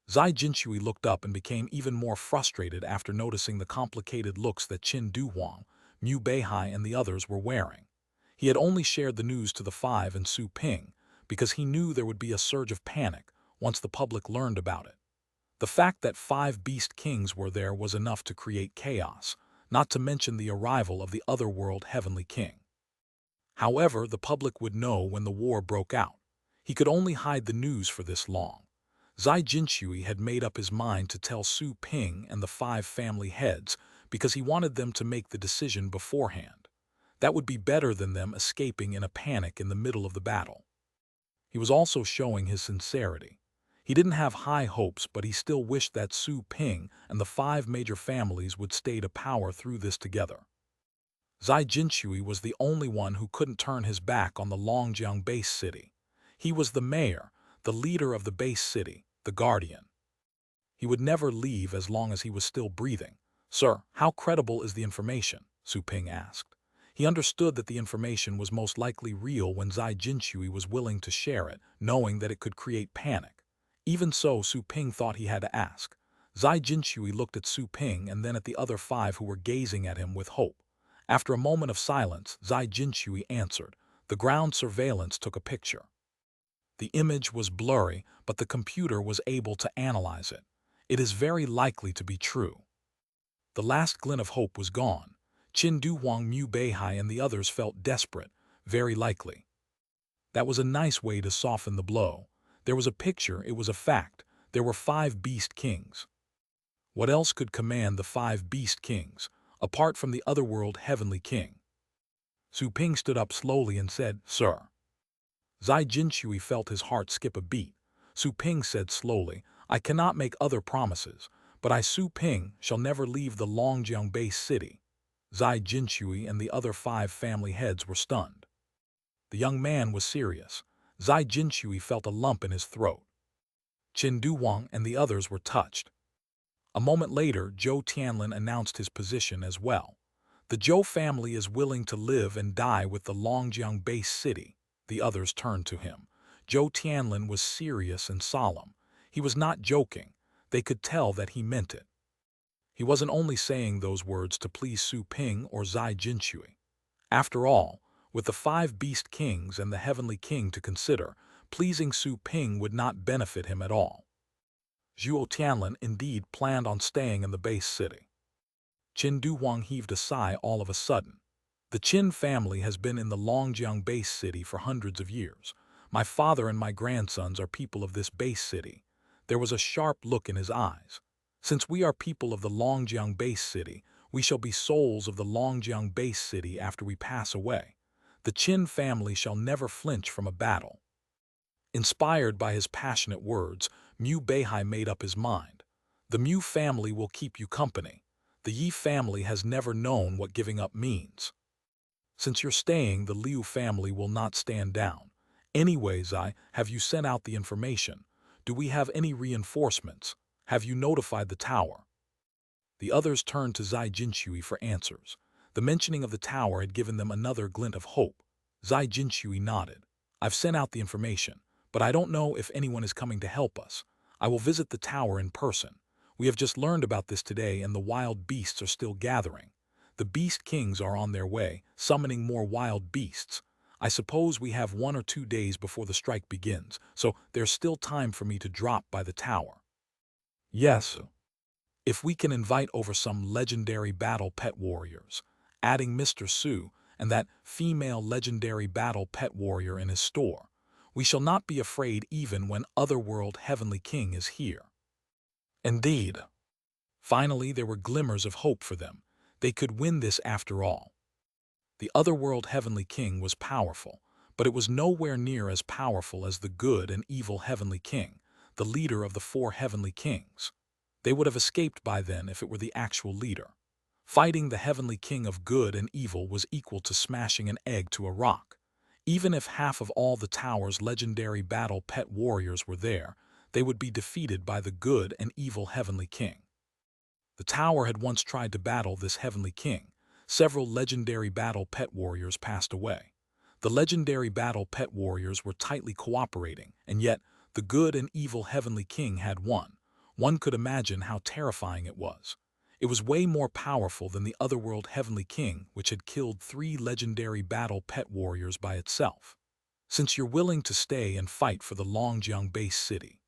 Zai Jinshui looked up and became even more frustrated after noticing the complicated looks that Qin Duhuang, Mu Beihai, and the others were wearing. He had only shared the news to the 5 and Su Ping because he knew there would be a surge of panic once the public learned about it. The fact that 5 beast kings were there was enough to create chaos, not to mention the arrival of the otherworld heavenly king. However, the public would know when the war broke out. He could only hide the news for this long. Zai Jinshui had made up his mind to tell Su Ping and the 5 family heads because he wanted them to make the decision beforehand. That would be better than them escaping in a panic in the middle of the battle. He was also showing his sincerity. He didn't have high hopes, but he still wished that Su Ping and the 5 major families would stay to power through this together. Zai Jinshui was the only one who couldn't turn his back on the Longjiang base city. He was the mayor, the leader of the base city, the guardian. He would never leave as long as he was still breathing. "Sir, how credible is the information?" Su Ping asked. He understood that the information was most likely real when Zai Jinshui was willing to share it, knowing that it could create panic. Even so, Su Ping thought he had to ask. Zai Jinshui looked at Su Ping and then at the other 5 who were gazing at him with hope. After a moment of silence, Zai Jinshui answered. The ground surveillance took a picture. The image was blurry, but the computer was able to analyze it. It is very likely to be true. The last glint of hope was gone. Qin Duhuang, Mu Beihai, and the others felt desperate. Very likely. That was a nice way to soften the blow. There was a picture, it was a fact. There were 5 beast kings. What else could command the 5 beast kings, apart from the otherworld heavenly king? Su Ping stood up slowly and said, "Sir." Zai Jinshui felt his heart skip a beat. Su Ping said slowly, "I cannot make other promises, but I, Su Ping, shall never leave the Longjiang base city." Zai Jinshui and the other 5 family heads were stunned. The young man was serious. Zai Jinshui felt a lump in his throat. Qin Duhuang and the others were touched. A moment later, Zhou Tianlin announced his position as well. The Zhou family is willing to live and die with the Longjiang base city. The others turned to him. Zhou Tianlin was serious and solemn. He was not joking. They could tell that he meant it. He wasn't only saying those words to please Su Ping or Zai Jinshui. After all, with the 5 beast kings and the heavenly king to consider, pleasing Su Ping would not benefit him at all. Zhou Tianlin indeed planned on staying in the base city. Qin Duhuang heaved a sigh all of a sudden. The Qin family has been in the Longjiang base city for hundreds of years. My father and my grandsons are people of this base city. There was a sharp look in his eyes. Since we are people of the Longjiang base city, we shall be souls of the Longjiang base city after we pass away. The Qin family shall never flinch from a battle. Inspired by his passionate words, Mu Beihai made up his mind. The Mu family will keep you company. The Yi family has never known what giving up means. Since you're staying, the Liu family will not stand down. Anyways, have you sent out the information? Do we have any reinforcements? Have you notified the tower? The others turned to Zai Jinshui for answers. The mentioning of the tower had given them another glint of hope. Zai Jinshui nodded. I've sent out the information, but I don't know if anyone is coming to help us. I will visit the tower in person. We have just learned about this today and the wild beasts are still gathering. The beast kings are on their way, summoning more wild beasts. I suppose we have 1 or 2 days before the strike begins, so there's still time for me to drop by the tower. Yes, if we can invite over some legendary battle pet warriors, adding Mr. Su and that female legendary battle pet warrior in his store, we shall not be afraid even when Otherworld Heavenly King is here. Indeed. Finally, there were glimmers of hope for them. They could win this after all. The Otherworld Heavenly King was powerful, but it was nowhere near as powerful as the good and evil Heavenly King, the leader of the four Heavenly Kings. They would have escaped by then if it were the actual leader. Fighting the Heavenly King of good and evil was equal to smashing an egg to a rock. Even if half of all the tower's legendary battle pet warriors were there, they would be defeated by the good and evil Heavenly King. The tower had once tried to battle this Heavenly King. Several legendary battle pet warriors passed away. The legendary battle pet warriors were tightly cooperating, and yet the good and evil Heavenly King had won. One could imagine how terrifying it was. It was way more powerful than the otherworld Heavenly King, which had killed 3 legendary battle pet warriors by itself. Since you're willing to stay and fight for the Longjiang base city,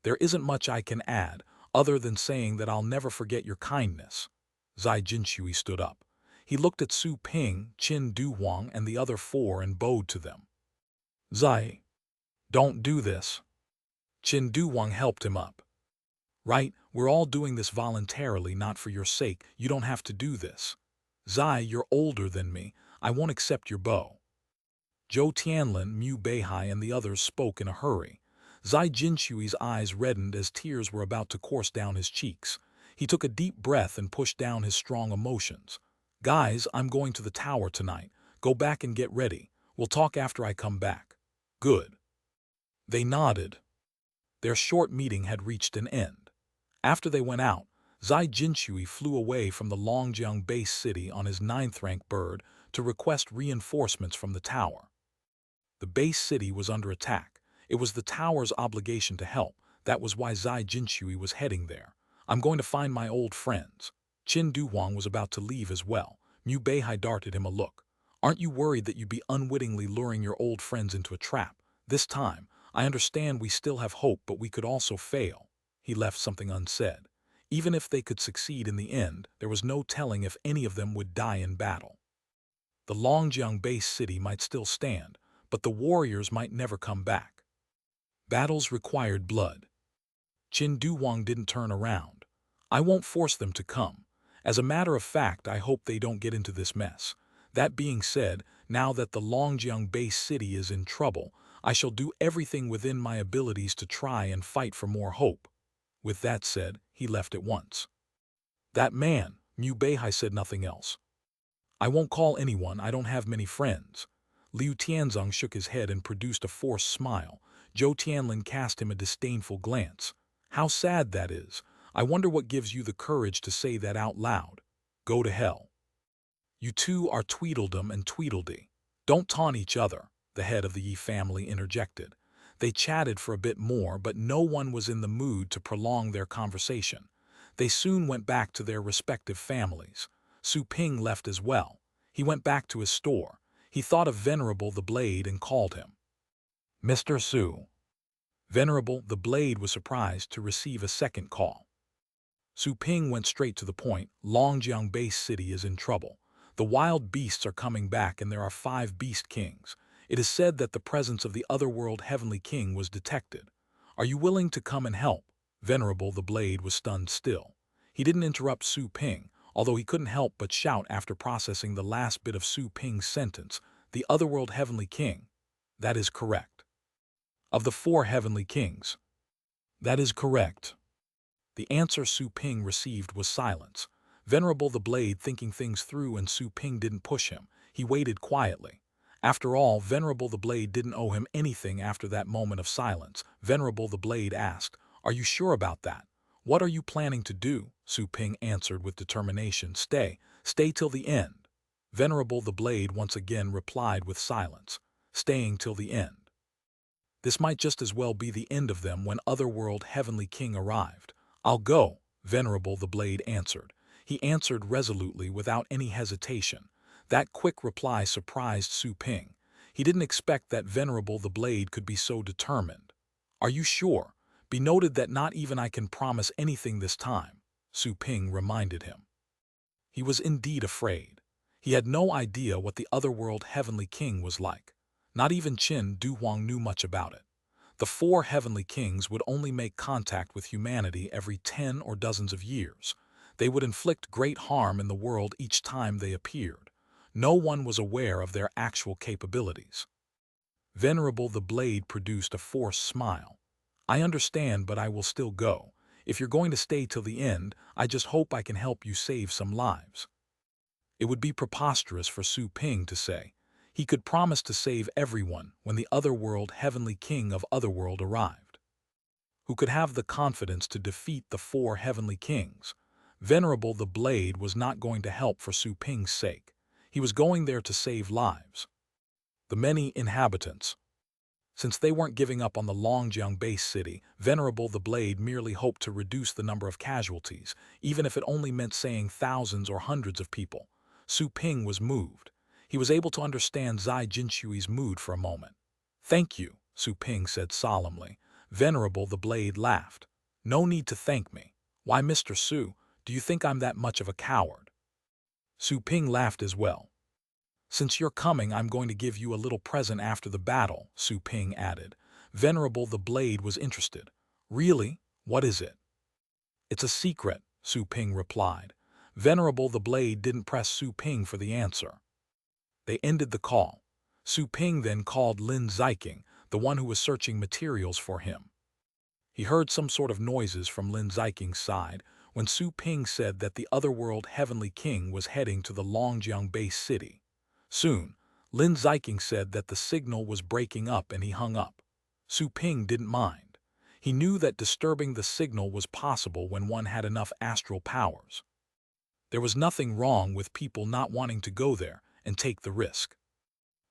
there isn't much I can add, other than saying that I'll never forget your kindness. Zai Jinshui stood up. He looked at Su Ping, Qin Duhuang, and the other 4 and bowed to them. Zai, don't do this. Qin Duhuang helped him up. Right, we're all doing this voluntarily, not for your sake. You don't have to do this. Zai, you're older than me. I won't accept your bow. Zhou Tianlin, Mu Beihai, and the others spoke in a hurry. Zai Jinshui's eyes reddened as tears were about to course down his cheeks. He took a deep breath and pushed down his strong emotions. Guys, I'm going to the tower tonight. Go back and get ready. We'll talk after I come back. Good. They nodded. Their short meeting had reached an end. After they went out, Zai Jinshui flew away from the Longjiang base city on his 9th-rank bird to request reinforcements from the tower. The base city was under attack. It was the tower's obligation to help. That was why Zai Jinshui was heading there. I'm going to find my old friends. Qin Duhuang was about to leave as well. Mu Beihai darted him a look. Aren't you worried that you'd be unwittingly luring your old friends into a trap? This time, I understand we still have hope, but we could also fail. He left something unsaid. Even if they could succeed in the end, there was no telling if any of them would die in battle. The Longjiang base city might still stand, but the warriors might never come back. Battles required blood. Qin Duhuang didn't turn around. I won't force them to come. As a matter of fact, I hope they don't get into this mess. That being said, now that the Longjiang base city is in trouble, I shall do everything within my abilities to try and fight for more hope. With that said, he left at once. That man, Mu Beihai said nothing else. I won't call anyone, I don't have many friends. Liu Tianzong shook his head and produced a forced smile. Zhou Tianlin cast him a disdainful glance. How sad that is. I wonder what gives you the courage to say that out loud. Go to hell. You two are Tweedledum and Tweedledee. Don't taunt each other, the head of the Yi family interjected. They chatted for a bit more, but no one was in the mood to prolong their conversation. They soon went back to their respective families. Su Ping left as well. He went back to his store. He thought of Venerable the Blade and called him. Mr. Su. Venerable the Blade was surprised to receive a second call. Su Ping went straight to the point. Longjiang base city is in trouble. The wild beasts are coming back and there are 5 beast kings. It is said that the presence of the otherworld Heavenly King was detected. Are you willing to come and help? Venerable the Blade was stunned still. He didn't interrupt Su Ping, although he couldn't help but shout after processing the last bit of Su Ping's sentence. The otherworld Heavenly King. That is correct. Of the 4 Heavenly Kings. That is correct. The answer Su Ping received was silence. Venerable the Blade thinking things through, and Su Ping didn't push him. He waited quietly. After all, Venerable the Blade didn't owe him anything after that moment of silence. Venerable the Blade asked, Are you sure about that? What are you planning to do? Su Ping answered with determination. Stay till the end. Venerable the Blade once again replied with silence. Staying till the end. This might just as well be the end of them when Otherworld Heavenly King arrived. I'll go, Venerable the Blade answered. He answered resolutely without any hesitation. That quick reply surprised Su Ping. He didn't expect that Venerable the Blade could be so determined. Are you sure? Be noted that not even I can promise anything this time, Su Ping reminded him. He was indeed afraid. He had no idea what the Otherworld Heavenly King was like. Not even Qin Duhuang knew much about it. The 4 Heavenly Kings would only make contact with humanity every 10 or dozens of years. They would inflict great harm in the world each time they appeared. No one was aware of their actual capabilities. Venerable the Blade produced a forced smile. I understand, but I will still go. If you're going to stay till the end, I just hope I can help you save some lives. It would be preposterous for Su Ping to say. He could promise to save everyone when the Otherworld Heavenly King of Otherworld arrived. Who could have the confidence to defeat the 4 Heavenly Kings? Venerable the Blade was not going to help for Su Ping's sake. He was going there to save lives. The many inhabitants. Since they weren't giving up on the Longjiang base city, Venerable the Blade merely hoped to reduce the number of casualties, even if it only meant saying thousands or hundreds of people. Su Ping was moved. He was able to understand Zai Jinshui's mood for a moment. "Thank you," Su Ping said solemnly. Venerable the Blade laughed. "No need to thank me. Why, Mr. Su, do you think I'm that much of a coward?" Su Ping laughed as well. "Since you're coming, I'm going to give you a little present after the battle," Su Ping added. Venerable the Blade was interested. "Really? What is it?" "It's a secret," Su Ping replied. Venerable the Blade didn't press Su Ping for the answer. They ended the call. Su Ping then called Lin Ziking, the one who was searching materials for him. He heard some sort of noises from Lin Ziking's side when Su Ping said that the Otherworld Heavenly King was heading to the Longjiang base city. Soon, Lin Ziking said that the signal was breaking up and he hung up. Su Ping didn't mind. He knew that disturbing the signal was possible when one had enough astral powers. There was nothing wrong with people not wanting to go there and take the risk.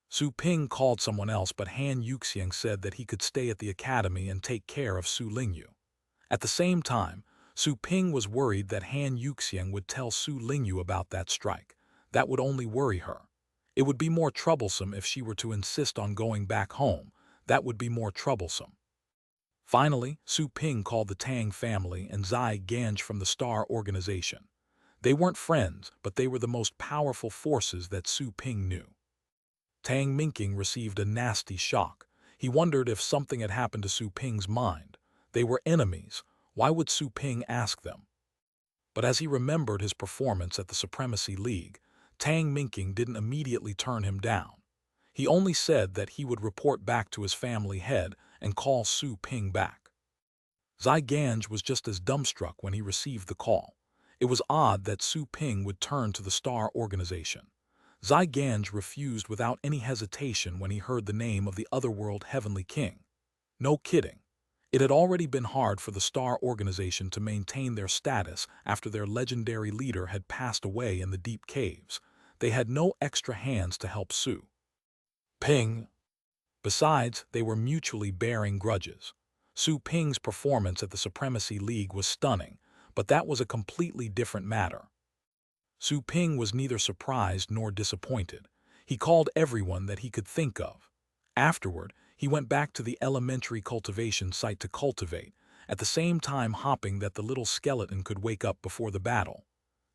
Su Ping called someone else, but Han Yuxiang said that he could stay at the academy and take care of Su Lingyu. At the same time, Su Ping was worried that Han Yuxiang would tell Su Lingyu about that strike. That would only worry her. It would be more troublesome if she were to insist on going back home. That would be more troublesome. Finally, Su Ping called the Tang family and Zai Ganj from the Star Organization. They weren't friends, but they were the most powerful forces that Su Ping knew. Tang Minking received a nasty shock. He wondered if something had happened to Su Ping's mind. They were enemies. Why would Su Ping ask them? But as he remembered his performance at the Supremacy League, Tang Minking didn't immediately turn him down. He only said that he would report back to his family head and call Su Ping back. Zai Ganj was just as dumbstruck when he received the call. It was odd that Su Ping would turn to the Star Organization. Zai Ganj refused without any hesitation when he heard the name of the Otherworld Heavenly King. No kidding. It had already been hard for the Star Organization to maintain their status after their legendary leader had passed away in the deep caves. They had no extra hands to help Su Ping. Besides, they were mutually bearing grudges. Su Ping's performance at the Supremacy League was stunning, but that was a completely different matter. Su Ping was neither surprised nor disappointed. He called everyone that he could think of. Afterward, he went back to the elementary cultivation site to cultivate, at the same time hoping that the little skeleton could wake up before the battle.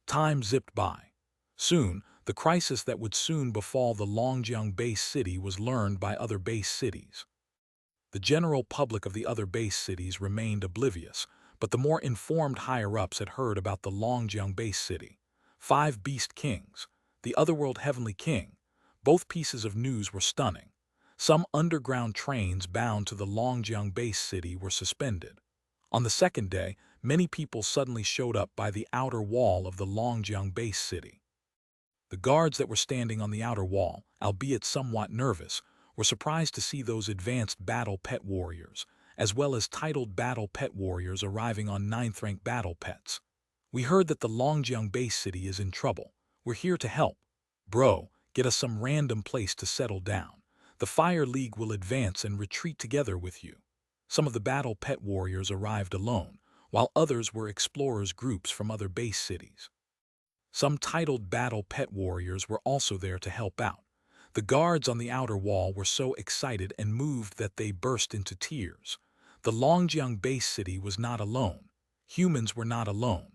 Time zipped by. Soon, the crisis that would soon befall the Longjiang base city was learned by other base cities. The general public of the other base cities remained oblivious, but the more informed higher-ups had heard about the Longjiang base city. 5 Beast Kings, the Otherworld Heavenly King. Both pieces of news were stunning. Some underground trains bound to the Longjiang base city were suspended. On the second day, many people suddenly showed up by the outer wall of the Longjiang base city. The guards that were standing on the outer wall, albeit somewhat nervous, were surprised to see those advanced battle pet warriors, as well as titled battle pet warriors arriving on 9th rank battle pets. "We heard that the Longjiang base city is in trouble. We're here to help. Bro, get us some random place to settle down. The Fire League will advance and retreat together with you." Some of the battle pet warriors arrived alone, while others were explorers groups from other base cities. Some titled battle pet warriors were also there to help out. The guards on the outer wall were so excited and moved that they burst into tears. The Longjiang base city was not alone. Humans were not alone.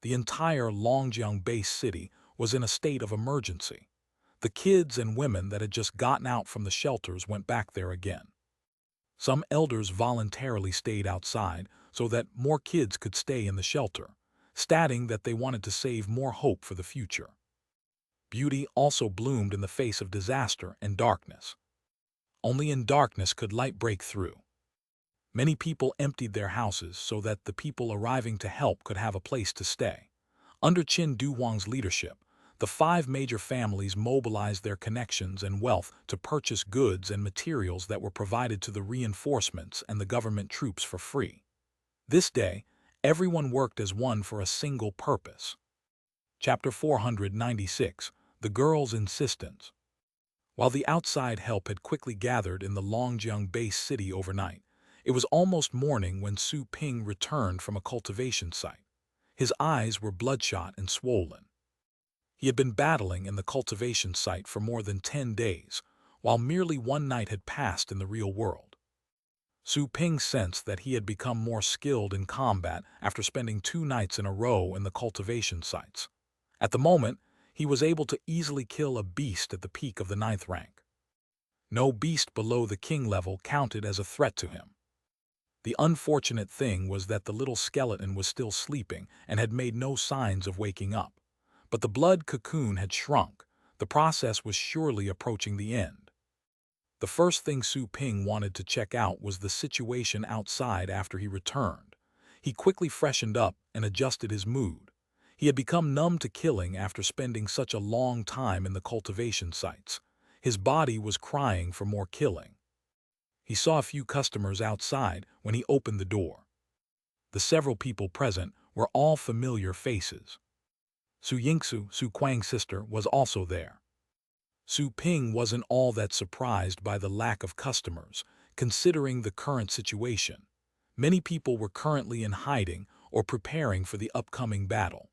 The entire Longjiang base city was in a state of emergency. The kids and women that had just gotten out from the shelters went back there again. Some elders voluntarily stayed outside so that more kids could stay in the shelter, stating that they wanted to save more hope for the future. Beauty also bloomed in the face of disaster and darkness. Only in darkness could light break through. Many people emptied their houses so that the people arriving to help could have a place to stay. Under Qin Duwang's leadership, the 5 major families mobilized their connections and wealth to purchase goods and materials that were provided to the reinforcements and the government troops for free. This day, everyone worked as one for a single purpose. Chapter 496, The Girl's Insistence. While the outside help had quickly gathered in the Longjiang base city overnight, it was almost morning when Su Ping returned from a cultivation site. His eyes were bloodshot and swollen. He had been battling in the cultivation site for more than 10 days, while merely one night had passed in the real world. Su Ping sensed that he had become more skilled in combat after spending 2 nights in a row in the cultivation sites. At the moment, he was able to easily kill a beast at the peak of the 9th rank. No beast below the king level counted as a threat to him. The unfortunate thing was that the little skeleton was still sleeping and had made no signs of waking up. But the blood cocoon had shrunk. The process was surely approaching the end. The first thing Su Ping wanted to check out was the situation outside after he returned. He quickly freshened up and adjusted his mood. He had become numb to killing after spending such a long time in the cultivation sites. His body was crying for more killing. He saw a few customers outside when he opened the door. The several people present were all familiar faces. Su Yingsu, Su Kuang's sister, was also there. Su Ping wasn't all that surprised by the lack of customers, considering the current situation. Many people were currently in hiding or preparing for the upcoming battle.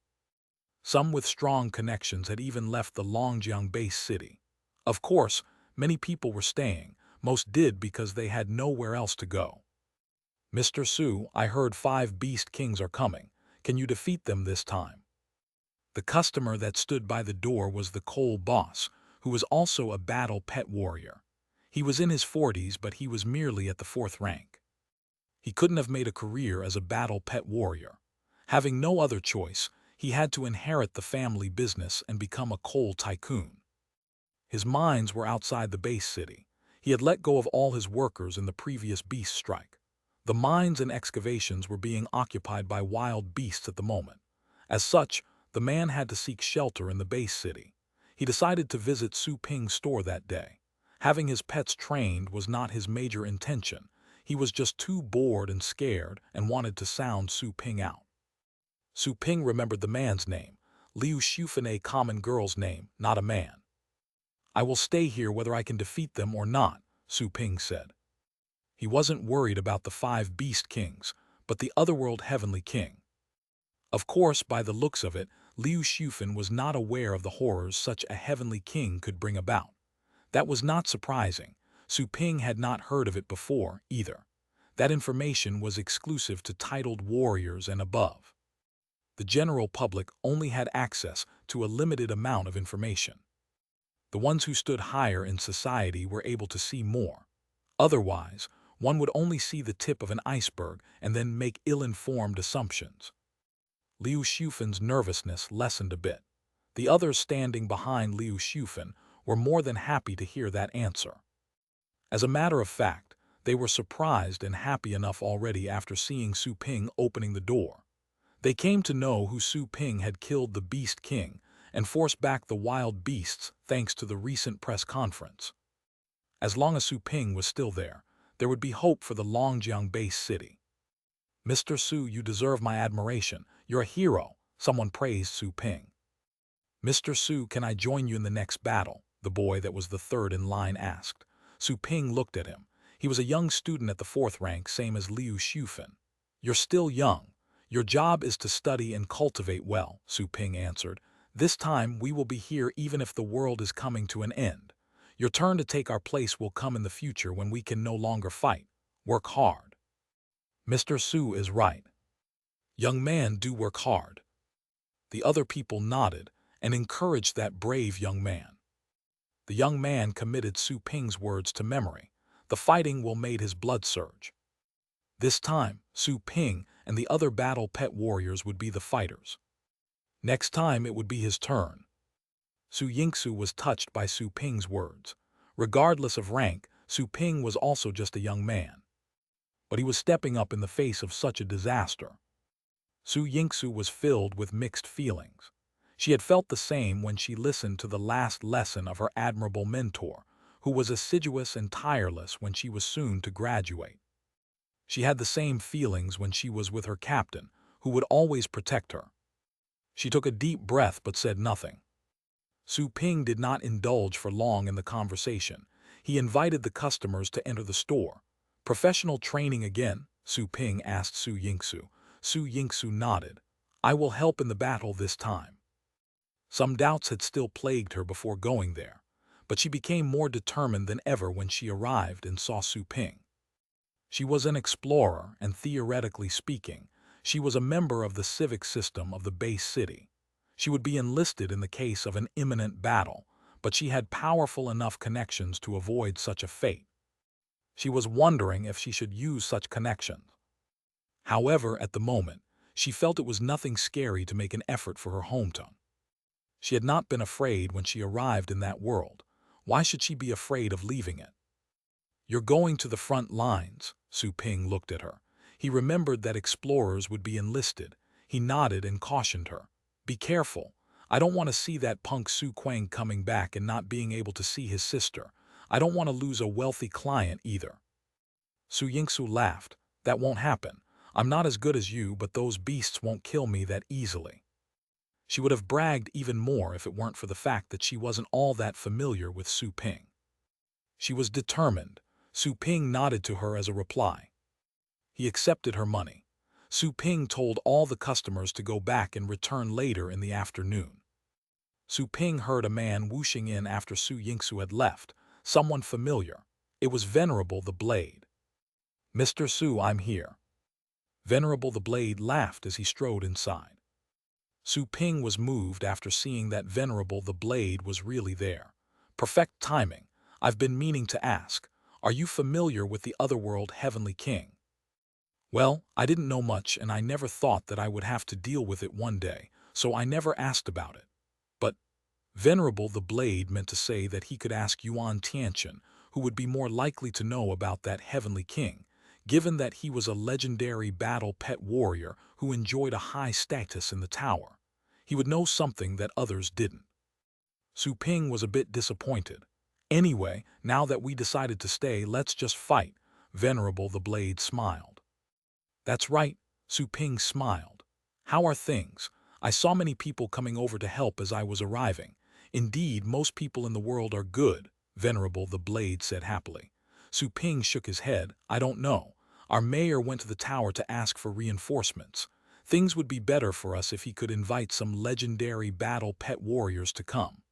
Some with strong connections had even left the Longjiang base city. Of course, many people were staying. Most did because they had nowhere else to go. Mr. Su, I heard 5 beast kings are coming. Can you defeat them this time? The customer that stood by the door was the coal boss, who was also a battle pet warrior. He was in his 40s, but he was merely at the 4th rank. He couldn't have made a career as a battle pet warrior. Having no other choice, he had to inherit the family business and become a coal tycoon. His mines were outside the base city. He had let go of all his workers in the previous beast strike. The mines and excavations were being occupied by wild beasts at the moment. As such, the man had to seek shelter in the base city. He decided to visit Su Ping's store that day. Having his pets trained was not his major intention. He was just too bored and scared and wanted to sound Su Ping out. Su Ping remembered the man's name. Liu Shufan, a common girl's name, not a man. I will stay here whether I can defeat them or not, Su Ping said. He wasn't worried about the 5 beast kings, but the otherworld heavenly king. Of course, by the looks of it, Liu Shufan was not aware of the horrors such a heavenly king could bring about. That was not surprising. Su Ping had not heard of it before, either. That information was exclusive to titled warriors and above. The general public only had access to a limited amount of information. The ones who stood higher in society were able to see more. Otherwise, one would only see the tip of an iceberg and then make ill-informed assumptions. Liu Shufan's nervousness lessened a bit. The others standing behind Liu Shufan were more than happy to hear that answer. As a matter of fact, they were surprised and happy enough already after seeing Su Ping opening the door. They came to know who Su Ping had killed the Beast King and forced back the wild beasts thanks to the recent press conference. As long as Su Ping was still there would be hope for the Longjiang base city. Mr. Su, you deserve my admiration. You're a hero, someone praised Su Ping. Mr. Su, can I join you in the next battle? The boy that was the 3rd in line asked. Su Ping looked at him. He was a young student at the 4th rank, same as Liu Shufan. You're still young. Your job is to study and cultivate well, Su Ping answered. This time we will be here even if the world is coming to an end. Your turn to take our place will come in the future when we can no longer fight. Work hard. Mr. Su is right. Young man, do work hard. The other people nodded and encouraged that brave young man. The young man committed Su Ping's words to memory. The fighting will made his blood surge. This time, Su Ping and the other battle pet warriors would be the fighters. Next time it would be his turn. Su Yingsu was touched by Su Ping's words. Regardless of rank, Su Ping was also just a young man. But he was stepping up in the face of such a disaster. Su Yingsu was filled with mixed feelings. She had felt the same when she listened to the last lesson of her admirable mentor, who was assiduous and tireless when she was soon to graduate. She had the same feelings when she was with her captain, who would always protect her. She took a deep breath but said nothing. Su Ping did not indulge for long in the conversation. He invited the customers to enter the store. Professional training again? Su Ping asked Su Yingsu. Su Yingsu nodded. I will help in the battle this time. Some doubts had still plagued her before going there, but she became more determined than ever when she arrived and saw Su Ping. She was an explorer, and theoretically speaking, she was a member of the civic system of the base city. She would be enlisted in the case of an imminent battle, but she had powerful enough connections to avoid such a fate. She was wondering if she should use such connections. However, at the moment, she felt it was nothing scary to make an effort for her hometown. She had not been afraid when she arrived in that world. Why should she be afraid of leaving it? You're going to the front lines, Su Ping looked at her. He remembered that explorers would be enlisted. He nodded and cautioned her. Be careful. I don't want to see that punk Su Quang coming back and not being able to see his sister. I don't want to lose a wealthy client either. Su Yingsu laughed. That won't happen. I'm not as good as you, but those beasts won't kill me that easily. She would have bragged even more if it weren't for the fact that she wasn't all that familiar with Su Ping. She was determined. Su Ping nodded to her as a reply. He accepted her money. Su Ping told all the customers to go back and return later in the afternoon. Su Ping heard a man whooshing in after Su Yingsu had left, someone familiar. It was Venerable the Blade. Mr. Su, I'm here. Venerable the Blade laughed as he strode inside. Su Ping was moved after seeing that Venerable the Blade was really there. Perfect timing. I've been meaning to ask, are you familiar with the Otherworld Heavenly King? Well, I didn't know much and I never thought that I would have to deal with it one day, so I never asked about it. But Venerable the Blade meant to say that he could ask Yuan Tianchen, who would be more likely to know about that Heavenly King, given that he was a legendary battle pet warrior who enjoyed a high status in the tower. He would know something that others didn't. Su Ping was a bit disappointed. Anyway, now that we decided to stay, let's just fight. Venerable the Blade smiled. That's right, Su Ping smiled. How are things? I saw many people coming over to help as I was arriving. Indeed, most people in the world are good, Venerable the Blade said happily. Su Ping shook his head. I don't know. Our mayor went to the tower to ask for reinforcements. Things would be better for us if he could invite some legendary battle pet warriors to come.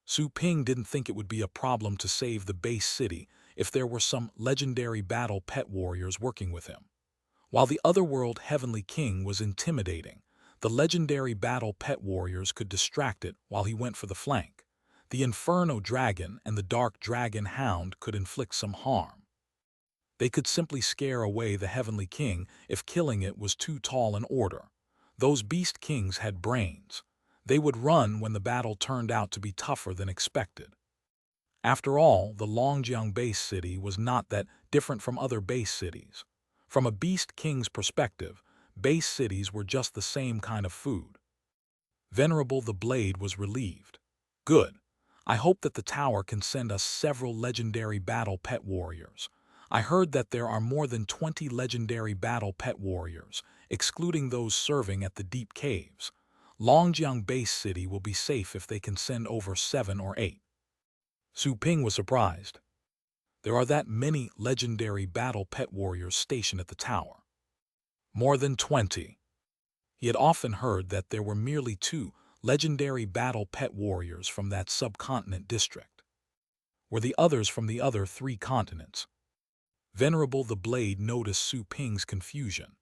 Su Ping didn't think it would be a problem to save the base city if there were some legendary battle pet warriors working with him. While the Otherworld Heavenly King was intimidating, the legendary battle pet warriors could distract it while he went for the flank. The Inferno Dragon and the Dark Dragon Hound could inflict some harm. They could simply scare away the Heavenly King if killing it was too tall an order. Those Beast Kings had brains. They would run when the battle turned out to be tougher than expected. After all, the Longjiang base city was not that different from other base cities. From a Beast King's perspective, base cities were just the same kind of food. Venerable the Blade was relieved. Good. I hope that the tower can send us several legendary battle pet warriors. I heard that there are more than 20 legendary battle pet warriors, excluding those serving at the deep caves. Longjiang base city will be safe if they can send over 7 or 8. Su Ping was surprised. There are that many legendary battle pet warriors stationed at the tower. More than 20. He had often heard that there were merely 2 legendary battle pet warriors from that subcontinent district. Were the others from the other 3 continents? Venerable the Blade noticed Su Ping's confusion.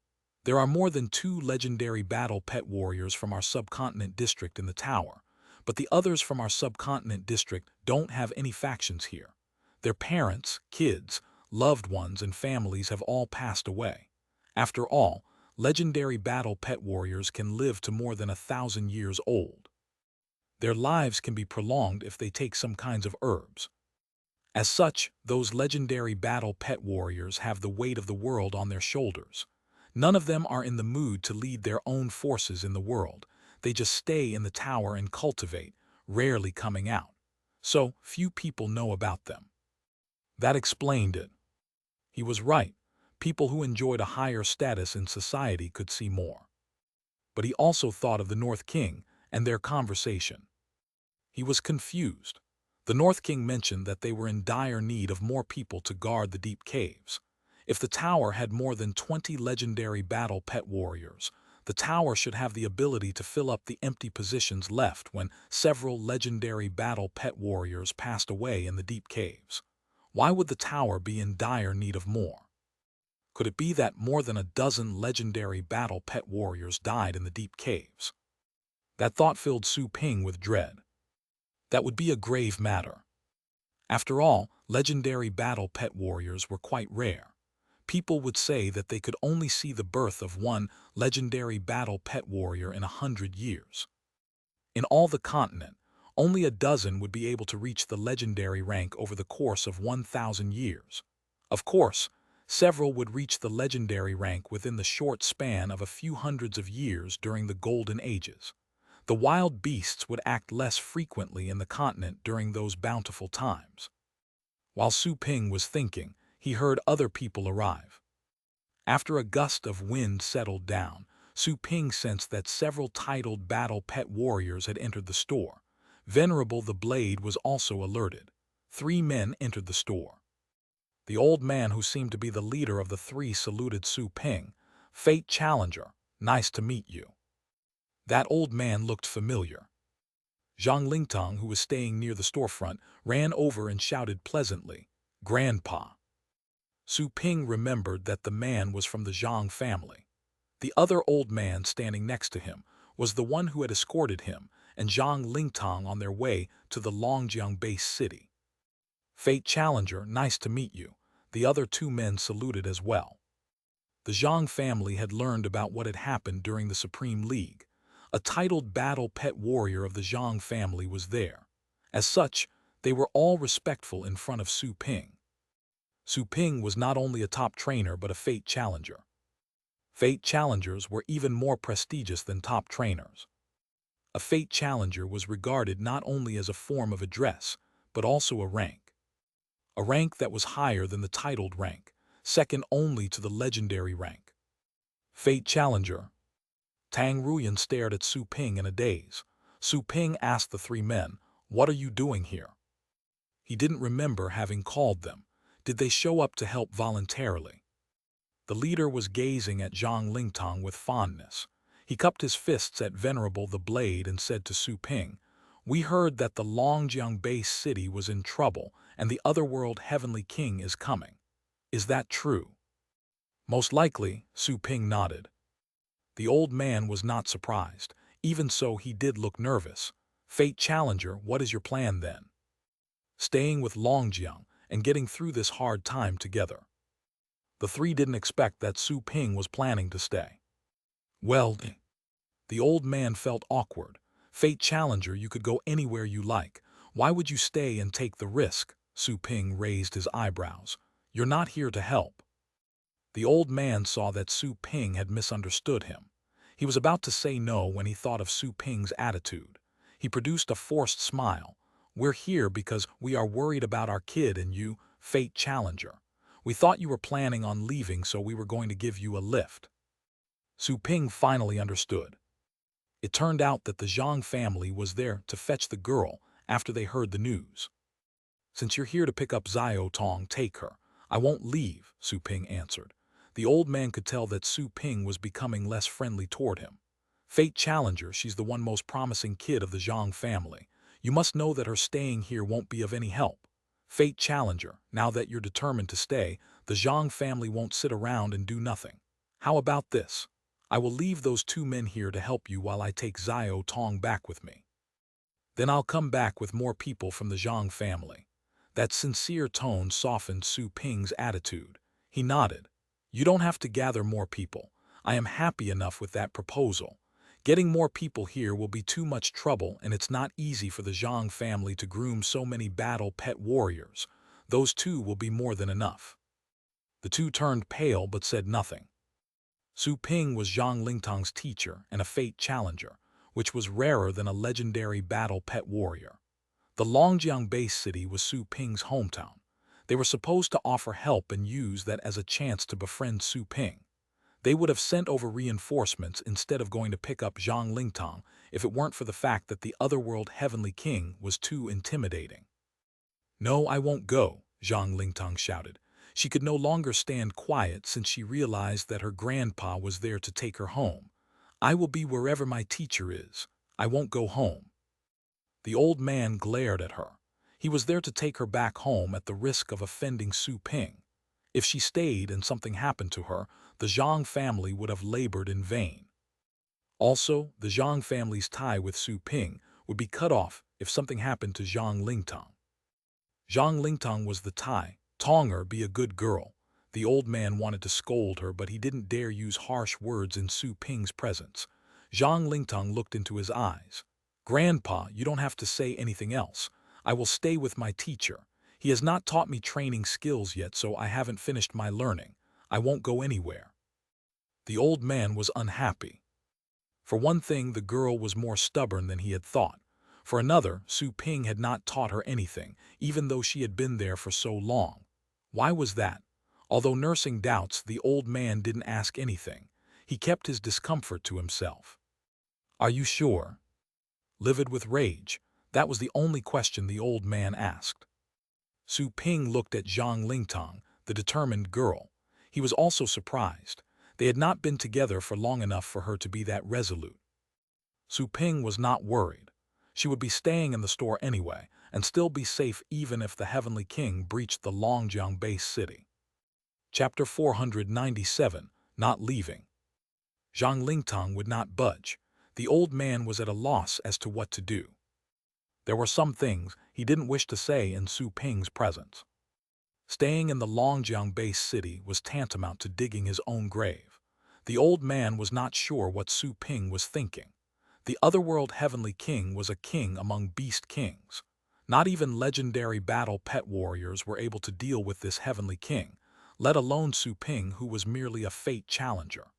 There are more than 2 legendary battle pet warriors from our subcontinent district in the tower, but the others from our subcontinent district don't have any factions here. Their parents, kids, loved ones, and families have all passed away. After all, legendary battle pet warriors can live to more than 1,000 years old. Their lives can be prolonged if they take some kinds of herbs. As such, those legendary battle pet warriors have the weight of the world on their shoulders. None of them are in the mood to lead their own forces in the world. They just stay in the tower and cultivate, rarely coming out. So, few people know about them. That explained it. He was right. People who enjoyed a higher status in society could see more. But he also thought of the North King and their conversation. He was confused. The North King mentioned that they were in dire need of more people to guard the deep caves. If the tower had more than 20 legendary battle pet warriors, the tower should have the ability to fill up the empty positions left when several legendary battle pet warriors passed away in the deep caves. Why would the tower be in dire need of more? Could it be that more than a dozen legendary battle pet warriors died in the deep caves? That thought filled Su Ping with dread. That would be a grave matter. After all, legendary battle pet warriors were quite rare. People would say that they could only see the birth of one legendary battle pet warrior in 100 years. In all the continent, only a dozen would be able to reach the legendary rank over the course of 1,000 years. Of course, several would reach the legendary rank within the short span of a few hundreds of years during the Golden Ages. The wild beasts would act less frequently in the continent during those bountiful times. While Su Ping was thinking, he heard other people arrive. After a gust of wind settled down, Su Ping sensed that several titled battle pet warriors had entered the store. Venerable the Blade was also alerted. 3 men entered the store. The old man who seemed to be the leader of the 3 saluted Su Ping. "Fate Challenger, nice to meet you." That old man looked familiar. Zhang Lingtong, who was staying near the storefront, ran over and shouted pleasantly, "Grandpa." Su Ping remembered that the man was from the Zhang family. The other old man standing next to him was the one who had escorted him and Zhang Lingtong on their way to the Longjiang base city. "Fate Challenger, nice to meet you." The other 2 men saluted as well. The Zhang family had learned about what had happened during the Supreme League. A titled battle pet warrior of the Zhang family was there. As such, they were all respectful in front of Su Ping. Su Ping was not only a top trainer but a Fate Challenger. Fate Challengers were even more prestigious than top trainers. A Fate Challenger was regarded not only as a form of address, but also a rank. A rank that was higher than the titled rank, second only to the legendary rank. Fate Challenger. Tang Ruyan stared at Su Ping in a daze. Su Ping asked the 3 men, "What are you doing here?" He didn't remember having called them. Did they show up to help voluntarily? The leader was gazing at Zhang Lingtong with fondness. He cupped his fists at Venerable the Blade and said to Su Ping, "We heard that the Longjiang base city was in trouble and the otherworld Heavenly King is coming. Is that true?" "Most likely," Su Ping nodded. The old man was not surprised. Even so, he did look nervous. "Fate Challenger, what is your plan then?" "Staying with Longjiang and getting through this hard time together." The 3 didn't expect that Su Ping was planning to stay. "Well," the old man felt awkward. "Fate Challenger, you could go anywhere you like. Why would you stay and take the risk?" Su Ping raised his eyebrows. "You're not here to help." The old man saw that Su Ping had misunderstood him. He was about to say no when he thought of Su Ping's attitude. He produced a forced smile. "We're here because we are worried about our kid and you, Fate Challenger. We thought you were planning on leaving, so we were going to give you a lift." Su Ping finally understood. It turned out that the Zhang family was there to fetch the girl after they heard the news. "Since you're here to pick up Xiao Tong, take her. I won't leave," Su Ping answered. The old man could tell that Su Ping was becoming less friendly toward him. "Fate Challenger, she's the one most promising kid of the Zhang family. You must know that her staying here won't be of any help. Fate Challenger, now that you're determined to stay, the Zhang family won't sit around and do nothing. How about this? I will leave those 2 men here to help you while I take Xiao Tong back with me. Then I'll come back with more people from the Zhang family." That sincere tone softened Su Ping's attitude. He nodded. "You don't have to gather more people. I am happy enough with that proposal. Getting more people here will be too much trouble, and it's not easy for the Zhang family to groom so many battle pet warriors. Those two will be more than enough." The two turned pale but said nothing. Su Ping was Zhang Lingtang's teacher and a fate challenger, which was rarer than a legendary battle pet warrior. The Longjiang base city was Su Ping's hometown. They were supposed to offer help and use that as a chance to befriend Su Ping. They would have sent over reinforcements instead of going to pick up Zhang Lingtang if it weren't for the fact that the otherworld Heavenly King was too intimidating. "No, I won't go," Zhang Lingtang shouted. She could no longer stand quiet since she realized that her grandpa was there to take her home. "I will be wherever my teacher is. I won't go home." The old man glared at her. He was there to take her back home at the risk of offending Su Ping. If she stayed and something happened to her, the Zhang family would have labored in vain. Also, the Zhang family's tie with Su Ping would be cut off if something happened to Zhang Lingtang. Zhang Lingtang was the tie. "Tonger, be a good girl." The old man wanted to scold her, but he didn't dare use harsh words in Su Ping's presence. Zhang Lingtang looked into his eyes. "Grandpa, you don't have to say anything else. I will stay with my teacher. He has not taught me training skills yet, so I haven't finished my learning. I won't go anywhere." The old man was unhappy. For one thing, the girl was more stubborn than he had thought. For another, Su Ping had not taught her anything, even though she had been there for so long. Why was that? Although nursing doubts, the old man didn't ask anything. He kept his discomfort to himself. "Are you sure?" Livid with rage, that was the only question the old man asked. Su Ping looked at Zhang Lingtang, the determined girl. He was also surprised. They had not been together for long enough for her to be that resolute. Su Ping was not worried. She would be staying in the store anyway, and still be safe even if the Heavenly King breached the Longjiang base city. Chapter 497, Not Leaving. Zhang Lingtang would not budge. The old man was at a loss as to what to do. There were some things he didn't wish to say in Su Ping's presence. Staying in the Longjiang base city was tantamount to digging his own grave. The old man was not sure what Su Ping was thinking. The otherworld Heavenly King was a king among beast kings. Not even legendary battle pet warriors were able to deal with this Heavenly King, let alone Su Ping, who was merely a fate challenger.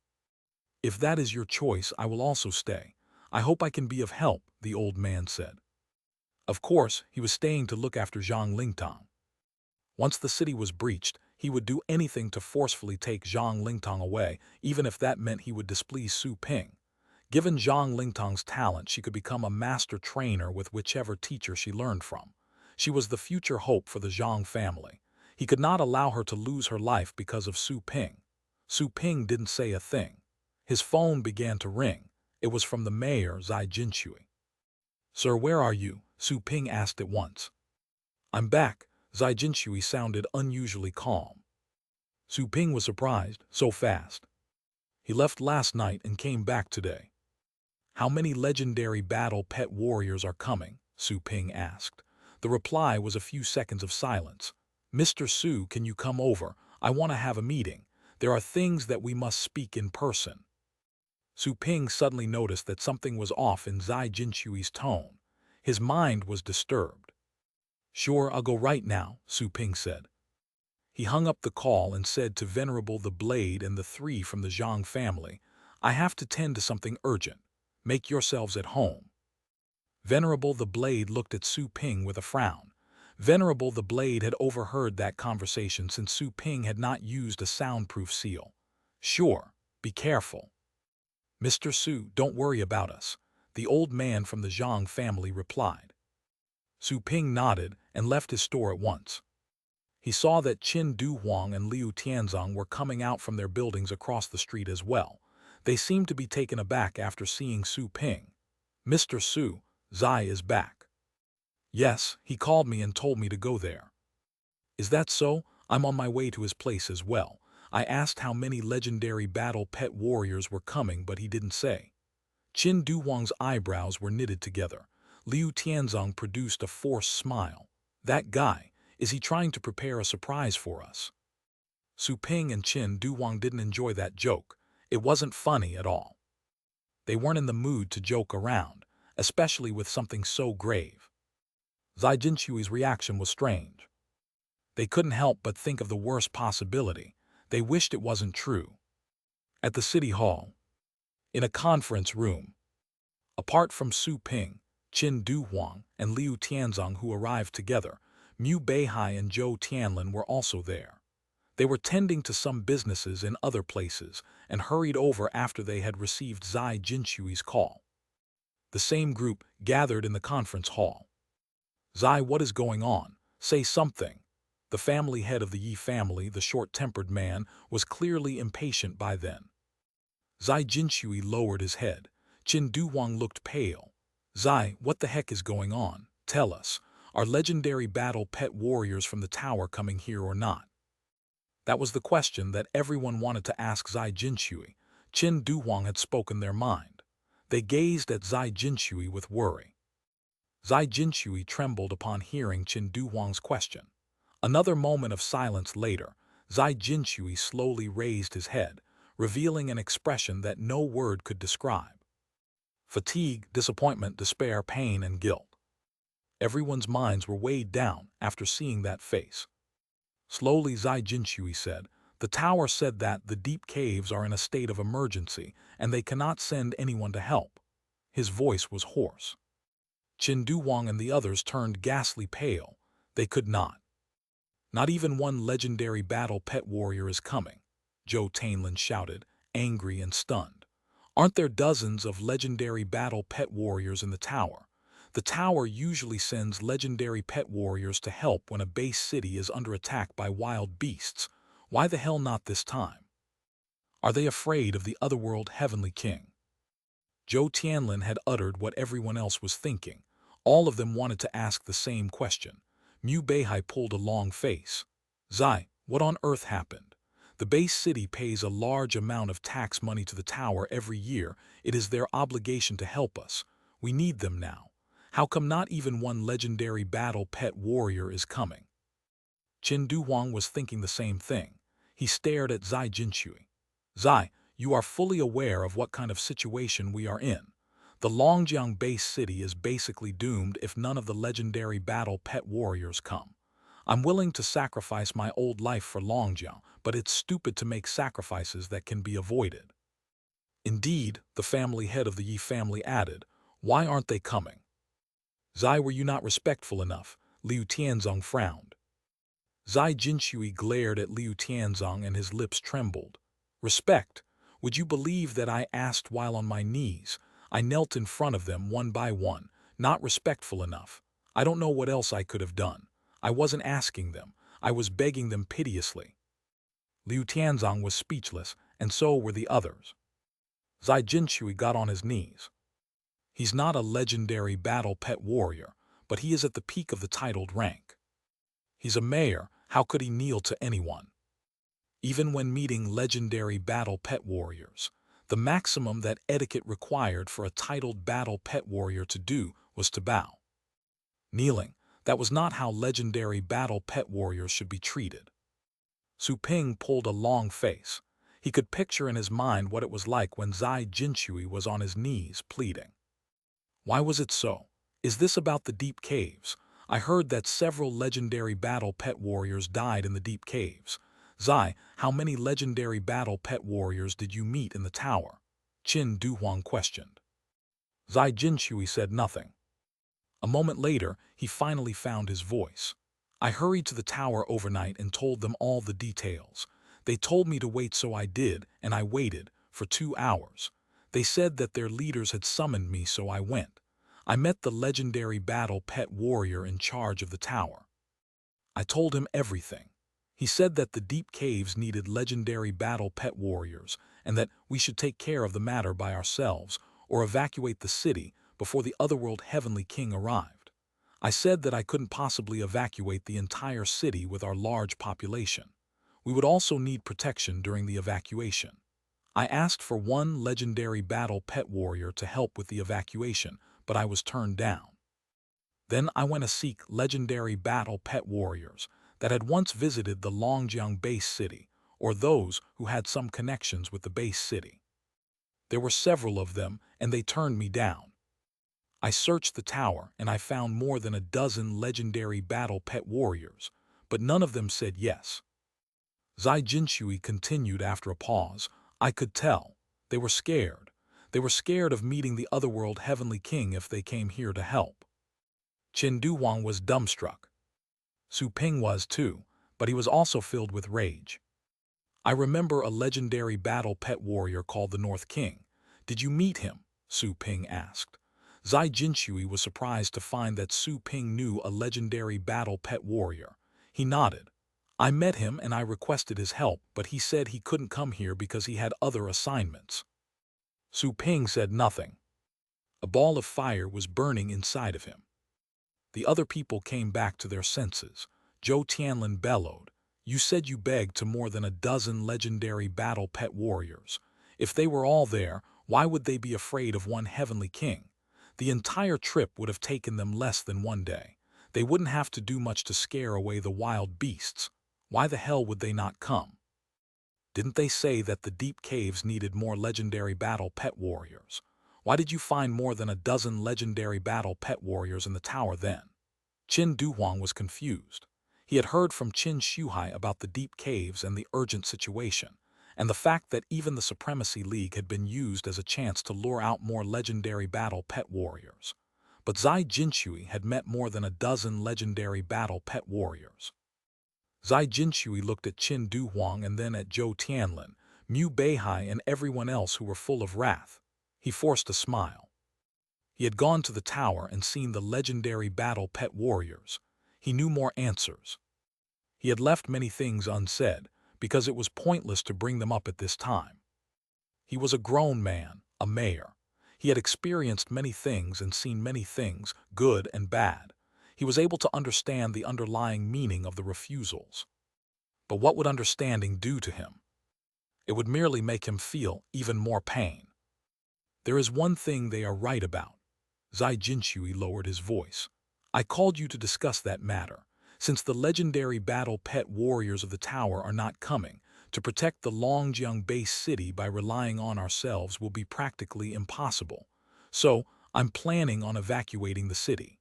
"If that is your choice, I will also stay. I hope I can be of help," the old man said. Of course, he was staying to look after Zhang Lingtang. Once the city was breached, he would do anything to forcefully take Zhang Lingtang away, even if that meant he would displease Su Ping. Given Zhang Lingtang's talent, she could become a master trainer with whichever teacher she learned from. She was the future hope for the Zhang family. He could not allow her to lose her life because of Su Ping. Su Ping didn't say a thing. His phone began to ring. It was from the mayor, Zai Jinshui. "Sir, where are you?" Su Ping asked at once. "I'm back." Zai Jinshui sounded unusually calm. Su Ping was surprised, so fast. "He left last night and came back today." "How many legendary battle pet warriors are coming?" Su Ping asked. The reply was a few seconds of silence. "Mr. Su, can you come over? I want to have a meeting. There are things that we must speak in person." Su Ping suddenly noticed that something was off in Zai Jinshui's tone. His mind was disturbed. "Sure, I'll go right now," Su Ping said. He hung up the call and said to Venerable the Blade and the three from the Zhang family, "I have to tend to something urgent. Make yourselves at home." Venerable the Blade looked at Su Ping with a frown. Venerable the Blade had overheard that conversation since Su Ping had not used a soundproof seal. "Sure, be careful." "Mr. Su, don't worry about us," the old man from the Zhang family replied. Su Ping nodded and left his store at once. He saw that Qin Du Huang and Liu Tianzong were coming out from their buildings across the street as well. They seemed to be taken aback after seeing Su Ping. "Mr. Su, Zai is back." "Yes, he called me and told me to go there." "Is that so? I'm on my way to his place as well." I asked how many legendary battle pet warriors were coming, but he didn't say. Qin Du Huang's eyebrows were knitted together. Liu Tianzong produced a forced smile. "That guy, is he trying to prepare a surprise for us?" Su Ping and Qin Du Huang didn't enjoy that joke. It wasn't funny at all. They weren't in the mood to joke around, especially with something so grave. Zai Jinshui's reaction was strange. They couldn't help but think of the worst possibility. They wished it wasn't true. At the city hall, in a conference room, apart from Su Ping, Qin Du Huang, and Liu Tianzong who arrived together, Mu Beihai and Zhou Tianlin were also there. They were tending to some businesses in other places and hurried over after they had received Zai Jinshui's call. The same group gathered in the conference hall. Zai, what is going on? Say something. The family head of the Yi family, the short-tempered man, was clearly impatient by then. Zai Jinshui lowered his head. Qin Duhuang looked pale. Zai, what the heck is going on? Tell us, are legendary battle pet warriors from the tower coming here or not? That was the question that everyone wanted to ask Zai Jinshui. Qin Duhuang had spoken their mind. They gazed at Zai Jinshui with worry. Zai Jinshui trembled upon hearing Qin Duhuang's question. Another moment of silence later, Zai Jinshui slowly raised his head, revealing an expression that no word could describe. Fatigue, disappointment, despair, pain, and guilt. Everyone's minds were weighed down after seeing that face. Slowly, Zai Jinshui said, the tower said that the deep caves are in a state of emergency and they cannot send anyone to help. His voice was hoarse. Qin Duhuang and the others turned ghastly pale. They could not. Not even one legendary battle pet warrior is coming, Zhou Tianlin shouted, angry and stunned. Aren't there dozens of legendary battle pet warriors in the tower? The tower usually sends legendary pet warriors to help when a base city is under attack by wild beasts. Why the hell not this time? Are they afraid of the otherworld heavenly king? Zhou Tianlin had uttered what everyone else was thinking. All of them wanted to ask the same question. Mu Beihai pulled a long face. Zai, what on earth happened? The base city pays a large amount of tax money to the tower every year. It is their obligation to help us. We need them now. How come not even one legendary battle pet warrior is coming? Qin Duhuang was thinking the same thing. He stared at Zai Jinshui. Zai, you are fully aware of what kind of situation we are in. The Longjiang base city is basically doomed if none of the legendary battle pet warriors come. I'm willing to sacrifice my old life for Longjiang, but it's stupid to make sacrifices that can be avoided. Indeed, the family head of the Yi family added, why aren't they coming? Zai, were you not respectful enough? Liu Tianzong frowned. Zai Jinshui glared at Liu Tianzong and his lips trembled. Respect? Would you believe that I asked while on my knees? I knelt in front of them one by one, not respectful enough. I don't know what else I could have done. I wasn't asking them. I was begging them piteously. Liu Tianzong was speechless, and so were the others. Zai Jinshui got on his knees. He's not a legendary battle pet warrior, but he is at the peak of the titled rank. He's a mayor. How could he kneel to anyone? Even when meeting legendary battle pet warriors, the maximum that etiquette required for a titled battle pet warrior to do was to bow. Kneeling, that was not how legendary battle pet warriors should be treated. Su Ping pulled a long face. He could picture in his mind what it was like when Zai Jinshui was on his knees pleading. Why was it so? Is this about the deep caves? I heard that several legendary battle pet warriors died in the deep caves. Zai, how many legendary battle pet warriors did you meet in the tower? Qin Duhuang questioned. Zai Jinshui said nothing. A moment later, he finally found his voice. I hurried to the tower overnight and told them all the details. They told me to wait, so I did, and I waited for 2 hours. They said that their leaders had summoned me, so I went. I met the legendary battle pet warrior in charge of the tower. I told him everything. He said that the deep caves needed legendary battle pet warriors and that we should take care of the matter by ourselves or evacuate the city before the otherworld heavenly king arrived. I said that I couldn't possibly evacuate the entire city with our large population. We would also need protection during the evacuation. I asked for one legendary battle pet warrior to help with the evacuation, but I was turned down. Then I went to seek legendary battle pet warriors that had once visited the Longjiang base city, or those who had some connections with the base city. There were several of them, and they turned me down. I searched the tower, and I found more than a dozen legendary battle pet warriors, but none of them said yes. Zai Jinshui continued after a pause. I could tell. They were scared. They were scared of meeting the otherworld heavenly king if they came here to help. Qin Duhuang was dumbstruck. Su Ping was too, but he was also filled with rage. I remember a legendary battle pet warrior called the North King. Did you meet him? Su Ping asked. Zai Jinshui was surprised to find that Su Ping knew a legendary battle pet warrior. He nodded. I met him and I requested his help, but he said he couldn't come here because he had other assignments. Su Ping said nothing. A ball of fire was burning inside of him. The other people came back to their senses. Zhou Tianlin bellowed. You said you begged to more than a dozen legendary battle pet warriors. If they were all there, why would they be afraid of one heavenly king? The entire trip would have taken them less than one day. They wouldn't have to do much to scare away the wild beasts. Why the hell would they not come? Didn't they say that the deep caves needed more legendary battle pet warriors? Why did you find more than a dozen legendary battle pet warriors in the tower then? Qin Duhuang was confused. He had heard from Qin Shuhai about the deep caves and the urgent situation, and the fact that even the Supremacy League had been used as a chance to lure out more legendary battle pet warriors. But Zai Jinshui had met more than a dozen legendary battle pet warriors. Zai Jinshui looked at Qin Duhuang and then at Zhou Tianlin, Mu Beihai and everyone else who were full of wrath. He forced a smile. He had gone to the tower and seen the legendary battle pet warriors. He knew more answers. He had left many things unsaid, because it was pointless to bring them up at this time. He was a grown man, a mayor. He had experienced many things and seen many things, good and bad. He was able to understand the underlying meaning of the refusals. But what would understanding do to him? It would merely make him feel even more pain. There is one thing they are right about. Zai Jinshui lowered his voice. I called you to discuss that matter. Since the legendary battle pet warriors of the tower are not coming, to protect the Longjiang base city by relying on ourselves will be practically impossible. So, I'm planning on evacuating the city.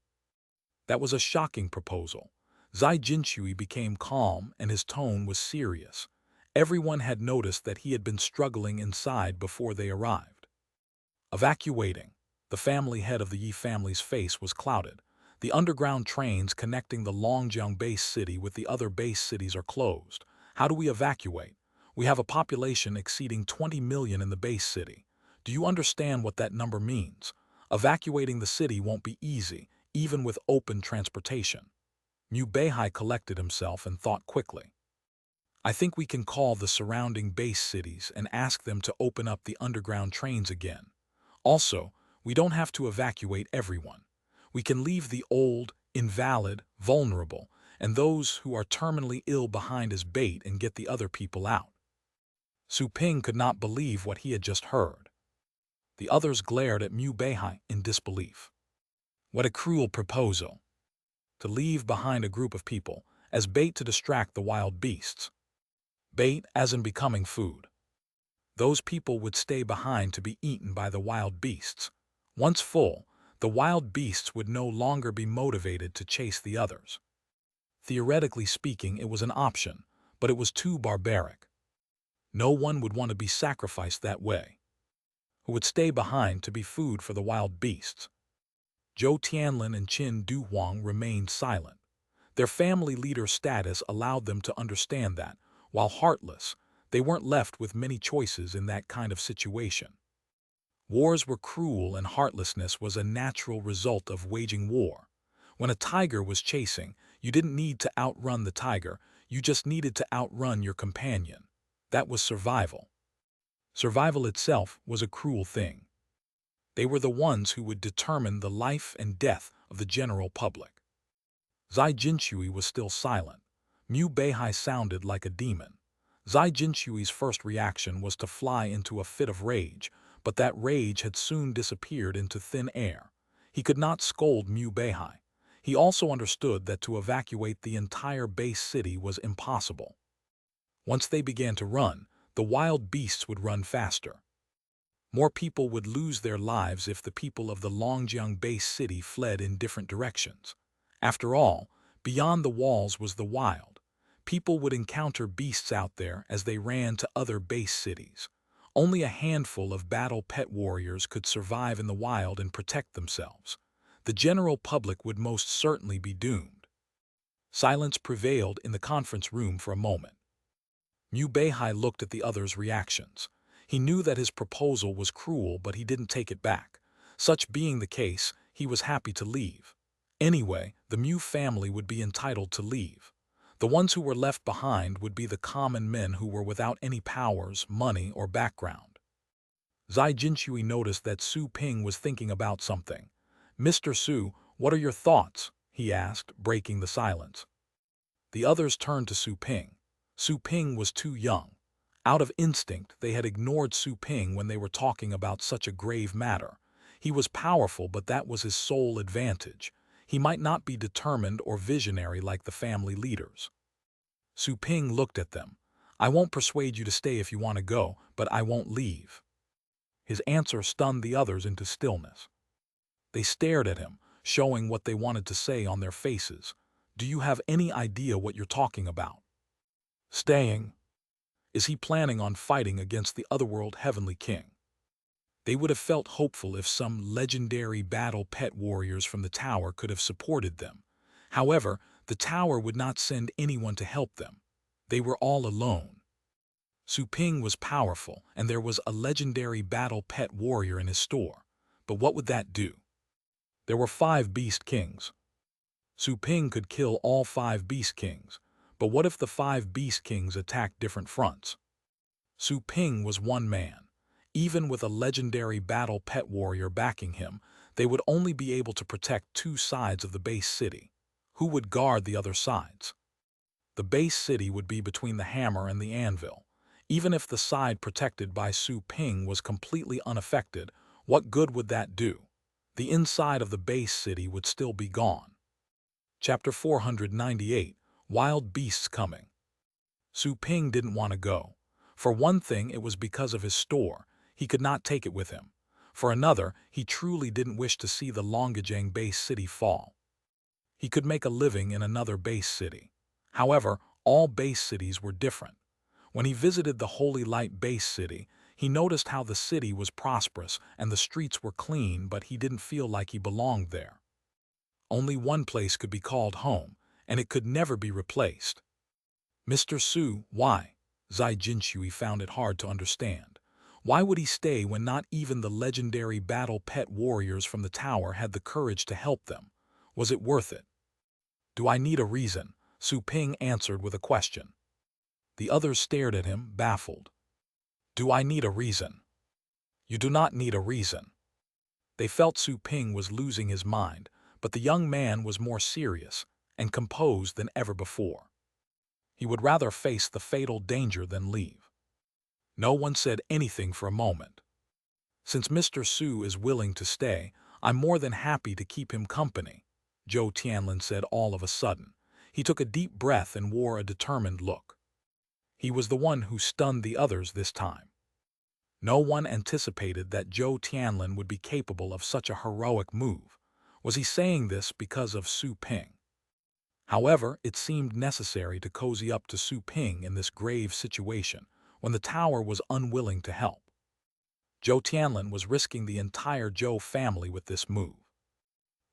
That was a shocking proposal. Zai Jinshui became calm and his tone was serious. Everyone had noticed that he had been struggling inside before they arrived. Evacuating. The family head of the Yi family's face was clouded. The underground trains connecting the Longjiang base city with the other base cities are closed. How do we evacuate? We have a population exceeding 20 million in the base city. Do you understand what that number means? Evacuating the city won't be easy, even with open transportation. Mu Beihai collected himself and thought quickly. I think we can call the surrounding base cities and ask them to open up the underground trains again. Also, we don't have to evacuate everyone. We can leave the old, invalid, vulnerable, and those who are terminally ill behind as bait and get the other people out. Su Ping could not believe what he had just heard. The others glared at Mu Beihai in disbelief. What a cruel proposal! To leave behind a group of people as bait to distract the wild beasts. Bait as in becoming food. Those people would stay behind to be eaten by the wild beasts. Once full, the wild beasts would no longer be motivated to chase the others. Theoretically speaking, it was an option, but it was too barbaric. No one would want to be sacrificed that way. Who would stay behind to be food for the wild beasts? Zhou Tianlin and Qin Duhuang remained silent. Their family leader status allowed them to understand that, while heartless, they weren't left with many choices in that kind of situation. Wars were cruel and heartlessness was a natural result of waging war. When a tiger was chasing, you didn't need to outrun the tiger, you just needed to outrun your companion. That was survival. Survival itself was a cruel thing. They were the ones who would determine the life and death of the general public. Zai Jinshui was still silent. Mu Beihai sounded like a demon. Zai Jinshui's first reaction was to fly into a fit of rage, but that rage had soon disappeared into thin air. He could not scold Mu Beihai. He also understood that to evacuate the entire base city was impossible. Once they began to run, the wild beasts would run faster. More people would lose their lives if the people of the Longjiang base city fled in different directions. After all, beyond the walls was the wild. People would encounter beasts out there as they ran to other base cities. Only a handful of battle pet warriors could survive in the wild and protect themselves. The general public would most certainly be doomed. Silence prevailed in the conference room for a moment. Mubehai looked at the others' reactions. He knew that his proposal was cruel, but he didn't take it back. Such being the case, he was happy to leave. Anyway, the Mew family would be entitled to leave. The ones who were left behind would be the common men who were without any powers, money, or background. Zai Jinshui noticed that Su Ping was thinking about something. "Mr. Su, what are your thoughts?" he asked, breaking the silence. The others turned to Su Ping. Su Ping was too young. Out of instinct, they had ignored Su Ping when they were talking about such a grave matter. He was powerful, but that was his sole advantage. He might not be determined or visionary like the family leaders. Su Ping looked at them. "I won't persuade you to stay if you want to go, but I won't leave." His answer stunned the others into stillness. They stared at him, showing what they wanted to say on their faces. "Do you have any idea what you're talking about?" "Staying? Is he planning on fighting against the Otherworld Heavenly King?" They would have felt hopeful if some legendary battle pet warriors from the tower could have supported them. However, the tower would not send anyone to help them. They were all alone. Su Ping was powerful, and there was a legendary battle pet warrior in his store. But what would that do? There were 5 Beast Kings. Su Ping could kill all 5 Beast Kings. But what if the 5 Beast Kings attacked different fronts? Su Ping was one man. Even with a legendary battle pet warrior backing him, they would only be able to protect 2 sides of the base city. Who would guard the other sides? The base city would be between the hammer and the anvil. Even if the side protected by Su Ping was completely unaffected, what good would that do? The inside of the base city would still be gone. Chapter 498, Wild Beasts Coming. Su Ping didn't want to go. For one thing, it was because of his store. He could not take it with him. For another, he truly didn't wish to see the Longjang base city fall. He could make a living in another base city. However, all base cities were different. When he visited the Holy Light base city, he noticed how the city was prosperous and the streets were clean, but he didn't feel like he belonged there. Only one place could be called home, and it could never be replaced. "Mr. Su, why?" Zai Jinshui found it hard to understand. Why would he stay when not even the legendary battle pet warriors from the tower had the courage to help them? Was it worth it? "Do I need a reason?" Su Ping answered with a question. The others stared at him, baffled. "Do I need a reason?" "You do not need a reason." They felt Su Ping was losing his mind, but the young man was more serious and composed than ever before. He would rather face the fatal danger than leave. No one said anything for a moment. "Since Mr. Su is willing to stay, I'm more than happy to keep him company," Zhou Tianlin said all of a sudden. He took a deep breath and wore a determined look. He was the one who stunned the others this time. No one anticipated that Zhou Tianlin would be capable of such a heroic move. Was he saying this because of Su Ping? However, it seemed necessary to cozy up to Su Ping in this grave situation when the tower was unwilling to help. Zhou Tianlin was risking the entire Zhou family with this move.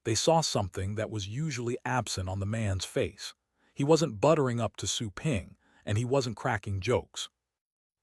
They saw something that was usually absent on the man's face. He wasn't buttering up to Su Ping, and he wasn't cracking jokes.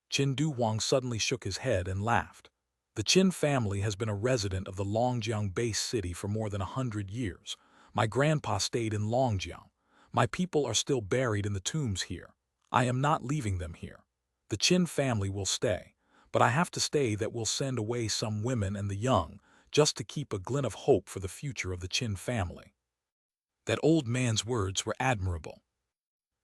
Qin Duhuang suddenly shook his head and laughed. "The Qin family has been a resident of the Longjiang base city for more than 100 years. My grandpa stayed in Longjiang. My people are still buried in the tombs here. I am not leaving them here. The Qin family will stay, but I have to stay that will send away some women and the young, just to keep a glint of hope for the future of the Qin family." That old man's words were admirable.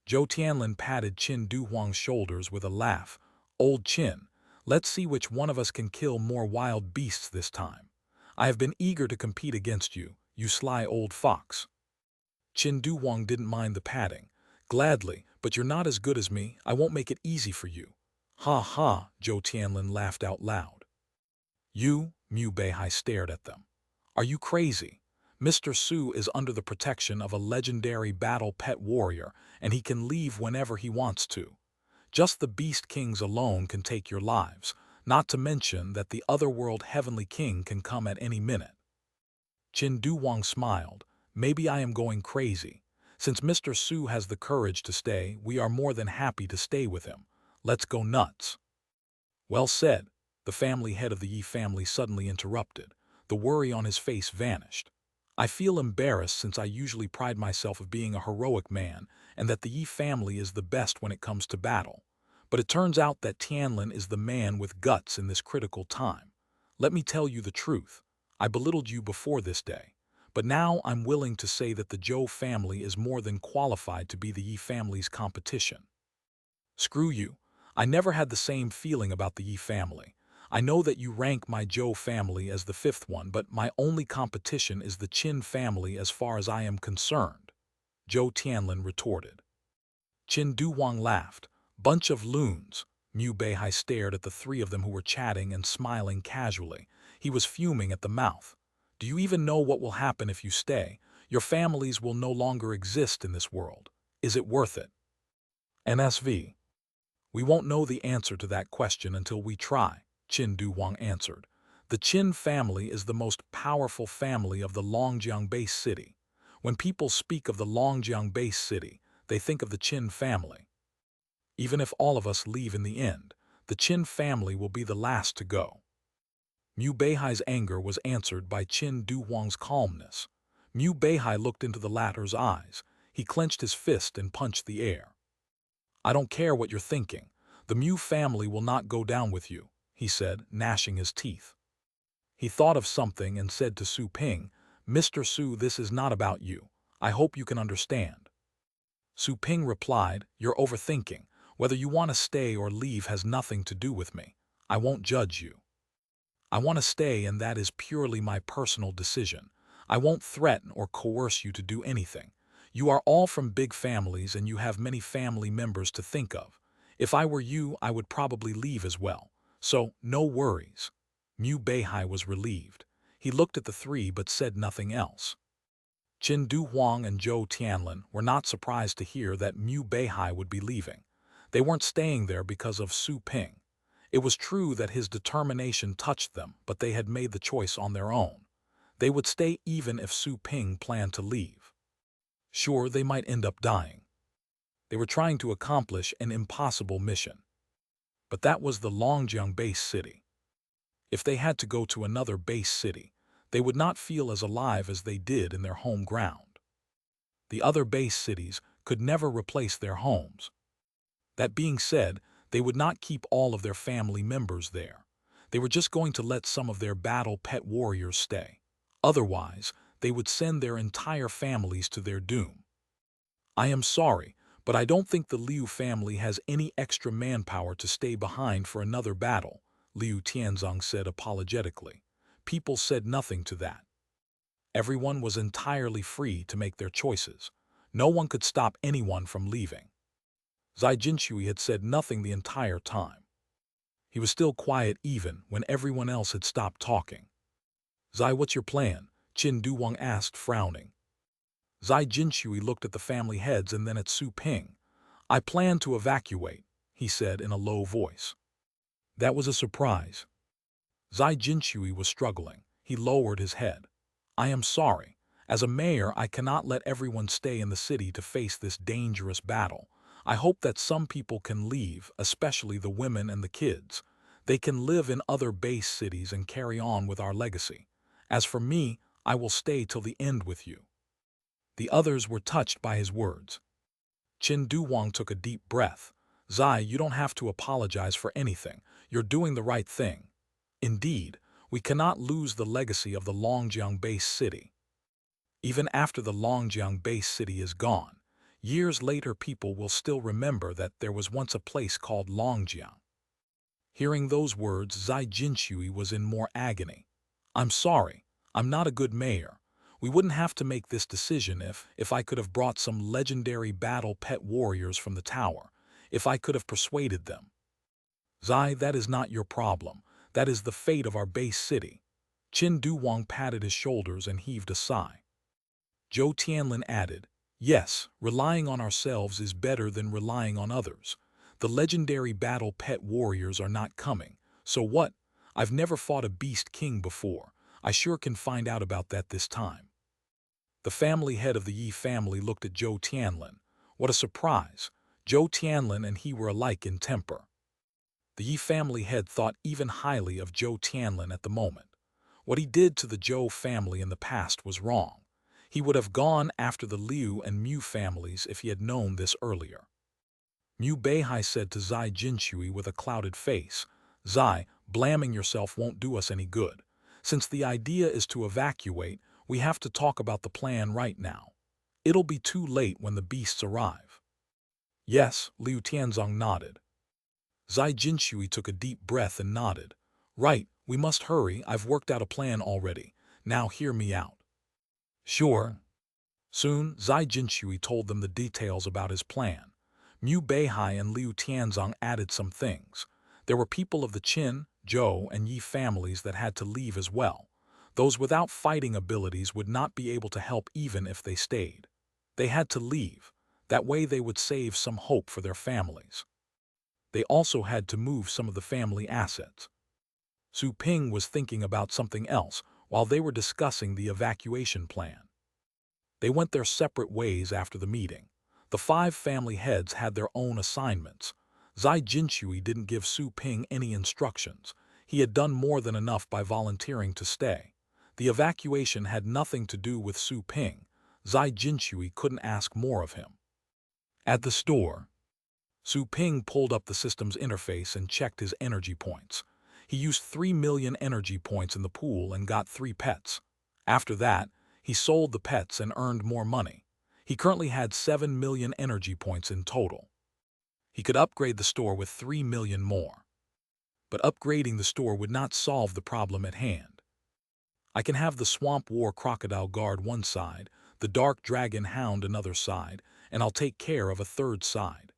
Zhou Tianlin patted Qin Duhuang's shoulders with a laugh. "Old Qin, let's see which one of us can kill more wild beasts this time. I have been eager to compete against you, you sly old fox." Qin Duhuang didn't mind the patting. "Gladly, but you're not as good as me. I won't make it easy for you." "Ha ha," Zhou Tianlin laughed out loud. Yu Beihai stared at them. "Are you crazy? Mr. Su is under the protection of a legendary battle pet warrior, and he can leave whenever he wants to. Just the Beast Kings alone can take your lives, not to mention that the Otherworld Heavenly King can come at any minute. Qin Duwang smiled. Maybe I am going crazy. Since Mr. Su has the courage to stay, we are more than happy to stay with him. Let's go nuts. Well said, the family head of the Yi family suddenly interrupted. The worry on his face vanished. I feel embarrassed since I usually pride myself of being a heroic man and that the Yi family is the best when it comes to battle. But it turns out that Tianlin is the man with guts in this critical time. Let me tell you the truth. I belittled you before this day, but now I'm willing to say that the Zhou family is more than qualified to be the Yi family's competition. Screw you. I never had the same feeling about the Yi family. I know that you rank my Zhou family as the fifth one, but my only competition is the Qin family as far as I am concerned, Zhou Tianlin retorted. Qin Duwang laughed. Bunch of loons. Mu Beihai stared at the three of them who were chatting and smiling casually. He was fuming at the mouth. Do you even know what will happen if you stay? Your families will no longer exist in this world. Is it worth it? NSV. We won't know the answer to that question until we try, Qin Duwang answered. The Qin family is the most powerful family of the Longjiang base city. When people speak of the Longjiang base city, they think of the Qin family. Even if all of us leave in the end, the Qin family will be the last to go. Mu Beihai's anger was answered by Qin Duwang's calmness. Mu Beihai looked into the latter's eyes. He clenched his fist and punched the air. I don't care what you're thinking. The Mu family will not go down with you, he said, gnashing his teeth. He thought of something and said to Su Ping, Mr. Su, this is not about you. I hope you can understand. Su Ping replied, You're overthinking. Whether you want to stay or leave has nothing to do with me. I won't judge you. I want to stay, and that is purely my personal decision. I won't threaten or coerce you to do anything. You are all from big families and you have many family members to think of. If I were you, I would probably leave as well. So, no worries. Mu Beihai was relieved. He looked at the three but said nothing else. Qin Duhuang and Zhou Tianlin were not surprised to hear that Mu Beihai would be leaving. They weren't staying there because of Su Ping. It was true that his determination touched them, but they had made the choice on their own. They would stay even if Su Ping planned to leave. Sure, they might end up dying. They were trying to accomplish an impossible mission. But that was the Longjiang base city. If they had to go to another base city, they would not feel as alive as they did in their home ground. The other base cities could never replace their homes. That being said, they would not keep all of their family members there. They were just going to let some of their battle pet warriors stay. Otherwise, they would send their entire families to their doom. I am sorry, but I don't think the Liu family has any extra manpower to stay behind for another battle, Liu Tianzong said apologetically. People said nothing to that. Everyone was entirely free to make their choices. No one could stop anyone from leaving. Zai Jinshui had said nothing the entire time. He was still quiet even when everyone else had stopped talking. Zai, what's your plan? Qin Duwang asked, frowning. Zai Jinshui looked at the family heads and then at Su Ping. I plan to evacuate, he said in a low voice. That was a surprise. Zai Jinshui was struggling. He lowered his head. I am sorry. As a mayor, I cannot let everyone stay in the city to face this dangerous battle. I hope that some people can leave, especially the women and the kids. They can live in other base cities and carry on with our legacy. As for me, I will stay till the end with you. The others were touched by his words. Qin Duwang took a deep breath. Zai, you don't have to apologize for anything. You're doing the right thing. Indeed, we cannot lose the legacy of the Longjiang base city. Even after the Longjiang base city is gone, years later people will still remember that there was once a place called Longjiang. Hearing those words, Zai Jinshui was in more agony. I'm sorry, I'm not a good mayor. We wouldn't have to make this decision if I could have brought some legendary battle pet warriors from the tower, if I could have persuaded them. Zai, that is not your problem. That is the fate of our base city. Qin Duwang patted his shoulders and heaved a sigh. Zhou Tianlin added, "Yes, relying on ourselves is better than relying on others. The legendary battle pet warriors are not coming. So what? I've never fought a beast king before. I sure can find out about that this time." The family head of the Yi family looked at Zhou Tianlin. What a surprise! Zhou Tianlin and he were alike in temper. The Yi family head thought even highly of Zhou Tianlin at the moment. What he did to the Zhou family in the past was wrong. He would have gone after the Liu and Mu families if he had known this earlier. Mu Beihai said to Zai Jinshui with a clouded face, "Zai, blaming yourself won't do us any good. Since the idea is to evacuate, we have to talk about the plan right now. It'll be too late when the beasts arrive." "Yes," Liu Tianzong nodded. Zai Jinshui took a deep breath and nodded. "Right, we must hurry. I've worked out a plan already. Now hear me out." "Sure." Soon, Zai Jinshui told them the details about his plan. Mu Beihai and Liu Tianzong added some things. There were people of the Qin, Zhou, and Yi families that had to leave as well. Those without fighting abilities would not be able to help even if they stayed. They had to leave. That way they would save some hope for their families. They also had to move some of the family assets. Su Ping was thinking about something else while they were discussing the evacuation plan. They went their separate ways after the meeting. The 5 family heads had their own assignments. Zai Jinshui didn't give Su Ping any instructions. He had done more than enough by volunteering to stay. The evacuation had nothing to do with Su Ping. Zai Jinshui couldn't ask more of him. At the store, Su Ping pulled up the system's interface and checked his energy points. He used 3 million energy points in the pool and got 3 pets. After that, he sold the pets and earned more money. He currently had 7 million energy points in total. He could upgrade the store with 3 million more. But upgrading the store would not solve the problem at hand. I can have the Swamp War Crocodile guard one side, the Dark Dragon Hound another side, and I'll take care of a third side.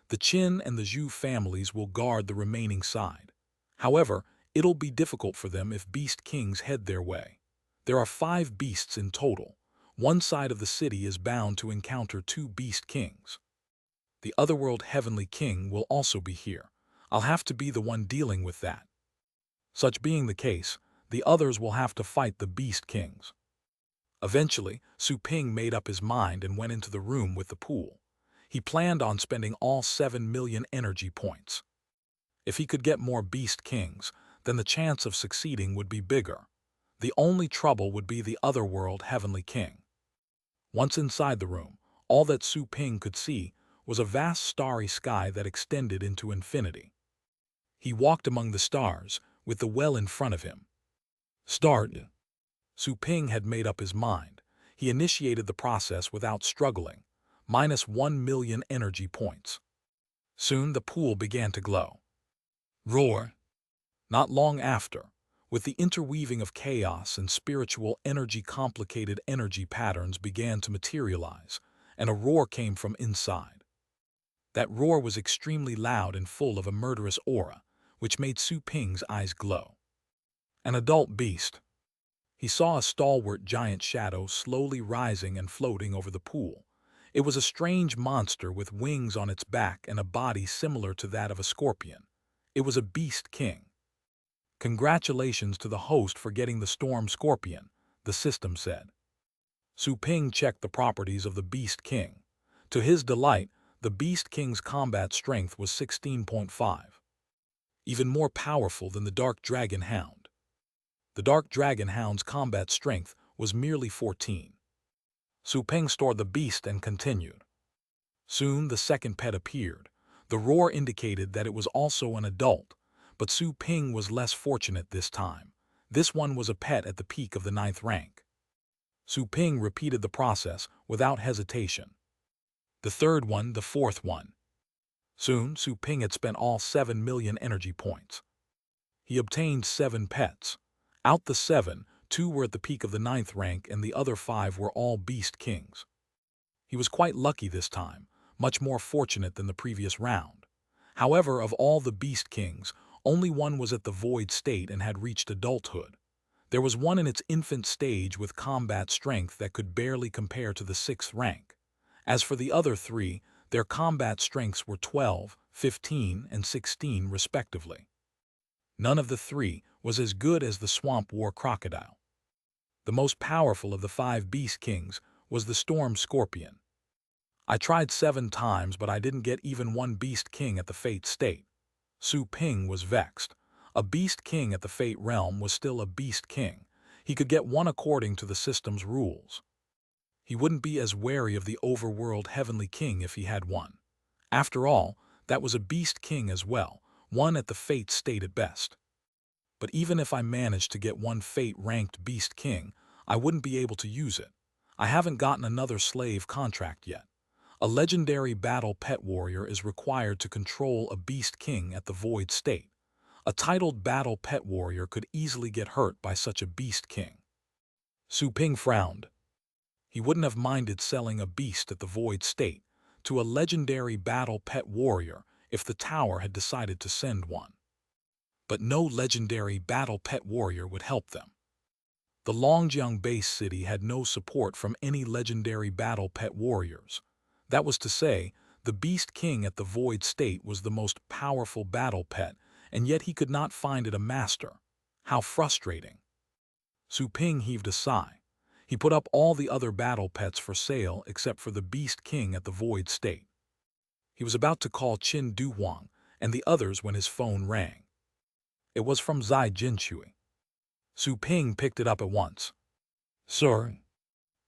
The Qin and the Zhu families will guard the remaining side. However, it'll be difficult for them if Beast Kings head their way. There are 5 beasts in total. One side of the city is bound to encounter 2 Beast Kings. The Otherworld Heavenly King will also be here. I'll have to be the one dealing with that. Such being the case, the others will have to fight the Beast Kings. Eventually, Su Ping made up his mind and went into the room with the pool. He planned on spending all 7 million energy points. If he could get more Beast Kings, then the chance of succeeding would be bigger. The only trouble would be the Otherworld Heavenly King. Once inside the room, all that Su Ping could see was a vast starry sky that extended into infinity. He walked among the stars, with the well in front of him. Start. Su Ping had made up his mind. He initiated the process without struggling. -1 million energy points. Soon the pool began to glow. Roar. Not long after, with the interweaving of chaos and spiritual energy, complicated energy patterns began to materialize, and a roar came from inside. That roar was extremely loud and full of a murderous aura, which made Su Ping's eyes glow. An adult beast. He saw a stalwart giant shadow slowly rising and floating over the pool. It was a strange monster with wings on its back and a body similar to that of a scorpion. It was a Beast King. "Congratulations to the host for getting the Storm Scorpion," the system said. Su Ping checked the properties of the Beast King. To his delight, the Beast King's combat strength was 16.5. Even more powerful than the Dark Dragon Hound. The Dark Dragon Hound's combat strength was merely 14. Su Ping stored the beast and continued. Soon the second pet appeared. The roar indicated that it was also an adult, but Su Ping was less fortunate this time. This one was a pet at the peak of the 9th rank. Su Ping repeated the process without hesitation. The third one, the fourth one. Soon, Su Ping had spent all 7 million energy points. He obtained 7 pets. Out the 7, 2 were at the peak of the 9th rank and the other 5 were all Beast Kings. He was quite lucky this time, much more fortunate than the previous round. However, of all the Beast Kings, only one was at the void state and had reached adulthood. There was one in its infant stage with combat strength that could barely compare to the 6th rank. As for the other 3, their combat strengths were 12, 15, and 16 respectively. None of the 3 was as good as the swamp war crocodile. The most powerful of the 5 beast kings was the storm scorpion. I tried 7 times, but I didn't get even one beast king at the fate state. Su Ping was vexed. A beast king at the fate realm was still a beast king. He could get one according to the system's rules. He wouldn't be as wary of the overworld heavenly king if he had one. After all, that was a beast king as well, one at the fate state at best. But even if I managed to get one fate-ranked beast king, I wouldn't be able to use it. I haven't gotten another slave contract yet. A legendary battle pet warrior is required to control a beast king at the void state. A titled battle pet warrior could easily get hurt by such a beast king. Su Ping frowned. He wouldn't have minded selling a beast at the void state to a legendary battle pet warrior if the tower had decided to send one. But no legendary battle pet warrior would help them. The Longjiang base city had no support from any legendary battle pet warriors. That was to say, the Beast King at the Void State was the most powerful battle pet, and yet he could not find it a master. How frustrating. Su Ping heaved a sigh. He put up all the other battle pets for sale except for the Beast King at the Void State. He was about to call Qin Duhuang and the others when his phone rang. It was from Zai Jinshui. Su Ping picked it up at once. "Sir?"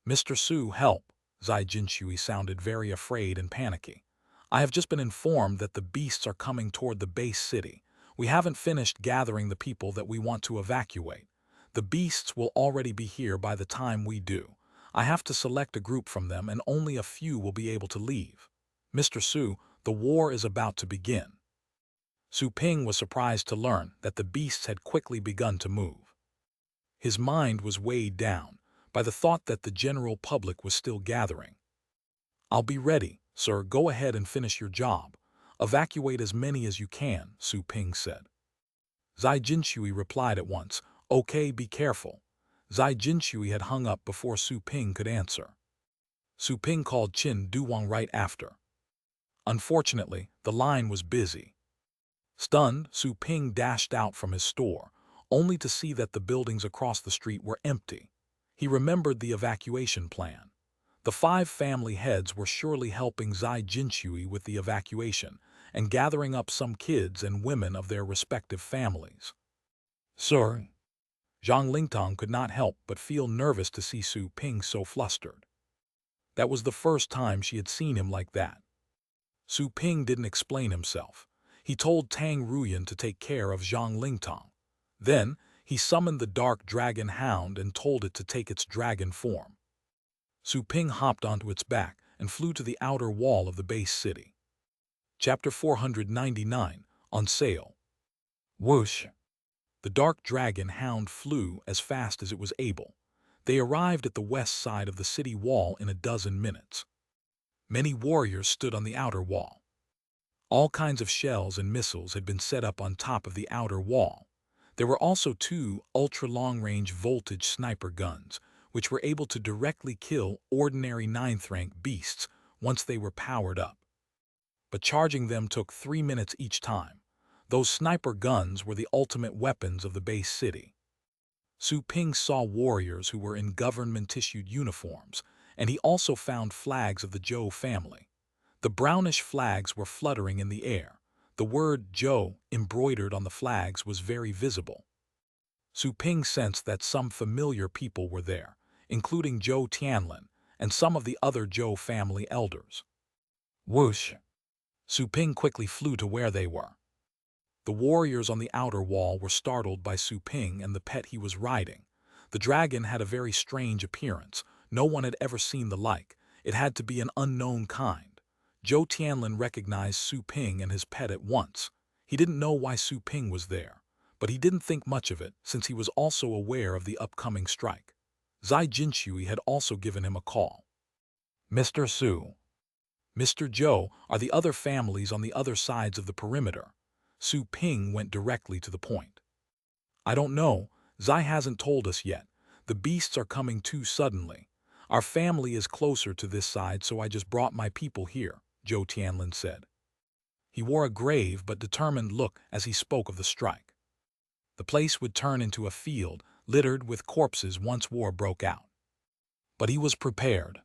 "Mr. Su, help." Zai Jinshui sounded very afraid and panicky. "I have just been informed that the beasts are coming toward the base city. We haven't finished gathering the people that we want to evacuate. The beasts will already be here by the time we do. I have to select a group from them, and only a few will be able to leave. Mr. Su, the war is about to begin." Su Ping was surprised to learn that the beasts had quickly begun to move. His mind was weighed down by the thought that the general public was still gathering. "I'll be ready, sir. Go ahead and finish your job. Evacuate as many as you can," Su Ping said. Zai Jinshui replied at once, "Okay, be careful." Zai Jinshui had hung up before Su Ping could answer. Su Ping called Qin Duhuang right after. Unfortunately, the line was busy. Stunned, Su Ping dashed out from his store, only to see that the buildings across the street were empty. He remembered the evacuation plan. The 5 family heads were surely helping Zai Jinshui with the evacuation and gathering up some kids and women of their respective families. "Sir?" Zhang Lingtong could not help but feel nervous to see Su Ping so flustered. That was the first time she had seen him like that. Su Ping didn't explain himself. He told Tang Ruyan to take care of Zhang Lingtong. Then, he summoned the dark dragon hound and told it to take its dragon form. Su Ping hopped onto its back and flew to the outer wall of the base city. Chapter 499, on sale. Whoosh! The dark dragon hound flew as fast as it was able. They arrived at the west side of the city wall in a dozen minutes. Many warriors stood on the outer wall. All kinds of shells and missiles had been set up on top of the outer wall. There were also 2 ultra-long-range voltage sniper guns, which were able to directly kill ordinary 9th-rank beasts once they were powered up. But charging them took 3 minutes each time. Those sniper guns were the ultimate weapons of the base city. Su Ping saw warriors who were in government-issued uniforms, and he also found flags of the Zhou family. The brownish flags were fluttering in the air. The word Zhou embroidered on the flags was very visible. Su Ping sensed that some familiar people were there, including Zhou Tianlin and some of the other Zhou family elders. Whoosh! Su Ping quickly flew to where they were. The warriors on the outer wall were startled by Su Ping and the pet he was riding. The dragon had a very strange appearance. No one had ever seen the like. It had to be an unknown kind. Zhou Tianlin recognized Su Ping and his pet at once. He didn't know why Su Ping was there, but he didn't think much of it since he was also aware of the upcoming strike. Zai Jinshui had also given him a call. "Mr. Su." "Mr. Zhou, are the other families on the other sides of the perimeter?" Su Ping went directly to the point. "I don't know." Zai hasn't told us yet. The beasts are coming too suddenly. Our family is closer to this side, so I just brought my people here, Zhou Tianlin said. He wore a grave but determined look as he spoke of the strike. The place would turn into a field littered with corpses once war broke out. But he was prepared.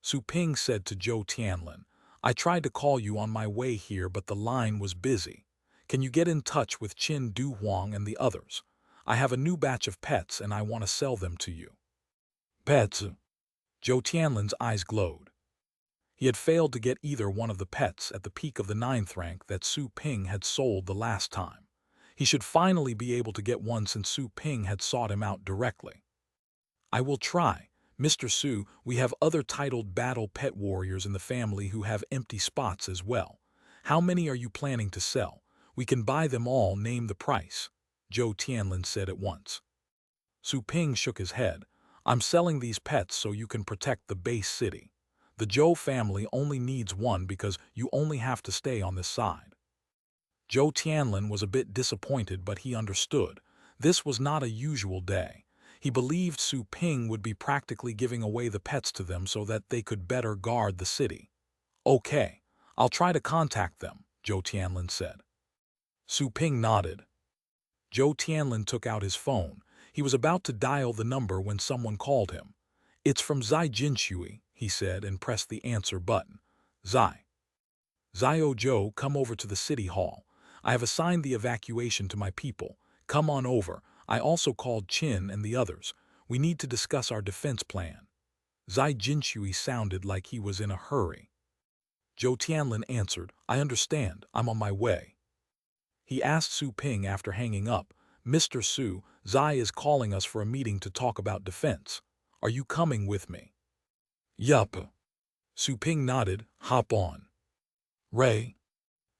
Su Ping said to Zhou Tianlin, I tried to call you on my way here, but the line was busy. Can you get in touch with Qin Du Huang and the others? I have a new batch of pets and I want to sell them to you. Pets? Zhou Tianlin's eyes glowed. He had failed to get either one of the pets at the peak of the 9th rank that Su Ping had sold the last time. He should finally be able to get one since Su Ping had sought him out directly. I will try. Mr. Su, we have other titled battle pet warriors in the family who have empty spots as well. How many are you planning to sell? We can buy them all, name the price, Zhou Tianlin said at once. Su Ping shook his head. I'm selling these pets so you can protect the base city. The Zhou family only needs one because you only have to stay on this side. Zhou Tianlin was a bit disappointed, but he understood. This was not a usual day. He believed Su Ping would be practically giving away the pets to them so that they could better guard the city. Okay, I'll try to contact them, Zhou Tianlin said. Su Ping nodded. Zhou Tianlin took out his phone. He was about to dial the number when someone called him. It's from Zai Jinshui, he said, and pressed the answer button. Zai. Zio Zhou, come over to the city hall. I have assigned the evacuation to my people. Come on over. I also called Qin and the others. We need to discuss our defense plan. Zai Jinshui sounded like he was in a hurry. Zhou Tianlin answered, I understand. I'm on my way. He asked Su Ping after hanging up, Mr. Su, Zai is calling us for a meeting to talk about defense. Are you coming with me? Yup. Su Ping nodded. Hop on. Ray.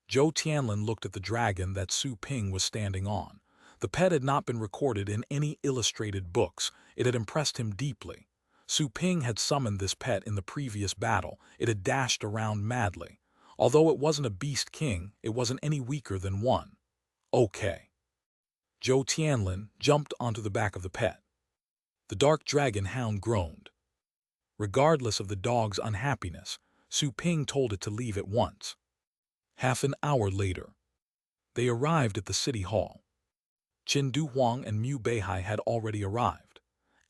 Zhou Tianlin looked at the dragon that Su Ping was standing on. The pet had not been recorded in any illustrated books. It had impressed him deeply. Su Ping had summoned this pet in the previous battle. It had dashed around madly. Although it wasn't a beast king, it wasn't any weaker than one. Okay. Zhou Tianlin jumped onto the back of the pet. The dark dragon hound groaned. Regardless of the dog's unhappiness, Su Ping told it to leave at once. Half an hour later, they arrived at the city hall. Qin Du Huang and Mu Beihai had already arrived.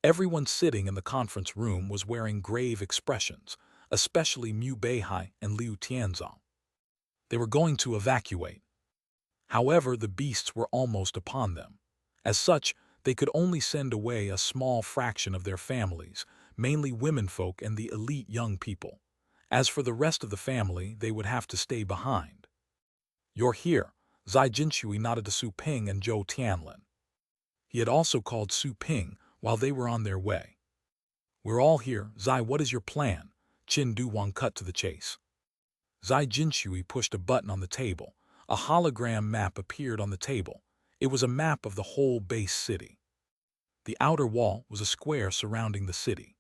Everyone sitting in the conference room was wearing grave expressions, especially Mu Beihai and Liu Tianzong. They were going to evacuate. However, the beasts were almost upon them. As such, they could only send away a small fraction of their families, mainly womenfolk and the elite young people. As for the rest of the family, they would have to stay behind. You're here, Zai Jinshui nodded to Su Ping and Zhou Tianlin. He had also called Su Ping while they were on their way. We're all here, Zai, what is your plan? Qin Du Huang cut to the chase. Zai Jinshui pushed a button on the table. A hologram map appeared on the table. It was a map of the whole base city. The outer wall was a square surrounding the city.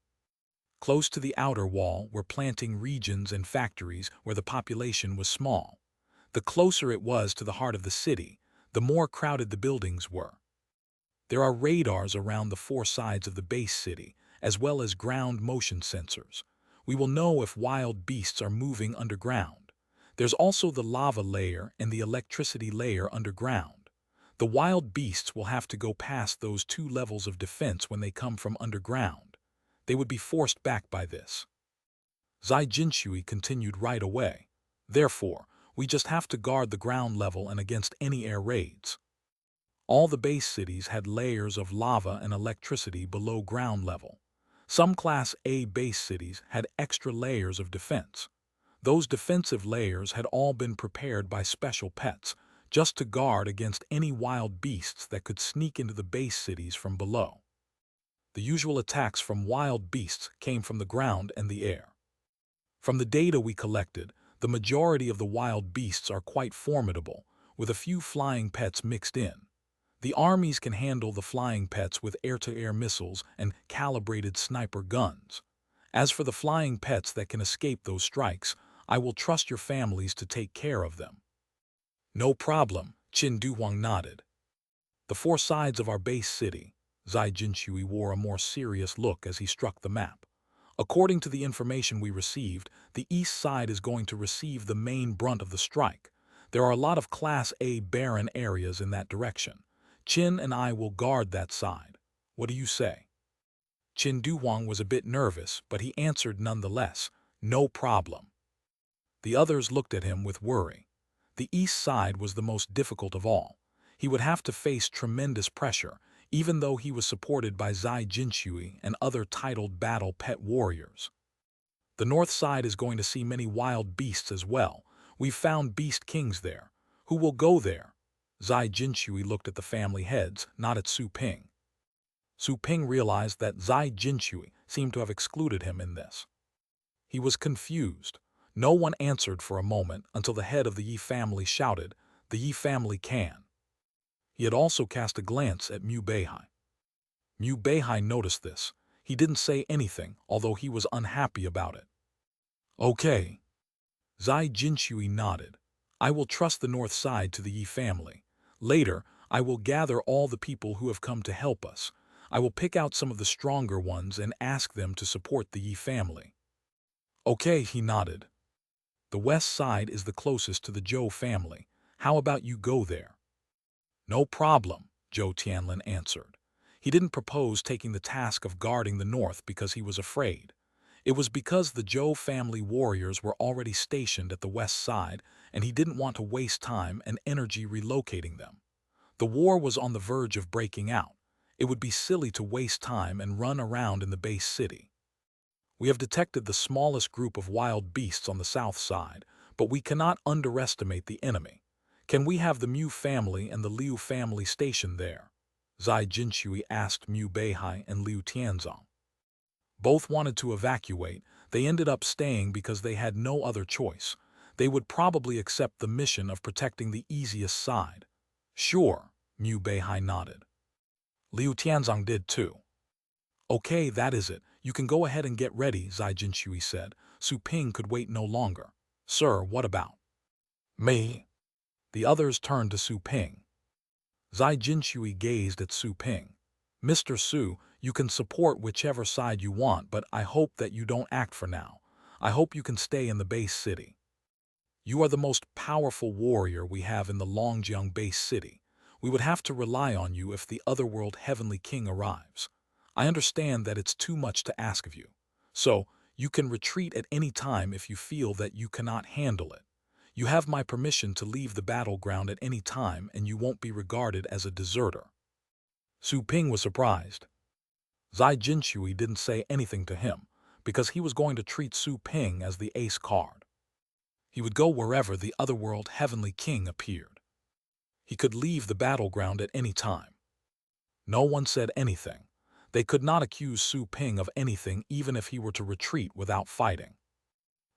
Close to the outer wall were planting regions and factories where the population was small. The closer it was to the heart of the city, the more crowded the buildings were. There are radars around the 4 sides of the base city, as well as ground motion sensors. We will know if wild beasts are moving underground. There's also the lava layer and the electricity layer underground. The wild beasts will have to go past those 2 levels of defense when they come from underground. They would be forced back by this. Zai Jinshui continued right away. Therefore, we just have to guard the ground level and against any air raids. All the base cities had layers of lava and electricity below ground level. Some Class A base cities had extra layers of defense. Those defensive layers had all been prepared by special pets, just to guard against any wild beasts that could sneak into the base cities from below. The usual attacks from wild beasts came from the ground and the air. From the data we collected, the majority of the wild beasts are quite formidable, with a few flying pets mixed in. The armies can handle the flying pets with air-to-air missiles and calibrated sniper guns. As for the flying pets that can escape those strikes, I will trust your families to take care of them. No problem, Qin Du Huang nodded. The 4 sides of our base city, Zai Jinshui wore a more serious look as he struck the map. According to the information we received, the east side is going to receive the main brunt of the strike. There are a lot of Class A barren areas in that direction. Qin and I will guard that side. What do you say? Qin Duhuang was a bit nervous, but he answered nonetheless, no problem. The others looked at him with worry. The east side was the most difficult of all. He would have to face tremendous pressure, even though he was supported by Zai Jinshui and other titled battle pet warriors. The north side is going to see many wild beasts as well. We've found beast kings there. Who will go there? Zai Jinshui looked at the family heads, not at Su Ping. Su Ping realized that Zai Jinshui seemed to have excluded him in this. He was confused. No one answered for a moment until the head of the Yi family shouted, "The Yi family can." He had also cast a glance at Mu Beihai. Mu Beihai noticed this. He didn't say anything, although he was unhappy about it. Okay. Zai Jinshui nodded. I will trust the north side to the Yi family. Later, I will gather all the people who have come to help us. I will pick out some of the stronger ones and ask them to support the Yi family. Okay, he nodded. The west side is the closest to the Zhou family. How about you go there? No problem, Zhou Tianlin answered. He didn't propose taking the task of guarding the north because he was afraid. It was because the Zhou family warriors were already stationed at the west side, and he didn't want to waste time and energy relocating them. The war was on the verge of breaking out. It would be silly to waste time and run around in the base city. We have detected the smallest group of wild beasts on the south side, but we cannot underestimate the enemy. Can we have the Mu family and the Liu family stationed there? Zai Jinshui asked Mu Beihai and Liu Tianzong. Both wanted to evacuate. They ended up staying because they had no other choice. They would probably accept the mission of protecting the easiest side. Sure, Mu Beihai nodded. Liu Tianzong did too. Okay, that is it. You can go ahead and get ready, Zai Jinshui said. Su Ping could wait no longer. Sir, what about me? The others turned to Su Ping. Zai Jinshui gazed at Su Ping. Mr. Su, you can support whichever side you want, but I hope that you don't act for now. I hope you can stay in the base city. You are the most powerful warrior we have in the Longjiang base city. We would have to rely on you if the otherworld Heavenly King arrives. I understand that it's too much to ask of you. So, you can retreat at any time if you feel that you cannot handle it. You have my permission to leave the battleground at any time and you won't be regarded as a deserter. Su Ping was surprised. Zai Jinshui didn't say anything to him because he was going to treat Su Ping as the ace card. He would go wherever the otherworld Heavenly King appeared. He could leave the battleground at any time. No one said anything. They could not accuse Su Ping of anything even if he were to retreat without fighting.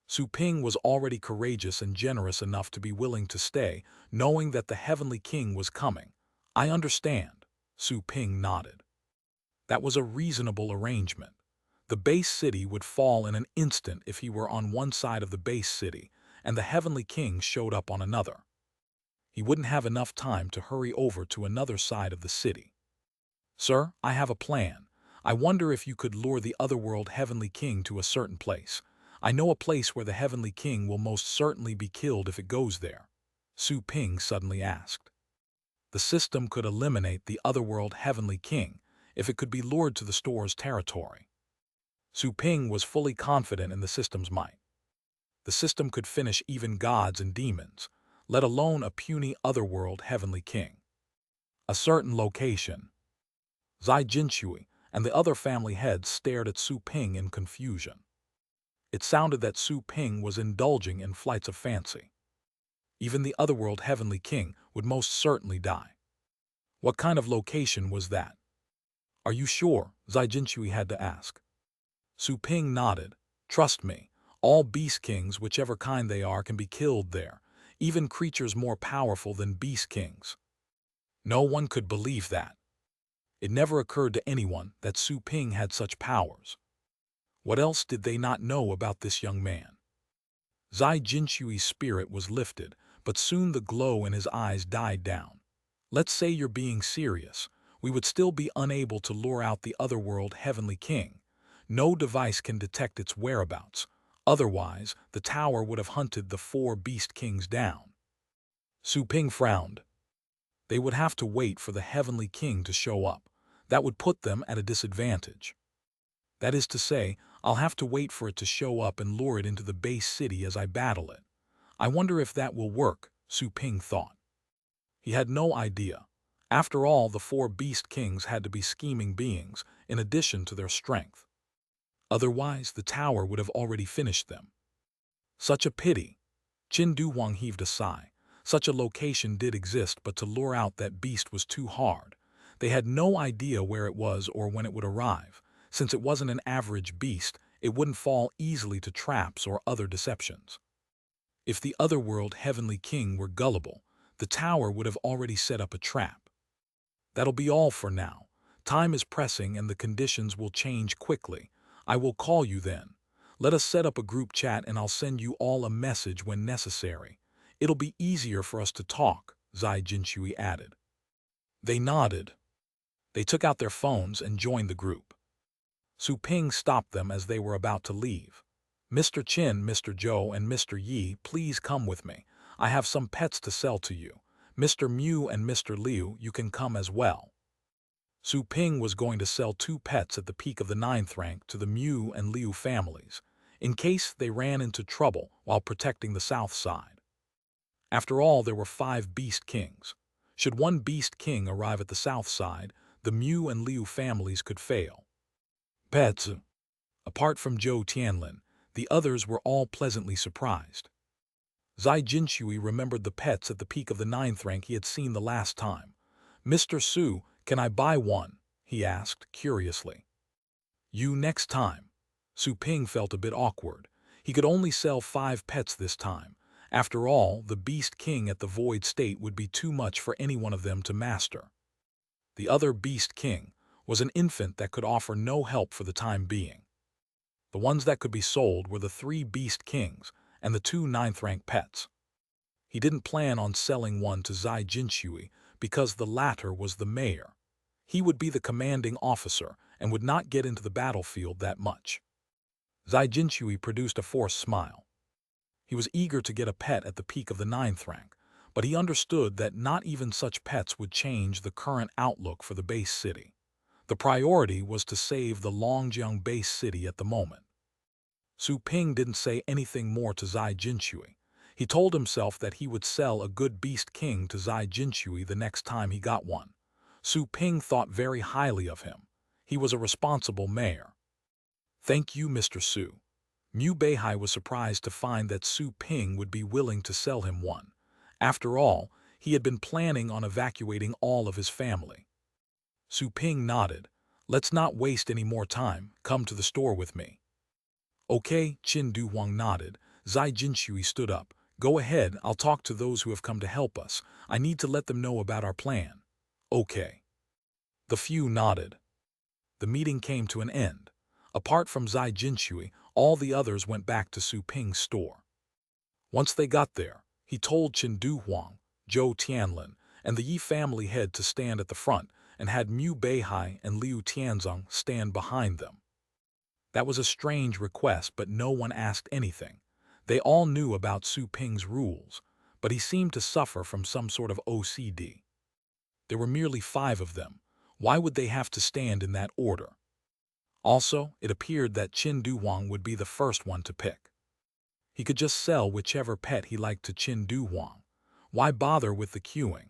Su Ping was already courageous and generous enough to be willing to stay, knowing that the Heavenly King was coming. I understand, Su Ping nodded. That was a reasonable arrangement. The base city would fall in an instant if he were on one side of the base city and the Heavenly King showed up on another. He wouldn't have enough time to hurry over to another side of the city. Sir, I have a plan. I wonder if you could lure the otherworld Heavenly King to a certain place. I know a place where the Heavenly King will most certainly be killed if it goes there. Su Ping suddenly asked. The system could eliminate the otherworld Heavenly King if it could be lured to the store's territory. Su Ping was fully confident in the system's might. The system could finish even gods and demons, let alone a puny otherworld Heavenly King. A certain location. Zai Jinshui and the other family heads stared at Su Ping in confusion. It sounded that Su Ping was indulging in flights of fancy. Even the otherworld Heavenly King would most certainly die. What kind of location was that? Are you sure? Zai Jinshui had to ask. Su Ping nodded. Trust me, all beast kings, whichever kind they are, can be killed there, even creatures more powerful than beast kings. No one could believe that. It never occurred to anyone that Su Ping had such powers. What else did they not know about this young man? Zai Jinshui's spirit was lifted, but soon the glow in his eyes died down. Let's say you're being serious. we would still be unable to lure out the otherworld Heavenly King. No device can detect its whereabouts. Otherwise, the tower would have hunted the 4 Beast Kings down. Su Ping frowned. They would have to wait for the Heavenly King to show up. That would put them at a disadvantage. That is to say, I'll have to wait for it to show up and lure it into the base city as I battle it. I wonder if that will work, Su Ping thought. He had no idea. After all, the 4 Beast Kings had to be scheming beings, in addition to their strength. Otherwise, the tower would have already finished them. Such a pity. Qin Du Huang heaved a sigh. Such a location did exist, but to lure out that beast was too hard. They had no idea where it was or when it would arrive. Since it wasn't an average beast, it wouldn't fall easily to traps or other deceptions. If the otherworld Heavenly King were gullible, the tower would have already set up a trap. That'll be all for now. Time is pressing and the conditions will change quickly. I will call you then. Let us set up a group chat and I'll send you all a message when necessary. It'll be easier for us to talk, Zai Jinshui added. They nodded. They took out their phones and joined the group. Su Ping stopped them as they were about to leave. Mr. Qin, Mr. Zhou, and Mr. Yi, please come with me. I have some pets to sell to you. Mr. Mu and Mr. Liu, you can come as well. Su Ping was going to sell 2 pets at the peak of the 9th rank to the Mu and Liu families, in case they ran into trouble while protecting the south side. After all, there were 5 Beast Kings. Should one Beast King arrive at the south side, the Mu and Liu families could fail. Pets. Apart from Zhou Tianlin, the others were all pleasantly surprised. Zai Jinshui remembered the pets at the peak of the 9th rank he had seen the last time. Mr. Su, can I buy one? He asked, curiously. You next time. Su Ping felt a bit awkward. He could only sell 5 pets this time. After all, the Beast King at the Void State would be too much for any one of them to master. The other Beast King was an infant that could offer no help for the time being. The ones that could be sold were the 3 Beast Kings and the 2 9th-rank pets. He didn't plan on selling one to Zai Jinshui because the latter was the mayor. He would be the commanding officer and would not get into the battlefield that much. Zai Jinshui produced a forced smile. He was eager to get a pet at the peak of the 9th rank, but he understood that not even such pets would change the current outlook for the base city. The priority was to save the Longjiang base city at the moment. Su Ping didn't say anything more to Zai Jinshui. He told himself that he would sell a good Beast King to Zai Jinshui the next time he got one. Su Ping thought very highly of him. He was a responsible mayor. Thank you, Mr. Su. Mu Beihai was surprised to find that Su Ping would be willing to sell him one. After all, he had been planning on evacuating all of his family. Su Ping nodded. Let's not waste any more time. Come to the store with me. Okay, Qin Du Huang nodded. Zai Jinshui stood up. Go ahead, I'll talk to those who have come to help us. I need to let them know about our plan. Okay. The few nodded. The meeting came to an end. Apart from Zai Jinshui, all the others went back to Su Ping's store. Once they got there, he told Qin Du Huang, Zhou Tianlin, and the Yi family head to stand at the front and had Mu Beihai and Liu Tianzong stand behind them. That was a strange request, but no one asked anything. They all knew about Su Ping's rules, but he seemed to suffer from some sort of OCD. There were merely 5 of them. Why would they have to stand in that order? Also, it appeared that Qin Du Huang would be the first one to pick. He could just sell whichever pet he liked to Qin Du Huang. Why bother with the queuing?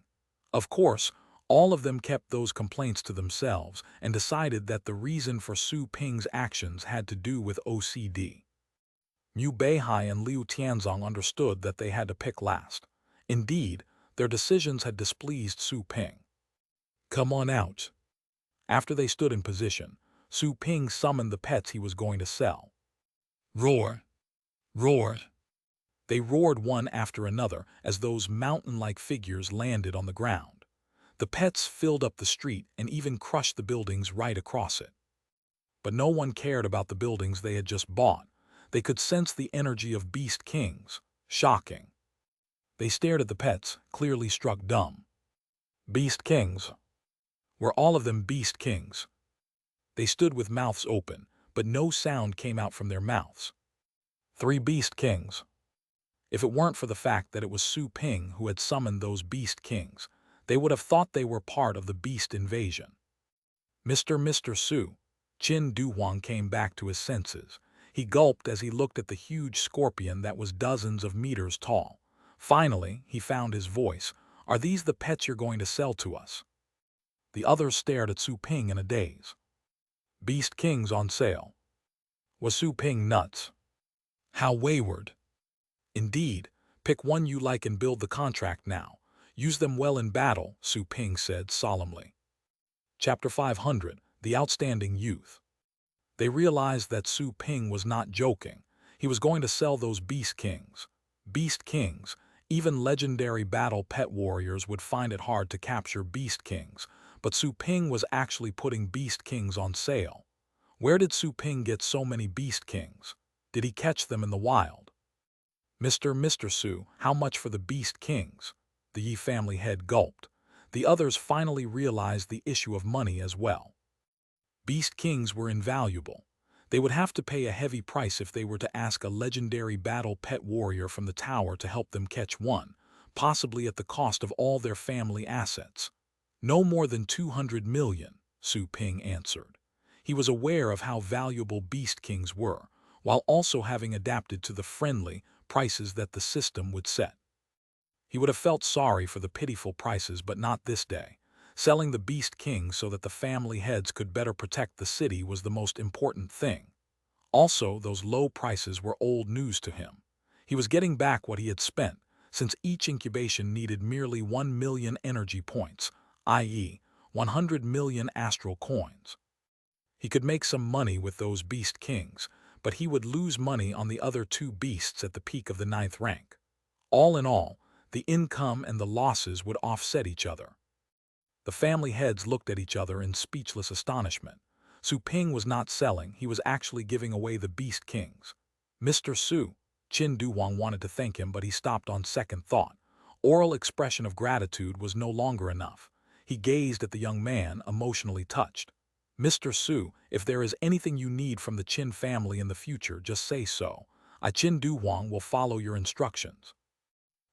Of course, all of them kept those complaints to themselves and decided that the reason for Su Ping's actions had to do with OCD. Mu Beihai and Liu Tianzong understood that they had to pick last. Indeed, their decisions had displeased Su Ping. Come on out. After they stood in position, Su Ping summoned the pets he was going to sell. Roar! Roar! They roared one after another as those mountain-like figures landed on the ground. The pets filled up the street and even crushed the buildings right across it. But no one cared about the buildings they had just bought. They could sense the energy of Beast Kings. Shocking. They stared at the pets, clearly struck dumb. Beast Kings. Were all of them beast kings? They stood with mouths open, but no sound came out from their mouths. 3 beast kings. If it weren't for the fact that it was Su Ping who had summoned those beast kings, they would have thought they were part of the beast invasion. Mr. Su, Qin Duhuang came back to his senses. He gulped as he looked at the huge scorpion that was dozens of meters tall. Finally, he found his voice. Are these the pets you're going to sell to us? The others stared at Su Ping in a daze. Beast kings on sale. Was Su Ping nuts? How wayward. Indeed, pick one you like and build the contract now. Use them well in battle, Su Ping said solemnly. Chapter 500, The Outstanding Youth. They realized that Su Ping was not joking. He was going to sell those beast kings. Beast kings. Even legendary battle pet warriors would find it hard to capture beast kings, but Su Ping was actually putting beast kings on sale. Where did Su Ping get so many beast kings? Did he catch them in the wild? Mr. Su, how much for the beast kings? The Yi family head gulped. The others finally realized the issue of money as well. Beast kings were invaluable. They would have to pay a heavy price if they were to ask a legendary battle pet warrior from the tower to help them catch one, possibly at the cost of all their family assets. No more than 200 million, Su Ping answered. He was aware of how valuable beast kings were, while also having adapted to the friendly prices that the system would set. He would have felt sorry for the pitiful prices, but not this day. Selling the beast kings so that the family heads could better protect the city was the most important thing. Also, those low prices were old news to him. He was getting back what he had spent, since each incubation needed merely 1 million energy points, i.e., 100 million astral coins. He could make some money with those beast kings, but he would lose money on the other 2 beasts at the peak of the 9th rank. All in all, the income and the losses would offset each other. The family heads looked at each other in speechless astonishment. Su Ping was not selling, he was actually giving away the beast kings. Mr. Su, Qin Duhuang wanted to thank him, but he stopped on second thought. Oral expression of gratitude was no longer enough. He gazed at the young man, emotionally touched. Mr. Su, if there is anything you need from the Qin family in the future, just say so. Qin Duhuang will follow your instructions.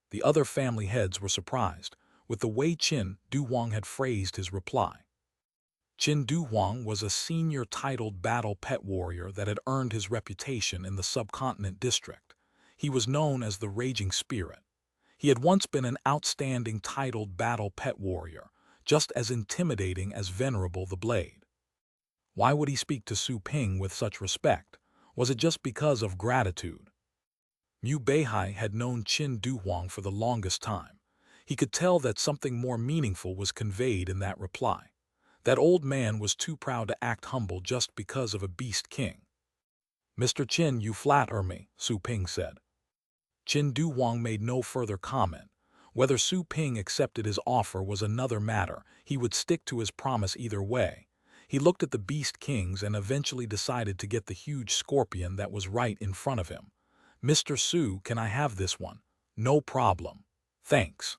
The other family heads were surprised with the way Qin Duhuang had phrased his reply. Qin Duhuang was a senior titled battle pet warrior that had earned his reputation in the subcontinent district. He was known as the Raging Spirit. He had once been an outstanding titled battle pet warrior, just as intimidating as Venerable the Blade. Why would he speak to Su Ping with such respect? Was it just because of gratitude? Mu Beihai had known Qin Duhuang for the longest time. He could tell that something more meaningful was conveyed in that reply. That old man was too proud to act humble just because of a beast king. Mr. Qin, you flatter me, Su Ping said. Qin Duhuang made no further comment. Whether Su Ping accepted his offer was another matter. He would stick to his promise either way. He looked at the beast kings and eventually decided to get the huge scorpion that was right in front of him. Mr. Su, can I have this one? No problem. Thanks.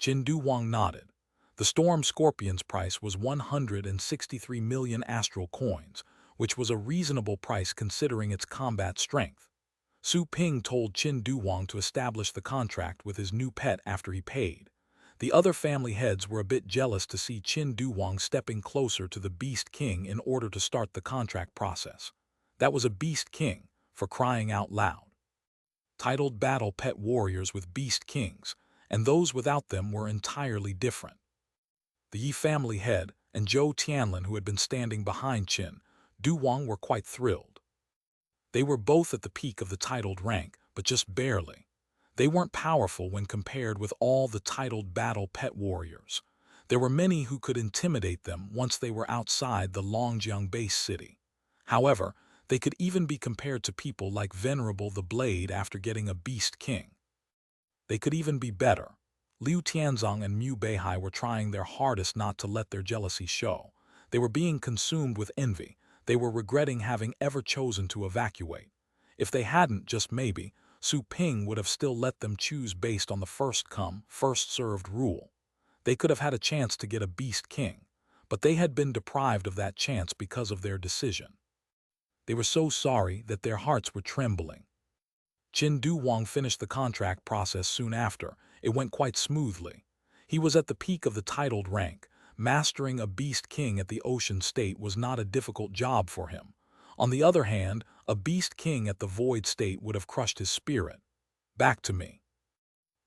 Qin Duhuang nodded. The storm scorpion's price was 163 million astral coins, which was a reasonable price considering its combat strength. Su Ping told Qin Duhuang to establish the contract with his new pet after he paid. The other family heads were a bit jealous to see Qin Duhuang stepping closer to the Beast King in order to start the contract process. That was a Beast King, for crying out loud. Titled battle pet warriors with Beast Kings, and those without them were entirely different. The Yi family head and Zhou Tianlin, who had been standing behind Qin Duhuang, were quite thrilled. They were both at the peak of the titled rank, but just barely. They weren't powerful when compared with all the titled battle pet warriors. There were many who could intimidate them once they were outside the Longjiang base city. However, they could even be compared to people like Venerable the Blade after getting a Beast King. They could even be better. Liu Tianzong and Mu Beihai were trying their hardest not to let their jealousy show. They were being consumed with envy. They were regretting having ever chosen to evacuate. If they hadn't, just maybe, Su Ping would have still let them choose based on the first-come, first-served rule. They could have had a chance to get a Beast King. but they had been deprived of that chance because of their decision. They were so sorry that their hearts were trembling. Chin Du Wang finished the contract process soon after. It went quite smoothly. He was at the peak of the titled rank. Mastering a Beast King at the Ocean State was not a difficult job for him. On the other hand, a Beast King at the Void State would have crushed his spirit. Back to me.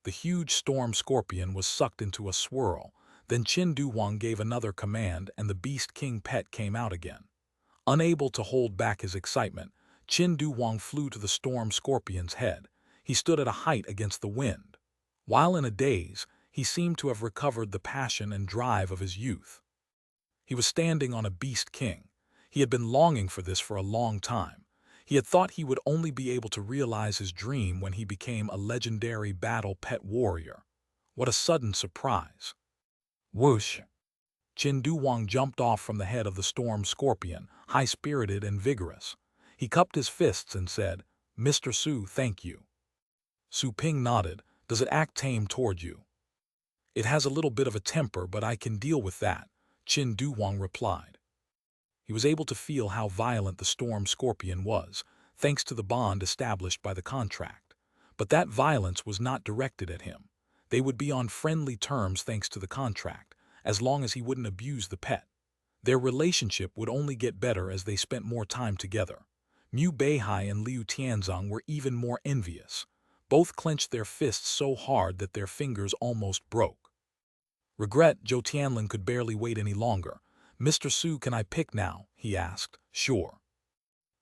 The huge storm scorpion was sucked into a swirl. Then Chin Du Wang gave another command and the Beast King pet came out again. Unable to hold back his excitement, Chin Du Wang flew to the storm scorpion's head. He stood at a height against the wind. While in a daze, he seemed to have recovered the passion and drive of his youth. He was standing on a Beast King. He had been longing for this for a long time. He had thought he would only be able to realize his dream when he became a legendary battle pet warrior. What a sudden surprise. Whoosh! Chin Du Wang jumped off from the head of the storm scorpion, high-spirited and vigorous. He cupped his fists and said, "Mr. Su, thank you." Su Ping nodded. "Does it act tame toward you?" "It has a little bit of a temper, but I can deal with that," Chin Du Wang replied. He was able to feel how violent the storm scorpion was, thanks to the bond established by the contract. But that violence was not directed at him. They would be on friendly terms thanks to the contract, as long as he wouldn't abuse the pet. Their relationship would only get better as they spent more time together. Mu Beihai and Liu Tianzong were even more envious. Both clenched their fists so hard that their fingers almost broke. Regret, Zhou Tianlin could barely wait any longer. "Mr. Su, can I pick now?" he asked. "Sure."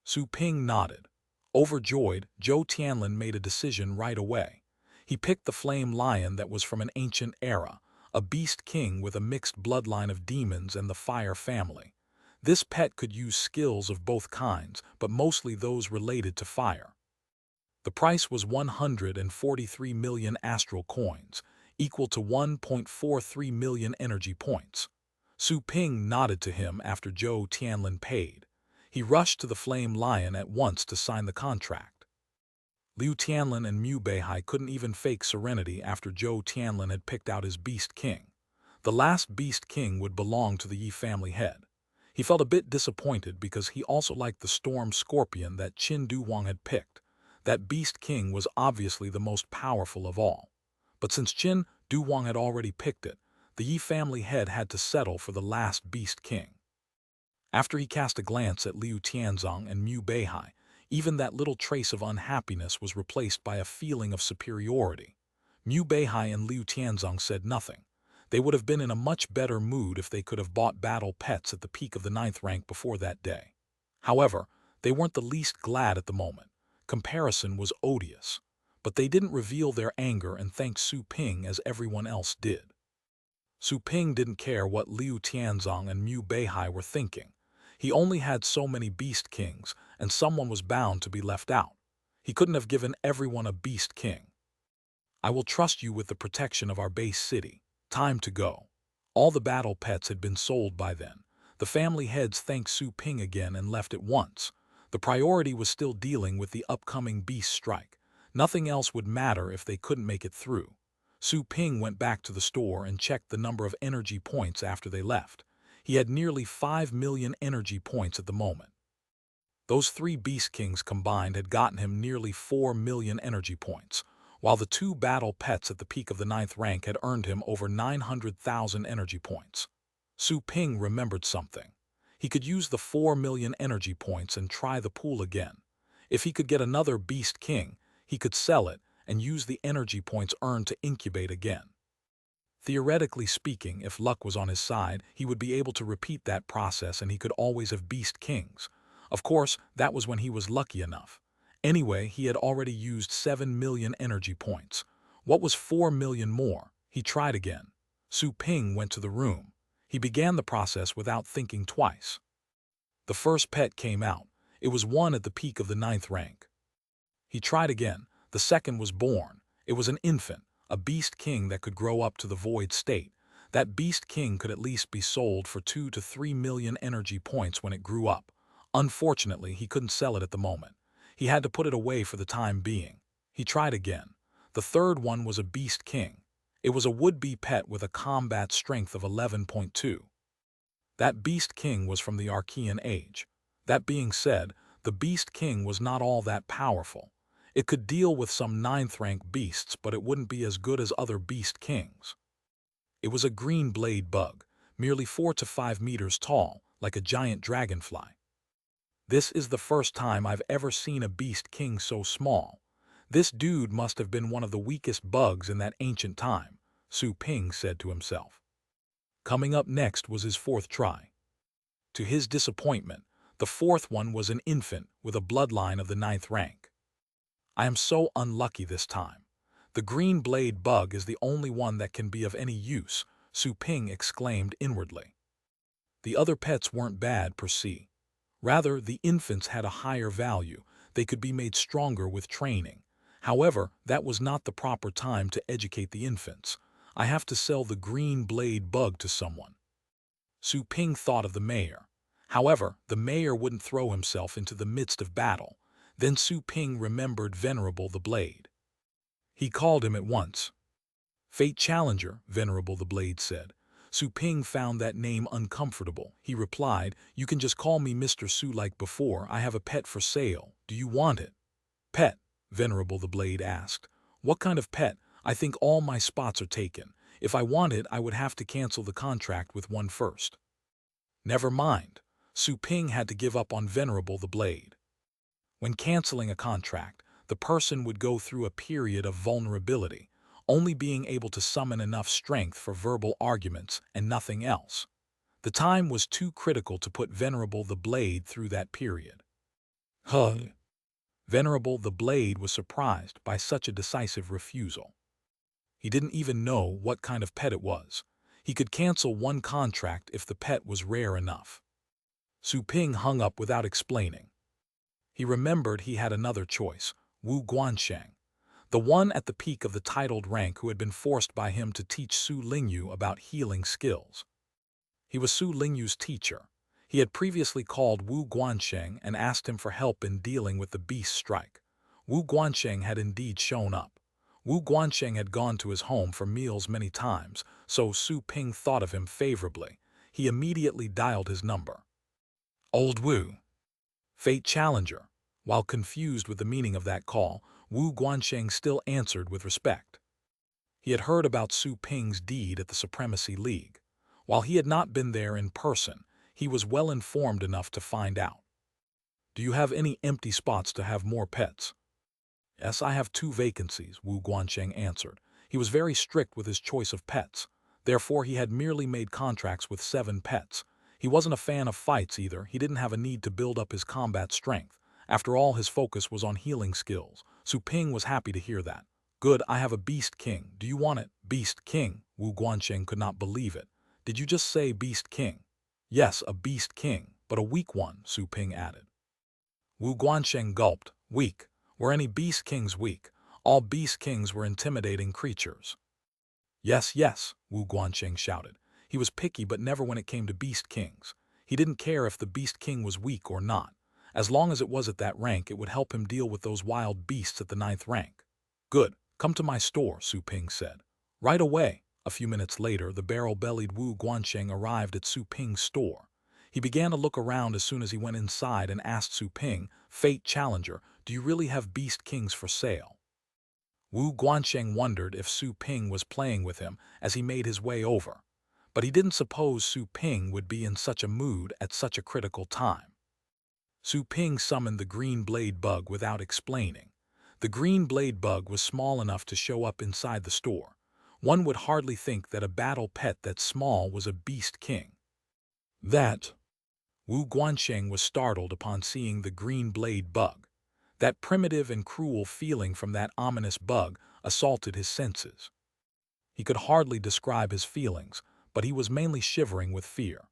Su Ping nodded. Overjoyed, Zhou Tianlin made a decision right away. He picked the flame lion that was from an ancient era, a beast king with a mixed bloodline of demons and the fire family. This pet could use skills of both kinds, but mostly those related to fire. The price was 143 million astral coins, equal to 1.43 million energy points. Su Ping nodded to him after Zhou Tianlin paid. He rushed to the flame lion at once to sign the contract. Liu Tianlin and Mu Beihai couldn't even fake serenity after Zhou Tianlin had picked out his Beast King. The last Beast King would belong to the Yi family head. He felt a bit disappointed because he also liked the storm scorpion that Chin Du Wang had picked. That Beast King was obviously the most powerful of all. But since Chin Du Wang had already picked it, the Yi family head had to settle for the last Beast King. After he cast a glance at Liu Tianzong and Mu Beihai, even that little trace of unhappiness was replaced by a feeling of superiority. Mu Beihai and Liu Tianzong said nothing. They would have been in a much better mood if they could have bought battle pets at the peak of the 9th rank before that day. However, they weren't the least glad at the moment. Comparison was odious. But they didn't reveal their anger and thanked Su Ping as everyone else did. Su Ping didn't care what Liu Tianzong and Mu Beihai were thinking. He only had so many Beast Kings, and someone was bound to be left out. He couldn't have given everyone a Beast King. "I will trust you with the protection of our base city. Time to go." All the battle pets had been sold by then. The family heads thanked Su Ping again and left at once. The priority was still dealing with the upcoming beast strike. Nothing else would matter if they couldn't make it through. Su Ping went back to the store and checked the number of energy points after they left. He had nearly 5 million energy points at the moment. Those 3 Beast Kings combined had gotten him nearly 4 million energy points, while the 2 battle pets at the peak of the 9th rank had earned him over 900,000 energy points. Su Ping remembered something. He could use the 4 million energy points and try the pool again. If he could get another Beast King, he could sell it and use the energy points earned to incubate again. Theoretically speaking, if luck was on his side, he would be able to repeat that process and he could always have Beast Kings. Of course, that was when he was lucky enough. Anyway, he had already used 7 million energy points. What was 4 million more? He tried again. Su Ping went to the room. He began the process without thinking twice. The first pet came out. It was one at the peak of the 9th rank. He tried again. The second was born. It was an infant, a Beast King that could grow up to the Void State. That Beast King could at least be sold for 2 to 3 million energy points when it grew up. Unfortunately, he couldn't sell it at the moment. He had to put it away for the time being. He tried again. The third one was a Beast King. It was a would-be pet with a combat strength of 11.2. That Beast King was from the Archean Age. That being said, the Beast King was not all that powerful. It could deal with some ninth-rank beasts, but it wouldn't be as good as other Beast Kings. It was a green blade bug, merely 4 to 5 meters tall, like a giant dragonfly. This is the first time I've ever seen a Beast King so small. This dude must have been one of the weakest bugs in that ancient time, Su Ping said to himself. Coming up next was his fourth try. To his disappointment, the fourth one was an infant with a bloodline of the 9th rank. I am so unlucky this time. The green blade bug is the only one that can be of any use, Su Ping exclaimed inwardly. The other pets weren't bad per se. Rather, the infants had a higher value. They could be made stronger with training. However, that was not the proper time to educate the infants. I have to sell the green blade bug to someone. Su Ping thought of the mayor. However, the mayor wouldn't throw himself into the midst of battle. Then Su Ping remembered Venerable the Blade. He called him at once. Fate Challenger, Venerable the Blade said. Su Ping found that name uncomfortable. He replied, "You can just call me Mr. Su like before. I have a pet for sale. Do you want it?" "Pet?" Venerable the Blade asked. "What kind of pet? I think all my spots are taken. If I want it, I would have to cancel the contract with one first." Never mind. Su Ping had to give up on Venerable the Blade. When canceling a contract, the person would go through a period of vulnerability, only being able to summon enough strength for verbal arguments and nothing else. The time was too critical to put Venerable the Blade through that period. Huh. Venerable the Blade was surprised by such a decisive refusal. He didn't even know what kind of pet it was. He could cancel one contract if the pet was rare enough. Su Ping hung up without explaining. He remembered he had another choice, Wu Guansheng, the one at the peak of the titled rank who had been forced by him to teach Su Lingyu about healing skills. He was Su Lingyu's teacher. He had previously called Wu Guansheng and asked him for help in dealing with the beast strike. Wu Guansheng had indeed shown up. Wu Guansheng had gone to his home for meals many times, so Su Ping thought of him favorably. He immediately dialed his number. Old Wu. Fate Challenger. While confused with the meaning of that call, Wu Guansheng still answered with respect. He had heard about Su Ping's deed at the Supremacy League. While he had not been there in person, he was well informed enough to find out. "Do you have any empty spots to have more pets?" "Yes, I have 2 vacancies," Wu Guansheng answered. He was very strict with his choice of pets. Therefore, he had merely made contracts with 7 pets. He wasn't a fan of fights either. He didn't have a need to build up his combat strength. After all, his focus was on healing skills. Su Ping was happy to hear that. "Good, I have a Beast King. Do you want it?" "Beast King?" Wu Guansheng could not believe it. "Did you just say Beast King?" "Yes, a Beast King, but a weak one," Su Ping added. Wu Guansheng gulped. "Weak? Were any Beast Kings weak? All Beast Kings were intimidating creatures." "Yes, yes," Wu Guansheng shouted. He was picky, but never when it came to Beast Kings. He didn't care if the Beast King was weak or not. As long as it was at that rank, it would help him deal with those wild beasts at the 9th rank. "Good. Come to my store," Su Ping said. "Right away." A few minutes later, the barrel-bellied Wu Guansheng arrived at Su Ping's store. He began to look around as soon as he went inside and asked Su Ping, "Fate Challenger, do you really have Beast Kings for sale?" Wu Guansheng wondered if Su Ping was playing with him as he made his way over. But he didn't suppose Su Ping would be in such a mood at such a critical time. Su Ping summoned the green blade bug without explaining. The green blade bug was small enough to show up inside the store. One would hardly think that a battle pet that small was a Beast King. That Wu Guansheng was startled upon seeing the green blade bug. That primitive and cruel feeling from that ominous bug assaulted his senses. He could hardly describe his feelings, but he was mainly shivering with fear.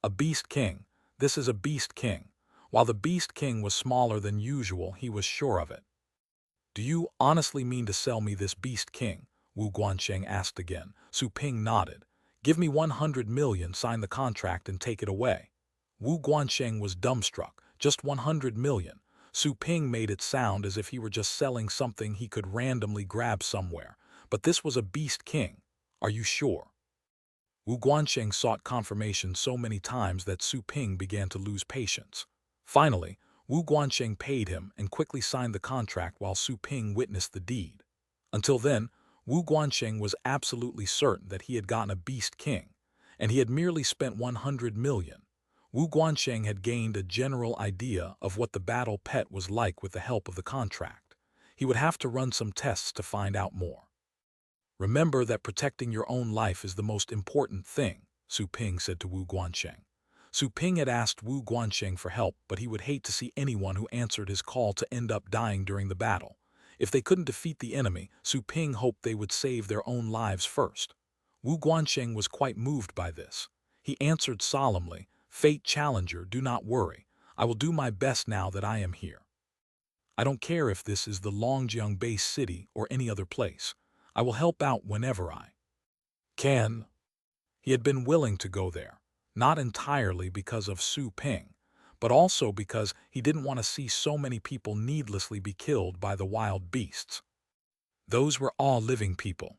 A Beast King. This is a Beast King. While the Beast King was smaller than usual, he was sure of it. "Do you honestly mean to sell me this Beast King?" Wu Guansheng asked again. Su Ping nodded. "Give me 100 million, sign the contract, and take it away." Wu Guansheng was dumbstruck. Just 100 million. Su Ping made it sound as if he were just selling something he could randomly grab somewhere. But this was a Beast King. "Are you sure?" Wu Guansheng sought confirmation so many times that Su Ping began to lose patience. Finally, Wu Guansheng paid him and quickly signed the contract while Su Ping witnessed the deed. Until then, Wu Guansheng was absolutely certain that he had gotten a beast king, and he had merely spent 100 million. Wu Guansheng had gained a general idea of what the battle pet was like with the help of the contract. He would have to run some tests to find out more. Remember that protecting your own life is the most important thing, Su Ping said to Wu Guansheng. Su Ping had asked Wu Guansheng for help, but he would hate to see anyone who answered his call to end up dying during the battle. If they couldn't defeat the enemy, Su Ping hoped they would save their own lives first. Wu Guansheng was quite moved by this. He answered solemnly, "Fate Challenger, do not worry. I will do my best now that I am here. I don't care if this is the Longjiang base city or any other place. I will help out whenever I can." He had been willing to go there, not entirely because of Su Ping, but also because he didn't want to see so many people needlessly be killed by the wild beasts. Those were all living people,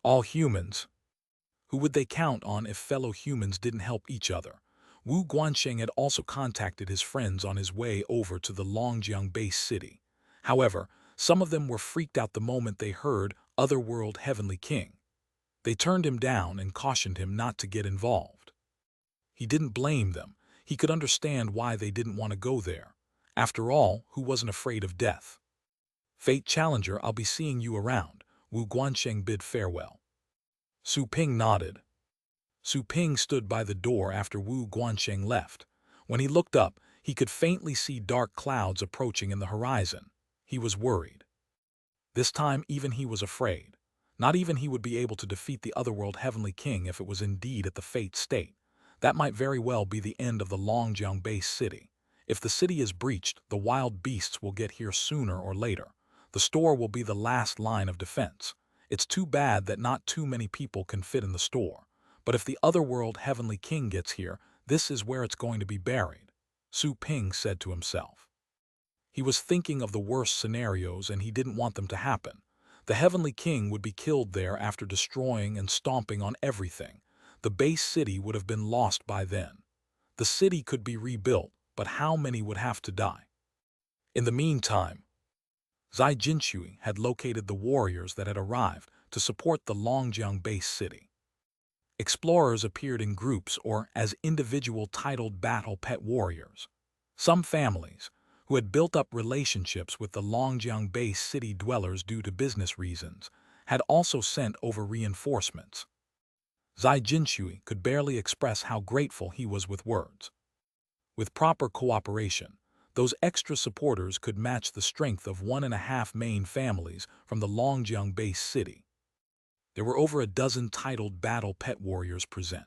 all humans. Who would they count on if fellow humans didn't help each other? Wu Guansheng had also contacted his friends on his way over to the Longjiang base city. However, some of them were freaked out the moment they heard Otherworld Heavenly King. They turned him down and cautioned him not to get involved. He didn't blame them. He could understand why they didn't want to go there. After all, who wasn't afraid of death? "Fate Challenger, I'll be seeing you around." Wu Guansheng bid farewell. Su Ping nodded. Su Ping stood by the door after Wu Guansheng left. When he looked up, he could faintly see dark clouds approaching in the horizon. He was worried. This time even he was afraid. Not even he would be able to defeat the Otherworld Heavenly King if it was indeed at the Fate State. That might very well be the end of the Longjiang base city. If the city is breached, the wild beasts will get here sooner or later. The store will be the last line of defense. It's too bad that not too many people can fit in the store. But if the Otherworld Heavenly King gets here, this is where it's going to be buried, Su Ping said to himself. He was thinking of the worst scenarios and he didn't want them to happen. The Heavenly King would be killed there after destroying and stomping on everything. The base city would have been lost by then. The city could be rebuilt, but how many would have to die? In the meantime, Zai Jinshui had located the warriors that had arrived to support the Longjiang base city. Explorers appeared in groups or as individual titled battle pet warriors. Some families, who had built up relationships with the Longjiang base city dwellers due to business reasons, had also sent over reinforcements. Zai Jinshui could barely express how grateful he was with words. With proper cooperation, those extra supporters could match the strength of 1.5 main families from the Longjiang base city. There were over a dozen titled battle pet warriors present.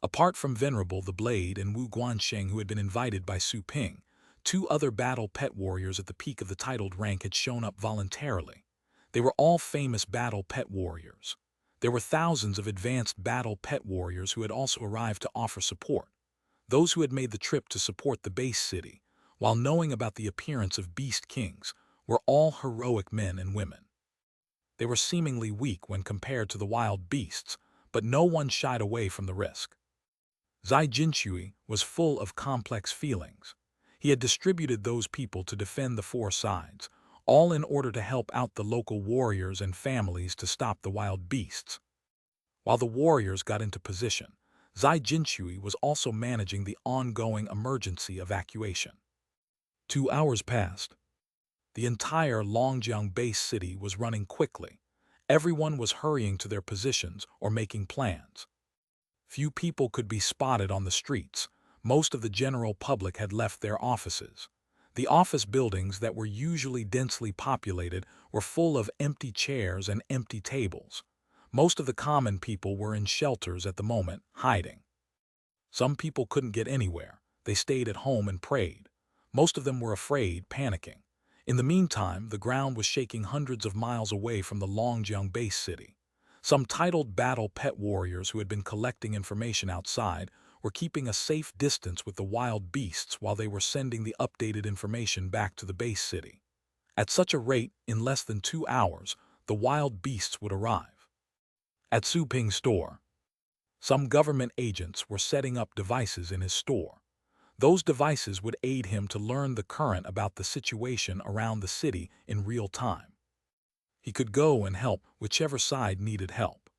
Apart from Venerable the Blade and Wu Guansheng, who had been invited by Su Ping, 2 other battle pet warriors at the peak of the titled rank had shown up voluntarily. They were all famous battle pet warriors. There were thousands of advanced battle pet warriors who had also arrived to offer support. Those who had made the trip to support the base city, while knowing about the appearance of beast kings, were all heroic men and women. They were seemingly weak when compared to the wild beasts, but no one shied away from the risk. Zai Jinshui was full of complex feelings. He had distributed those people to defend the 4 sides, all in order to help out the local warriors and families to stop the wild beasts. While the warriors got into position, Zai Jinshui was also managing the ongoing emergency evacuation. 2 hours passed. The entire Longjiang base city was running quickly. Everyone was hurrying to their positions or making plans. Few people could be spotted on the streets. Most of the general public had left their offices. The office buildings that were usually densely populated were full of empty chairs and empty tables. Most of the common people were in shelters at the moment, hiding. Some people couldn't get anywhere. They stayed at home and prayed. Most of them were afraid, panicking. In the meantime, the ground was shaking hundreds of miles away from the Longjiang base city. Some titled battle pet warriors who had been collecting information outside were keeping a safe distance with the wild beasts while they were sending the updated information back to the base city. At such a rate, in less than 2 hours, the wild beasts would arrive. At Su Ping's store, Some government agents were setting up devices in his store. Those devices would aid him to learn the current about the situation around the city in real time. He could go and help whichever side needed help.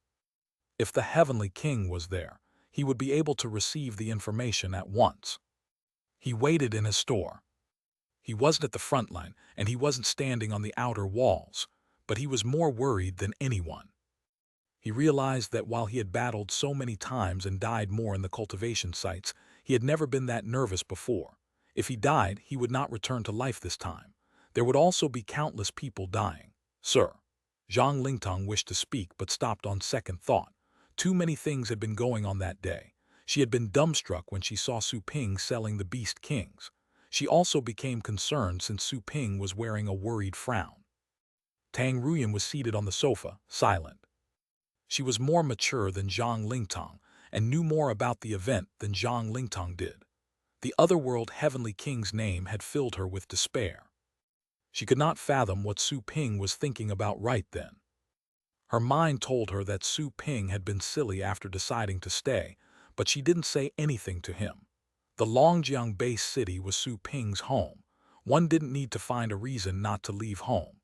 If the Heavenly King was there, he would be able to receive the information at once. He waited in his store. He wasn't at the front line, and he wasn't standing on the outer walls, but he was more worried than anyone. He realized that while he had battled so many times and died more in the cultivation sites, he had never been that nervous before. If he died, he would not return to life this time. There would also be countless people dying. Sir. Zhang Lingtong wished to speak but stopped on second thought. Too many things had been going on that day. She had been dumbstruck when she saw Su Ping selling the Beast Kings. She also became concerned since Su Ping was wearing a worried frown. Tang Ruyan was seated on the sofa, silent. She was more mature than Zhang Lingtong and knew more about the event than Zhang Lingtong did. The otherworld Heavenly King's name had filled her with despair. She could not fathom what Su Ping was thinking about right then. Her mind told her that Su Ping had been silly after deciding to stay, but she didn't say anything to him. The Longjiang base city was Su Ping's home. One didn't need to find a reason not to leave home.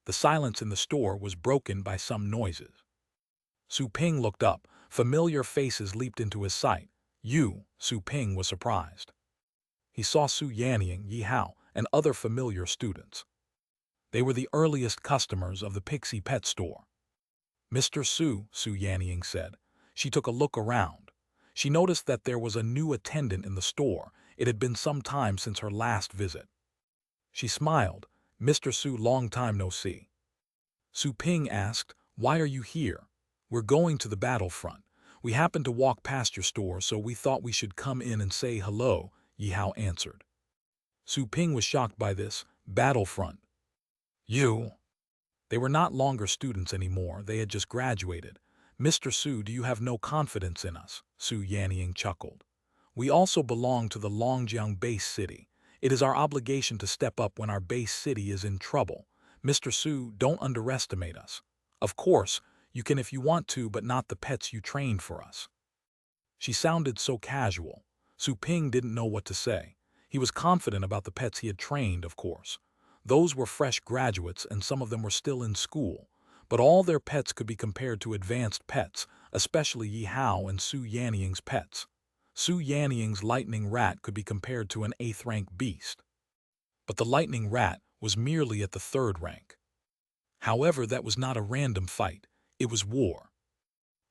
The silence in the store was broken by some noises. Su Ping looked up. Familiar faces leaped into his sight. Su Ping was surprised. He saw Su Yanning, Yi Hao, and other familiar students. They were the earliest customers of the Pixie Pet store. Mr. Su Yanning said. She took a look around. She noticed that there was a new attendant in the store. It had been some time since her last visit. She smiled. Mr. Su, long time no see. Su Ping asked, why are you here? We're going to the battlefront. We happened to walk past your store, so we thought we should come in and say hello, Yi Hao answered. Su Ping was shocked by this. Battlefront. You? They were not longer students anymore, they had just graduated. Mr. Su, do you have no confidence in us? Su Yanning chuckled. We also belong to the Longjiang base city. It is our obligation to step up when our base city is in trouble. Mr. Su, don't underestimate us. Of course, you can if you want to, but not the pets you trained for us. She sounded so casual. Su Ping didn't know what to say. He was confident about the pets he had trained, of course. Those were fresh graduates and some of them were still in school. But all their pets could be compared to advanced pets, especially Yi Hao and Su Yanning's pets. Su Yanning's lightning rat could be compared to an 8th rank beast. But the lightning rat was merely at the 3rd rank. However, that was not a random fight. It was war.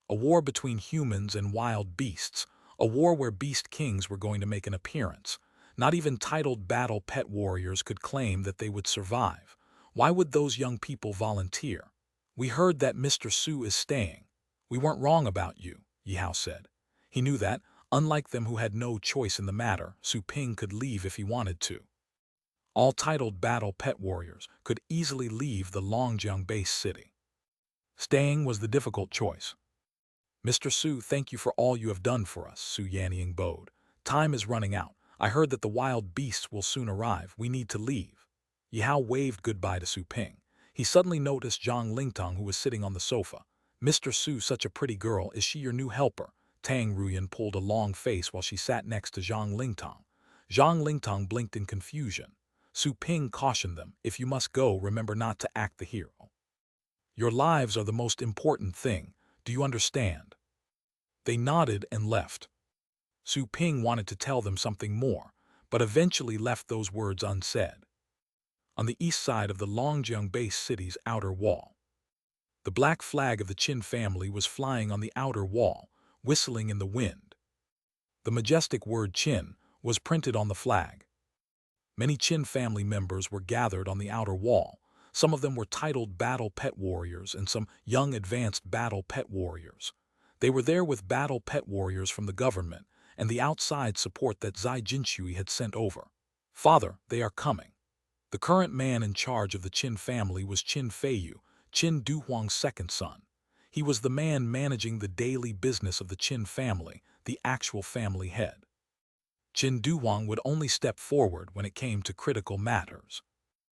A war between humans and wild beasts. A war where beast kings were going to make an appearance. Not even titled battle pet warriors could claim that they would survive. Why would those young people volunteer? We heard that Mr. Su is staying. We weren't wrong about you, Yi Hao said. He knew that, unlike them who had no choice in the matter, Su Ping could leave if he wanted to. All titled battle pet warriors could easily leave the Longjiang base city. Staying was the difficult choice. Mr. Su, thank you for all you have done for us, Su Yanning bowed. Time is running out. I heard that the wild beasts will soon arrive. We need to leave. Yi Hao waved goodbye to Su Ping. He suddenly noticed Zhang Lingtong, who was sitting on the sofa. Mr. Su, such a pretty girl. Is she your new helper? Tang Ruyan pulled a long face while she sat next to Zhang Lingtong. Zhang Lingtong blinked in confusion. Su Ping cautioned them, if you must go, remember not to act the hero. Your lives are the most important thing. Do you understand? They nodded and left. Su Ping wanted to tell them something more, but eventually left those words unsaid. On the east side of the Longjiang base city's outer wall, the black flag of the Qin family was flying on the outer wall, whistling in the wind. The majestic word Qin was printed on the flag. Many Qin family members were gathered on the outer wall. Some of them were titled battle pet warriors and some young advanced battle pet warriors. They were there with battle pet warriors from the government and the outside support that Zai Jinshui had sent over. Father, they are coming. The current man in charge of the Qin family was Qin Feiyu, Qin Duhuang's second son. He was the man managing the daily business of the Qin family, the actual family head. Qin Duhuang would only step forward when it came to critical matters.